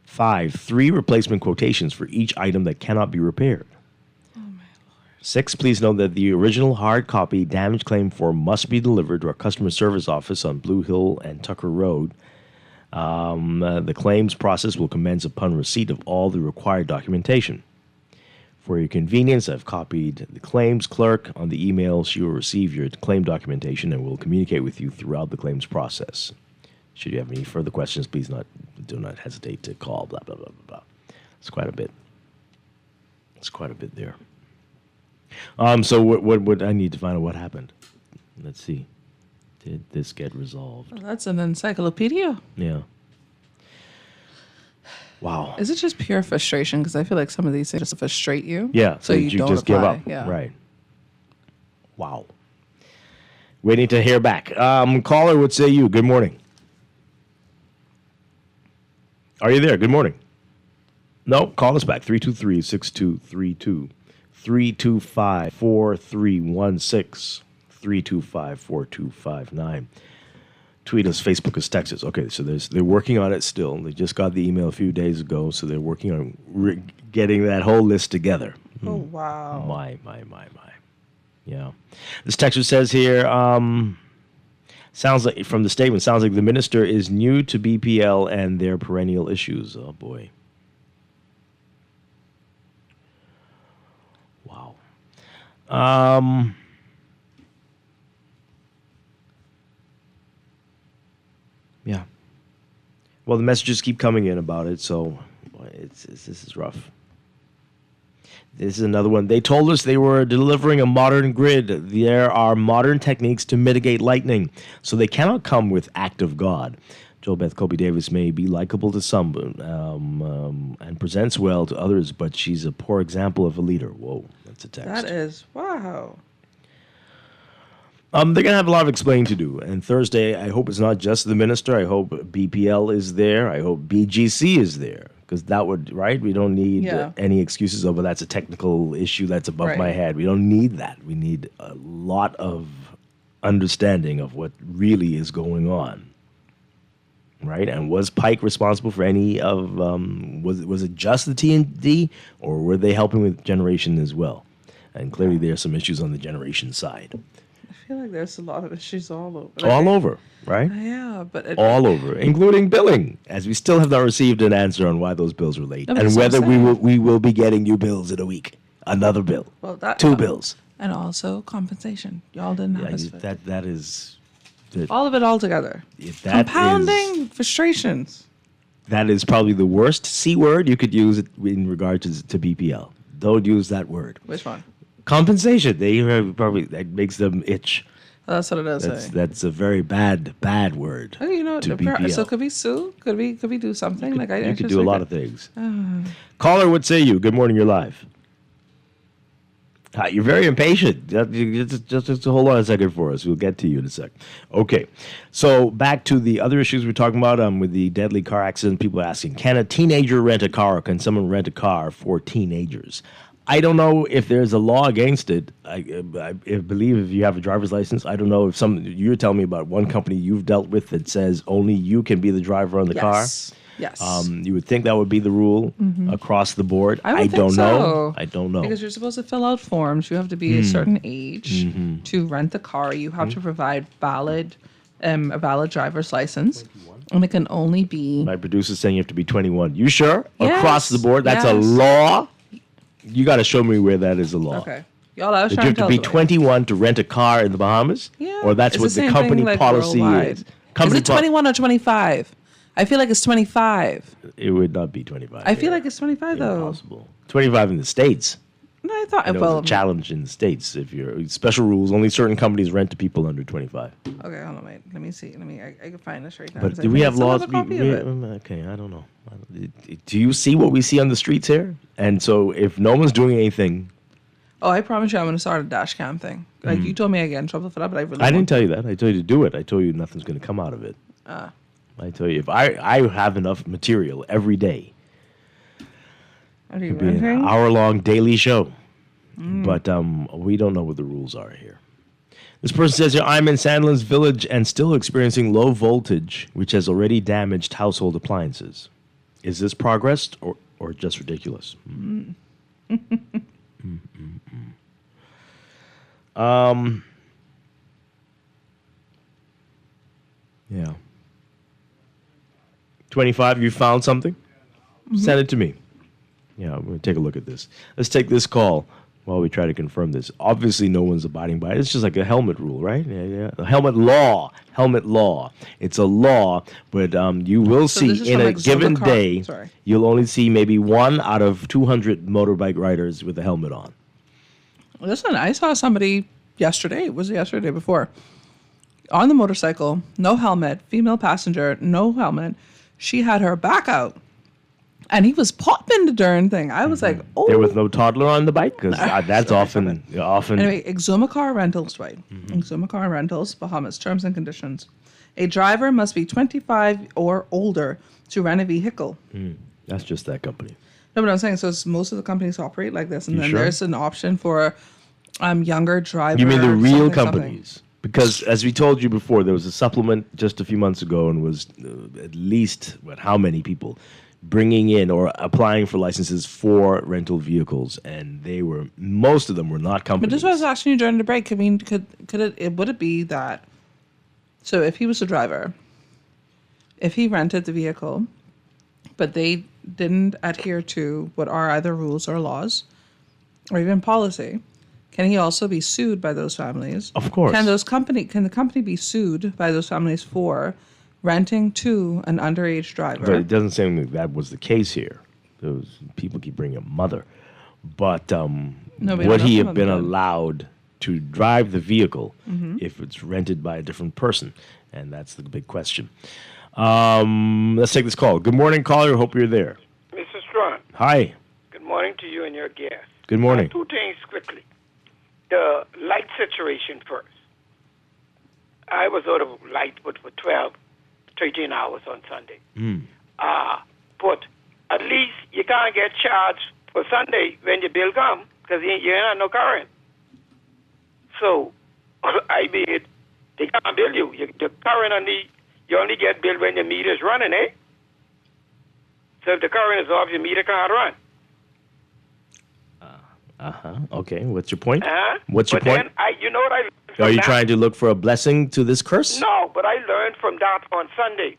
5. 3 replacement quotations for each item that cannot be repaired. 6. Please note that the original hard copy damage claim form must be delivered to our customer service office on Blue Hill and Tucker Road. The claims process will commence upon receipt of all the required documentation. For your convenience, I've copied the claims clerk on the email. She will receive your claim documentation and will communicate with you throughout the claims process. Should you have any further questions, please do not hesitate to call. Blah blah blah blah blah. It's quite a bit. It's quite a bit there. So what I need to find out what happened. Let's see. Did this get resolved? Well, that's an encyclopedia. Yeah. Wow. Is it just pure frustration? Because I feel like some of these things just frustrate you. Yeah. So you don't just apply. give up. Yeah. Right. Wow. Waiting to hear back. Caller, what say you? Good morning. Are you there? Good morning. No, call us back. 323-6232. 325-4316. 325-4259. Tweet us, Facebook us, text us. Okay, so they're working on it still. They just got the email a few days ago, so they're working on getting that whole list together. Oh, wow. My. Yeah. This texter says here, sounds like, from the statement, sounds like the minister is new to BPL and their perennial issues. Oh, boy. Wow. Yeah. Well, the messages keep coming in about it, so this is rough. This is another one. They told us they were delivering a modern grid. There are modern techniques to mitigate lightning, so they cannot come with act of God. JoBeth Kobe Davis may be likable to some and presents well to others, but she's a poor example of a leader. Whoa, that's a text. That is, wow. They're going to have a lot of explaining to do. And Thursday, I hope it's not just the minister. I hope BPL is there. I hope BGC is there. Because that would, right? We don't need any excuses over that's a technical issue that's above my head. We don't need that. We need a lot of understanding of what really is going on. Right? And was Pike responsible for any of, was it just the T&D? Or were they helping with generation as well? And clearly there are some issues on the generation side. I feel like there's a lot of issues all over. All over, right? Yeah, but all over, including billing, as we still have not received an answer on why those bills were late, and whether we will be getting new bills in a week, another bill, two bills, and also compensation. Y'all didn't have us. That is all of it all together. Compounding frustrations. That is probably the worst C word you could use in regard to BPL. Don't use that word. Which one? Compensation. They probably that makes them itch. That's what it is. That's a very bad word. Oh, you know, to BPL. So could we sue? Could we do something? You could do a lot of things. Caller, what say you? Good morning. You're live. You're very impatient. Just hold on a second for us. We'll get to you in a sec. Okay. So back to the other issues we're talking about with the deadly car accident. People are asking, can a teenager rent a car, or can someone rent a car for teenagers? I don't know if there's a law against it. I believe if you have a driver's license, I don't know if you're telling me about one company you've dealt with that says only you can be the driver on the car. Yes. You would think that would be the rule across the board. I don't know. I don't know. Because you're supposed to fill out forms. You have to be a certain age to rent the car. You have to provide a valid driver's license. 21. And it can only be... My producer's saying you have to be 21. You sure? Yes. Across the board? That's a law? You got to show me where that is a law. Okay. Y'all, I was you trying have to be 21 to rent a car in the Bahamas? Yeah. Or that's what the company policy is? Is it 21 or 25? I feel like it's 25. It would not be 25. I feel like it's 25 though. Impossible. 25 in the States. No, I thought it was a challenge in the States. If you're special rules, only certain companies rent to people under 25. Okay, hold on, wait. Let me see. I can find this right now. But do we have laws? Okay, I don't know. Do you see what we see on the streets here? And so, if no one's doing anything. Oh, I promise you, I'm going to start a dash cam thing. Like you told me I get in trouble for that, but I didn't tell you that. I told you to do it. I told you nothing's going to come out of it. I tell you, if I have enough material every day, it could be an hour-long daily show. But we don't know what the rules are here. This person says here, I'm in Sandlands Village and still experiencing low voltage, which has already damaged household appliances. Is this progress or just ridiculous? Yeah. 25, you found something? Send it to me. Yeah, we're going to take a look at this. Let's take this call while we try to confirm this. Obviously, no one's abiding by it. It's just like a helmet rule, right? Yeah. The helmet law. It's a law, but you will see in a given day, you'll only see maybe 1 out of 200 motorbike riders with a helmet on. Listen, I saw somebody yesterday. Was it yesterday before? On the motorcycle, no helmet, female passenger, no helmet. She had her back out. And he was popping the darn thing. I was like, oh. There was no toddler on the bike? Because that's often. Anyway, Exuma Car Rentals, Dwight. Exuma Car Rentals, Bahamas, terms and conditions. A driver must be 25 or older to rent a vehicle. That's just that company. No, but I'm saying, so most of the companies operate like this. And then there's an option for younger drivers. You mean the real companies? Because as we told you before, there was a supplement just a few months ago and was at least, how many people bringing in or applying for licenses for rental vehicles, and most of them were not companies. But this was asking you during the break. I mean, would it be that? So if he was a driver, if he rented the vehicle, but they didn't adhere to what are either rules or laws, or even policy, can he also be sued by those families? Of course. Can the company be sued by those families for renting to an underage driver? But it doesn't seem like that was the case here. Those people keep bringing up mother. But would he have been allowed to drive the vehicle if it's rented by a different person? And that's the big question. Let's take this call. Good morning, caller. Hope you're there. Mr. Strachan. Hi. Good morning to you and your guest. Good morning. 2 things quickly. The light situation first. I was out of light for 13 hours on Sunday. But at least you can't get charged for Sunday when your bill comes because you ain't have no current. So, they can't bill you. The current you only get billed when your meter's running, eh? So if the current is off, your meter can't run. Okay, what's your point? What's your point? Then you know what I learned from Are you that? trying to look for a blessing to this curse? No, but I learned from that on Sunday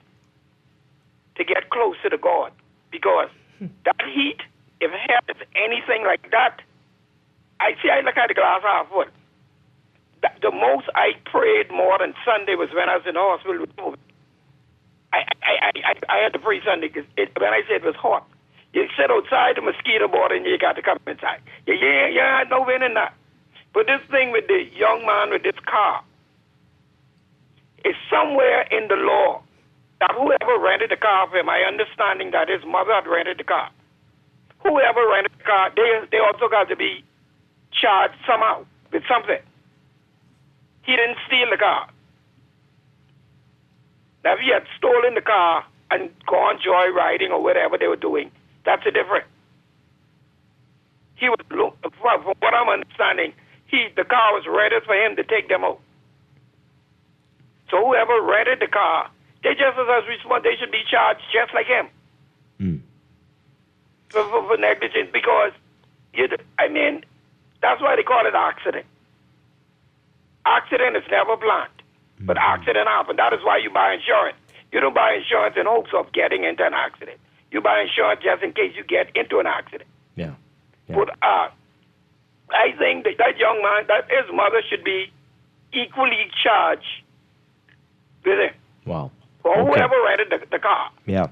to get closer to God. Because that heat, if it happens anything like that, I look at the glass half full. The most I prayed more than Sunday was when I was in the hospital with COVID. I had to pray Sunday because when I said it was hot. You sit outside the mosquito board and you got to come inside. You had no wind in that. But this thing with the young man with this car is somewhere in the law that whoever rented the car for him, my understanding that his mother had rented the car. Whoever rented the car, they also got to be charged somehow with something. He didn't steal the car. Now, if he had stolen the car and gone joyriding or whatever they were doing, that's a different. He was, from what I'm understanding, the car was ready for him to take them out. So whoever rented the car, they just as responsible. They should be charged just like him for negligence, because that's why they call it accident. Accident is never planned, but accident happen. That is why you buy insurance. You don't buy insurance in hopes of getting into an accident. You buy insurance just in case you get into an accident. Yeah. But I think that young man, that his mother should be equally charged with him. Wow. For whoever rented the car. Yeah.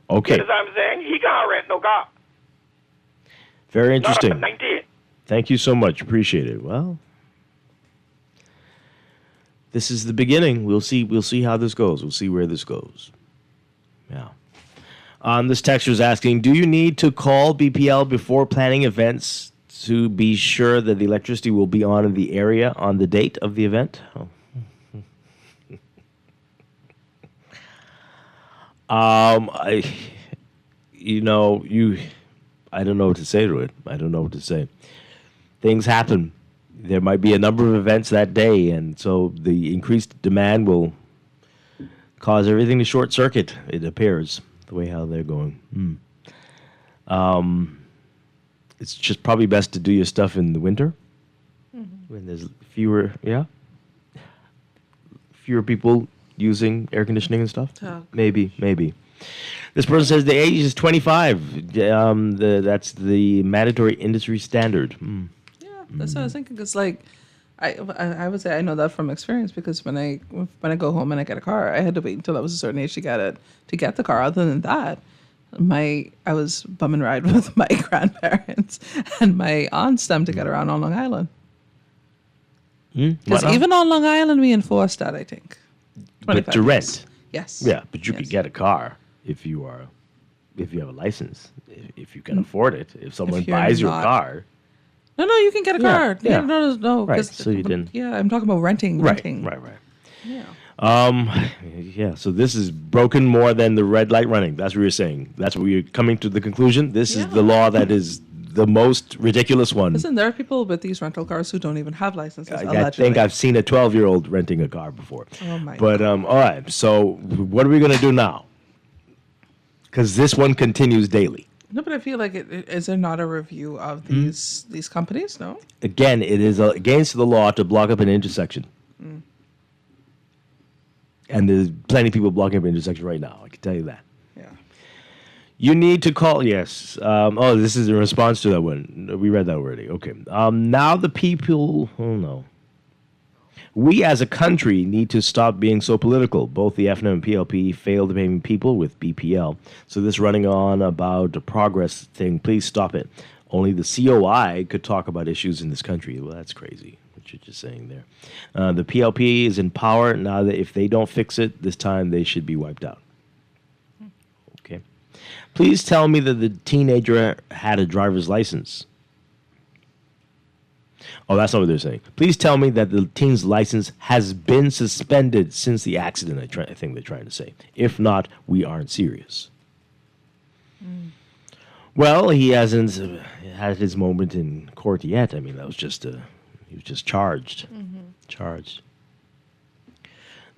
Okay. You know what I'm saying? He can't rent no car. Very interesting. Not 19. Thank you so much. Appreciate it. Well, this is the beginning. We'll see how this goes. We'll see where this goes. Yeah. This texter is asking, do you need to call BPL before planning events to be sure that the electricity will be on in the area on the date of the event? Oh. I don't know what to say to it. I don't know what to say. Things happen. There might be a number of events that day, and so the increased demand will cause everything to short circuit, it appears, the way how they're going. It's just probably best to do your stuff in the winter when there's fewer people using air conditioning and stuff. Oh. Maybe. This person says the age is 25. That's the mandatory industry standard. That's what I was thinking. Because, like, I would say I know that from experience, because when I go home and I get a car, I had to wait until I was a certain age to get the car. Other than that, I was bum and ride with my grandparents and my aunts them to get around on Long Island. Because even on Long Island, we enforced that, I think. But to rent. Yes. Yeah, but you could get a car if you have a license, if you can afford it. If someone buys your car. No, you can get a car. Yeah. No. Right, so you didn't. Yeah, I'm talking about renting. Right. Yeah. So this is broken more than the red light running. That's what you're saying. That's what we're coming to the conclusion. This is the law that is the most ridiculous one. Listen, there are people with these rental cars who don't even have licenses. I think I've seen a 12-year-old renting a car before. Oh my God. But all right. So what are we going to do now? Because this one continues daily. No, but I feel like is there not a review of these companies? No. Again, it is against the law to block up an intersection. And there's plenty of people blocking up an intersection right now. I can tell you that. Yeah. You need to call. Yes. This is in response to that one. We read that already. Okay. Now the people. Oh no. We as a country need to stop being so political. Both the FNM and PLP failed to pay people with BPL. So this running on about the progress thing, please stop it. Only the COI could talk about issues in this country. Well, that's crazy, what you're just saying there. The PLP is in power. Now that if they don't fix it, this time they should be wiped out. Okay. Please tell me that the teenager had a driver's license. Oh, that's not what they're saying. Please tell me that the teen's license has been suspended since the accident, I think they're trying to say. If not, we aren't serious. Well, he hasn't had his moment in court yet. I mean, that was just he was just charged. Charged.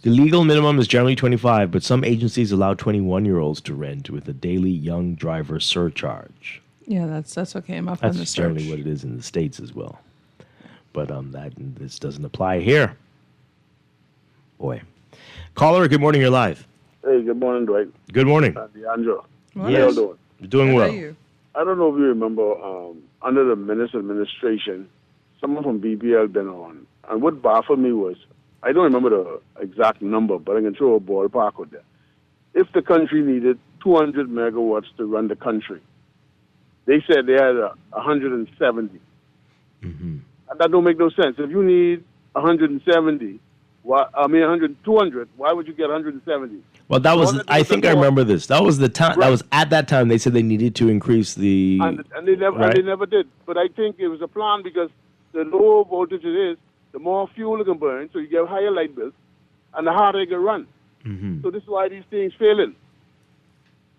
The legal minimum is generally 25, but some agencies allow 21-year-olds to rent with a daily young driver surcharge. Yeah, that's what came up on the That's search. generally what it is in the States as well. But this doesn't apply here. Boy. Caller, good morning, you're live. Hey, good morning, Dwight. Good morning. DeAndre. Yes. How you doing? You're doing well. I don't know if you remember, under the Minister administration, someone from BPL been on. And what baffled me was, I don't remember the exact number, but I can throw a ballpark out there. If the country needed 200 megawatts to run the country, they said they had 170. That don't make no sense. If you need 170, 200, why would you get 170? Well, that was, I think I remember this. That was the time, that was at that time they said they needed to increase the... And they never did. But I think it was a plan because the lower voltage it is, the more fuel it can burn, so you get higher light bills, and the harder it can run. Mm-hmm. So this is why these things failing.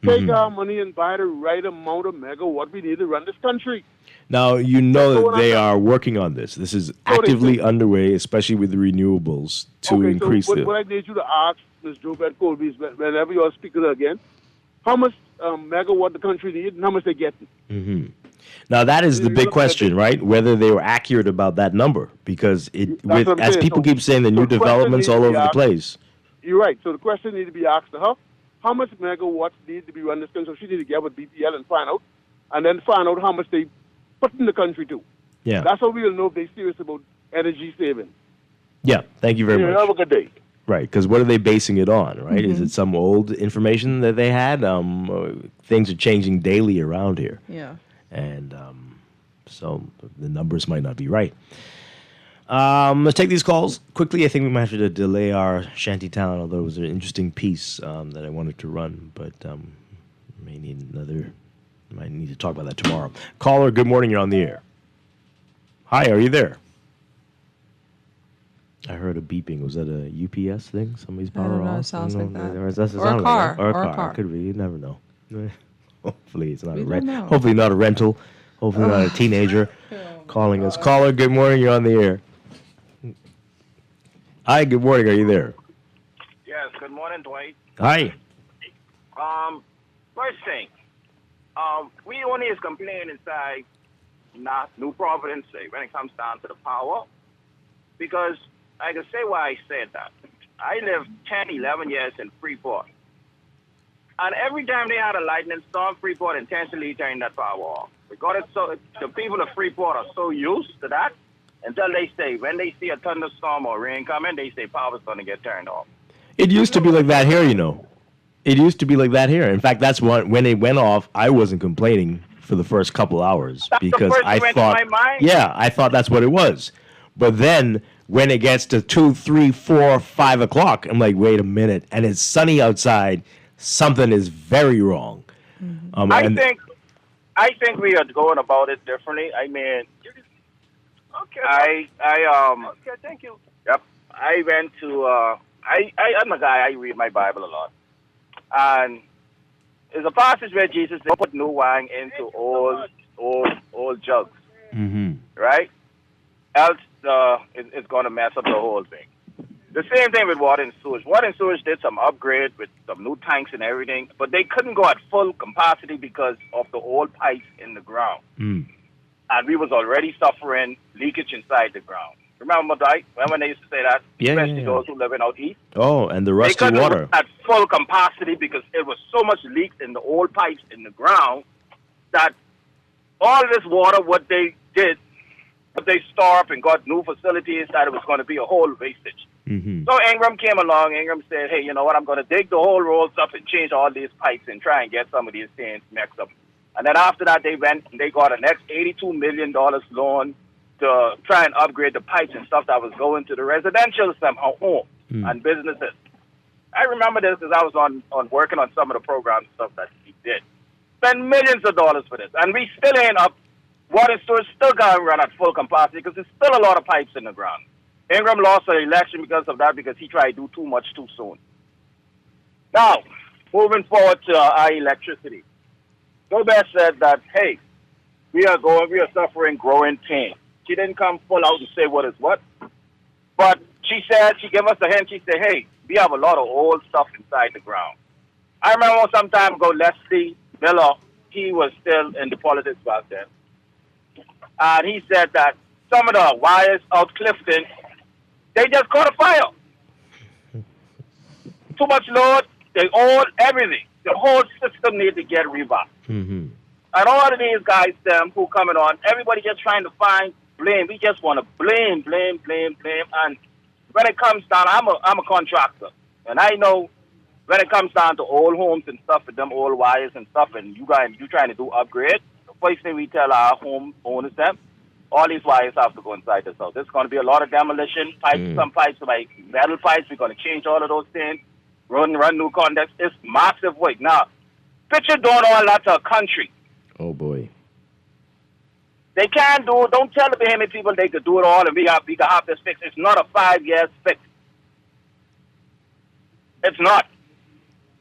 Take our money and buy the right amount of megawatt we need to run this country. Now, you know that they are working on this. This is actively underway, especially with the renewables, to increase so what I need you to ask Ms. Jobette Colby is whenever you are speaking again, how much megawatt the country needs and how much they're getting. Mm-hmm. Now, that is the big question, right? Whether they were accurate about that number. Because as people keep saying, the new developments all over the place. You're right. So the question needs to be asked to her. How much megawatts need to be run this country? So she needs to get with BPL and find out. And then find out how much they put in the country too. Yeah. That's how we'll know if they're serious about energy saving. Yeah. Thank you very much. Have a good day. Right, because what are they basing it on, right? Mm-hmm. Is it some old information that they had? Things are changing daily around here. Yeah. And so the numbers might not be right. Let's take these calls quickly. I think we might have to delay our shanty town, although it was an interesting piece that I wanted to run, but might need to talk about that tomorrow. Caller, good morning. You're on the air. Hi, are you there? I heard a beeping. Was that a UPS thing? Somebody's power off? I don't know. It sounds like that. Or a car. Or a car. Could be. You never know. Hopefully it's not We a don't know. Hopefully not a rental. Hopefully not a teenager calling us. Caller, good morning. You're on the air. Hi, good morning. Are you there? Yes, good morning, Dwight. Hi. First thing, we only is complaining inside New Providence when it comes down to the power, because I can say why I said that. I lived 10, 11 years in Freeport, and every time they had a lightning storm, Freeport intentionally turned that power off. Because it's so, the people of Freeport are so used to that, until they say, when they see a thunderstorm or rain coming, they say power's going to get turned off. It used to be like that here, you know. It used to be like that here. In fact, that's when it went off, I wasn't complaining for the first couple hours because I thought, I thought that's what it was. But then when it gets to 2, 3, 4, 5 o'clock, I'm like, wait a minute, and it's sunny outside. Something is very wrong. Mm-hmm. I think we are going about it differently. I mean, okay, thank you. Yep, I went to. I'm a guy. I read my Bible a lot, and there's a passage where Jesus said, "Put new wine into old jugs." Mm-hmm. Right? Else, it's going to mess up the whole thing. The same thing with water and sewage. Water and sewage did some upgrade with some new tanks and everything, but they couldn't go at full capacity because of the old pipes in the ground. Mm. And we was already suffering leakage inside the ground. Remember, Dwight, when they used to say that, especially those who live in out east? Oh, and the rusty they couldn't water. run at full capacity because it was so much leaked in the old pipes in the ground that all this water, what they did, what they store up and got new facilities, that it was going to be a whole wastage. Mm-hmm. So Ingram came along. Ingram said, hey, you know what, I'm going to dig the whole rolls up and change all these pipes and try and get some of these things mixed up. And then after that, they went and they got an next $82 million loan to try and upgrade the pipes and stuff that was going to the residential homes and businesses. I remember this because I was on working on some of the programs and stuff that he did. Spent millions of dollars for this. And we still ain't up. Water stores still got to run at full capacity because there's still a lot of pipes in the ground. Ingram lost the election because of that, because he tried to do too much too soon. Now, moving forward to our electricity. Gobert said that, hey, we are suffering growing pain. She didn't come full out and say what is what. But she said, she gave us a hint. She said, hey, we have a lot of old stuff inside the ground. I remember some time ago, Leslie Miller, he was still in the politics back then. And he said that some of the wires out Clifton, they just caught a fire. Too much load, everything. The whole system needs to get revamped. Mm-hmm. And all of these guys, who coming on, everybody just trying to find blame. We just want to blame. And when it comes down, I'm a contractor. And I know when it comes down to old homes and stuff, with them old wires and stuff, and you trying to do upgrade, the first thing we tell our home owners all these wires have to go inside this house. There's going to be a lot of demolition. Pipes, some pipes like metal pipes. We're going to change all of those things. Run new conducts. It's massive work. Now, picture doing all that to a country. Oh, boy. They can't do it. Don't tell the Bahamian people they could do it all and we can have this fix. It's not a 5 years fix. It's not.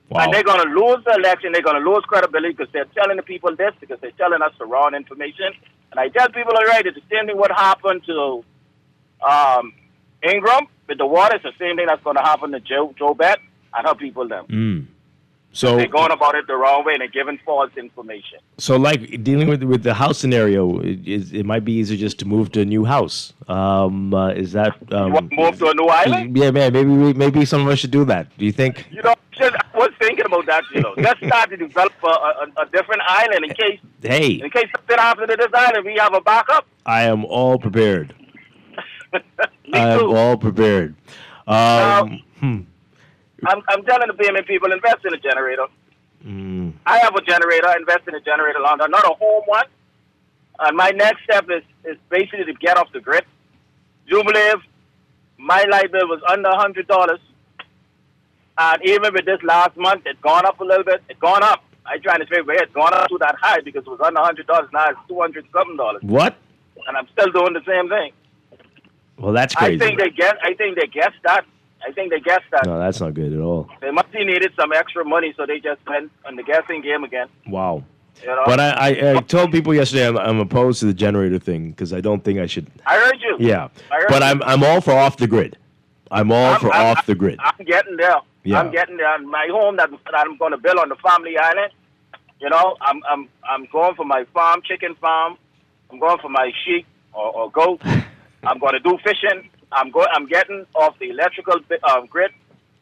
Wow. And they're going to lose the election. They're going to lose credibility because they're telling the people this, because they're telling us the wrong information. And I tell people, all right, it's the same thing what happened to Ingram with the water. It's the same thing that's going to happen to Joe Bet and her people them. So they're going about it the wrong way and they're giving false information. So, like dealing with the house scenario, it might be easier just to move to a new house. Is that you want to move to a new island? Yeah, man. Maybe some of us should do that. Do you think? You know, I was thinking about that. You know, let's start to develop a different island in case. Hey, in case something happens to this island, we have a backup. I am all prepared. I am all prepared. I'm telling the Bahamian people, invest in a generator. I have a generator. Invest in a generator, London, not a home one. And my next step is basically to get off the grid. You believe my light bill was under $100, and even with this last month, it's gone up a little bit. It's gone up. I trying to say where it's gone up to that high because it was under $100. Now it's $200 something. What? And I'm still doing the same thing. Well, that's crazy. I think they guessed that. No, that's not good at all. They must have needed some extra money, so they just went on the guessing game again. Wow. You know? But I told people yesterday I'm opposed to the generator thing because I don't think I should. I heard you. Yeah. But I'm all for off the grid. I'm all for off the grid. I'm getting there. Yeah. I'm getting there. My home that I'm going to build on the family island. You know, I'm going for my farm, chicken farm. I'm going for my sheep or goat. I'm going to do fishing. I'm getting off the electrical grid.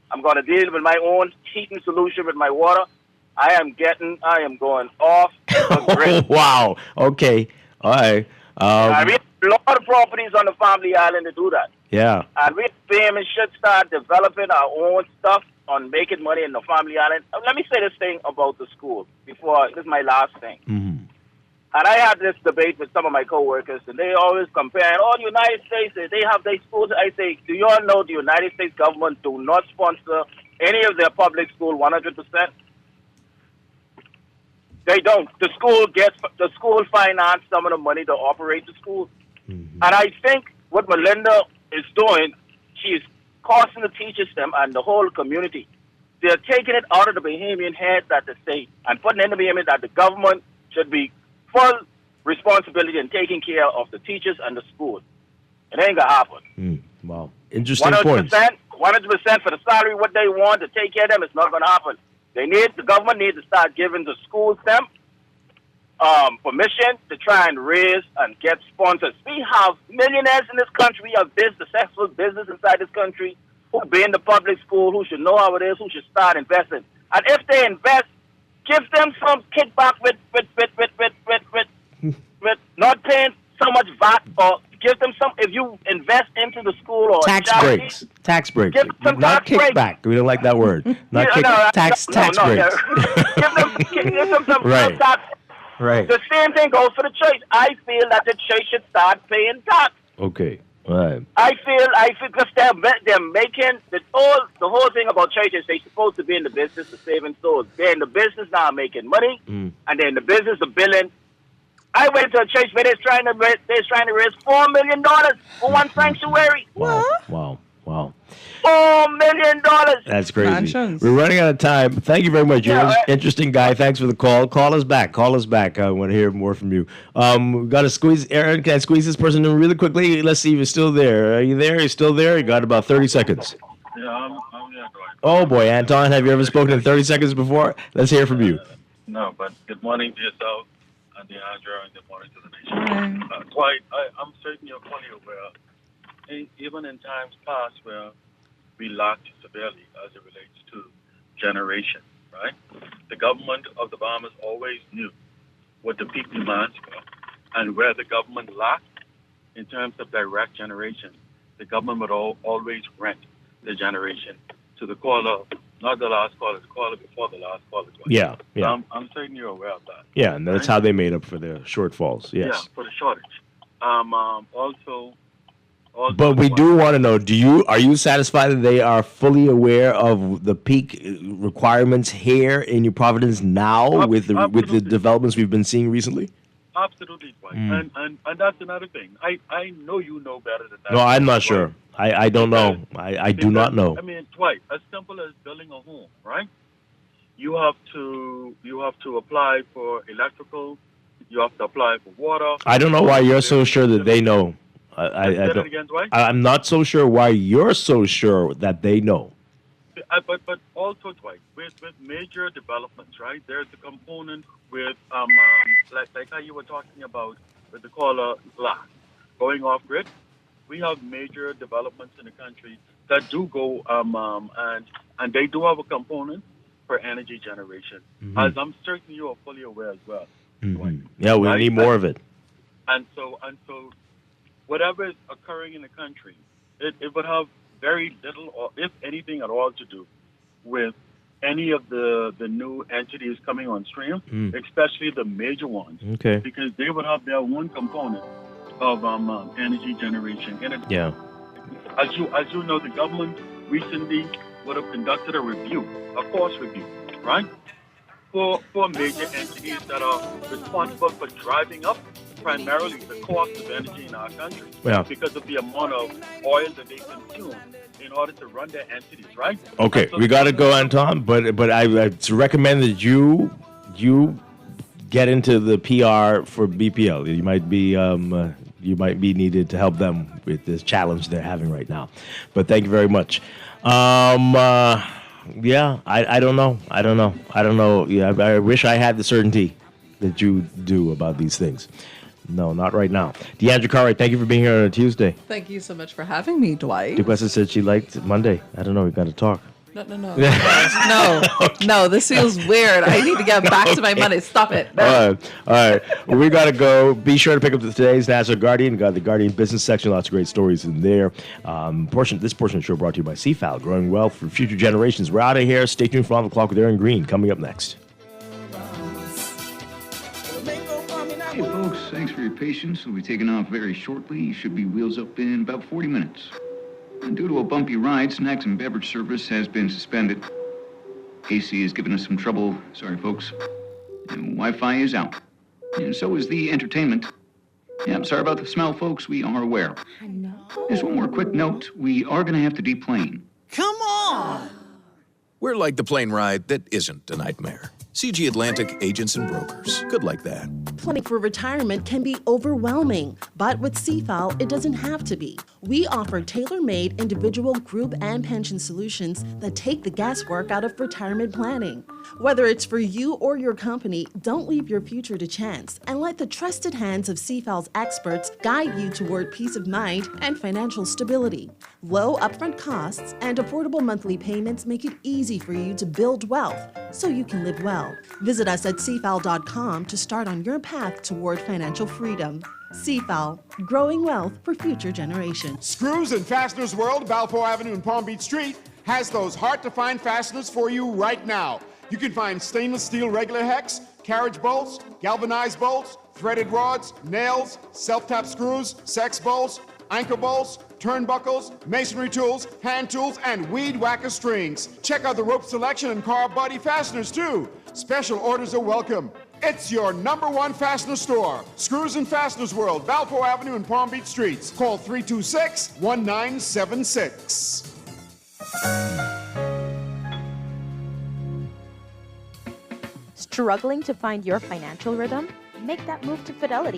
I'm going to deal with my own heating solution with my water. I am going off the grid. Wow. Okay. All right. I mean, a lot of properties on the family island to do that. Yeah. And we should start developing our own stuff on making money in the family island. Let me say this thing about the school before. This is my last thing. Mm-hmm. And I had this debate with some of my coworkers, and they always compare, the United States, they have their schools. I say, do you all know the United States government do not sponsor any of their public school 100%? They don't. The school finance some of the money to operate the school. Mm-hmm. And I think what Melinda is doing, she's costing the teachers them and the whole community. They're taking it out of the Bahamian head that the state and putting in the Bahamian that the government should be full responsibility in taking care of the teachers and the schools. It ain't gonna happen. Wow. Interesting 100%, points. 100% for the salary, what they want to take care of them, it's not gonna happen. The government needs to start giving the schools them permission to try and raise and get sponsors. We have millionaires in this country. We have successful business inside this country who be in the public school, who should know how it is, who should start investing. And if they invest, give them some kickback with not paying so much VAT, or give them some, if you invest into the school or tax breaks. Tax breaks. Give some Not tax breaks. kickback. We don't like that word. Not tax breaks. give them some Right. tax. Right. The same thing goes for the church. I feel that the church should start paying tax. Okay. All right. I feel because they're making the whole thing about churches. They're supposed to be in the business of saving souls. They're in the business now of making money, and they're in the business of billing. I went to a church where they're trying to raise $4 million for one sanctuary. Wow. Wow. $4 million. That's crazy. Mansions. We're running out of time. Thank you very much. You're an interesting guy. Thanks for the call. Call us back. I want to hear more from you. We've got to squeeze. Aaron, can I squeeze this person in really quickly? Let's see if you're still there. Are you there? You're still there? You got about 30 seconds. Yeah, I'm there, Dwight. Oh, boy. Anton, have you ever spoken in 30 seconds before? Let's hear from you. No, but good morning to yourself and Deandra, and good morning to the nation. Dwight, I'm certain you're fully aware, even in times past where we lacked severely as it relates to generation, right? The government of the Bahamas always knew what the peak demands were, and where the government lacked in terms of direct generation, the government would always rent the generation to the caller, not the last caller, the caller before the last caller. Yeah. I'm certain you're aware of that. Yeah, and that's how they made up for their shortfalls. Yes. Yeah, for the shortage. Also, but we do want to know, are you satisfied that they are fully aware of the peak requirements here in New Providence now with the developments we've been seeing recently? Absolutely, Dwight. And that's another thing. I know you know better than that. No, I'm not Dwight. sure. I don't know. I do not know. I mean, Dwight, as simple as building a home, right? You have to apply for electrical. You have to apply for water. I don't know why you're so sure that they know. I Say that don't. again, Dwight? I'm not so sure why you're so sure that they know. But also, Dwight, with major developments, right? There's a component with like how you were talking about with the caller last going off grid. We have major developments in the country that do go and they do have a component for energy generation, as I'm certain you are fully aware as well. Yeah, we need more of it. And so, whatever is occurring in the country, it would have very little, or if anything at all, to do with any of the new entities coming on stream, especially the major ones. Okay. Because they would have their one component of energy generation. And Yeah. as you know, the government recently would have conducted a cost review, right? For major entities that are responsible for driving up primarily the cost of energy in our country, Yeah. because of the amount of oil that they consume in order to run their entities, right? Okay, we got to go, Anton. But I recommend that you get into the PR for BPL. You might be needed to help them with this challenge they're having right now. But thank you very much. Yeah, I don't know. I don't know. Yeah, I wish I had the certainty that you do about these things. No, not right now. Deandra Cartwright, thank you for being here on a Tuesday. Thank you so much for having me, Dwight. Duquesa said she liked Monday. I don't know. We got to talk. No, this feels weird. I need to get back to my Monday. Stop it. All right. Well, we got to go. Be sure to pick up today's National Guardian. Got the Guardian business section. Lots of great stories in there. This portion of the show brought to you by CFAL, growing wealth for future generations. We're out of here. Stay tuned for On the Clock with Aaron Green. Coming up next. Hey folks, thanks for your patience. We'll be taking off very shortly. You should be wheels up in about 40 minutes. And due to a bumpy ride, snacks and beverage service has been suspended. AC is giving us some trouble. Sorry, folks. And Wi-Fi is out. And so is the entertainment. Yeah, I'm sorry about the smell, folks. We are aware. I know. Just one more quick note. We are going to have to deplane. Come on! We're like the plane ride that isn't a nightmare. CG Atlantic agents and brokers. Good like that. Planning for retirement can be overwhelming, but with CFAL, it doesn't have to be. We offer tailor-made individual, group, and pension solutions that take the guesswork out of retirement planning. Whether it's for you or your company, don't leave your future to chance and let the trusted hands of CFAL's experts guide you toward peace of mind and financial stability. Low upfront costs and affordable monthly payments make it easy for you to build wealth so you can live well. Visit us at cfal.com to start on your path toward financial freedom. CFAL, growing wealth for future generations. Screws and Fasteners World, Balfour Avenue and Palm Beach Street, has those hard-to-find fasteners for you right now. You can find stainless steel regular hex, carriage bolts, galvanized bolts, threaded rods, nails, self-tap screws, sex bolts, anchor bolts, turnbuckles, masonry tools, hand tools, and weed whacker strings. Check out the rope selection and car body fasteners, too. Special orders are welcome. It's your #1 fastener store. Screws and Fasteners World, Balfour Avenue and Palm Beach Streets. Call 326-1976. Struggling to find your financial rhythm? Make that move to Fidelity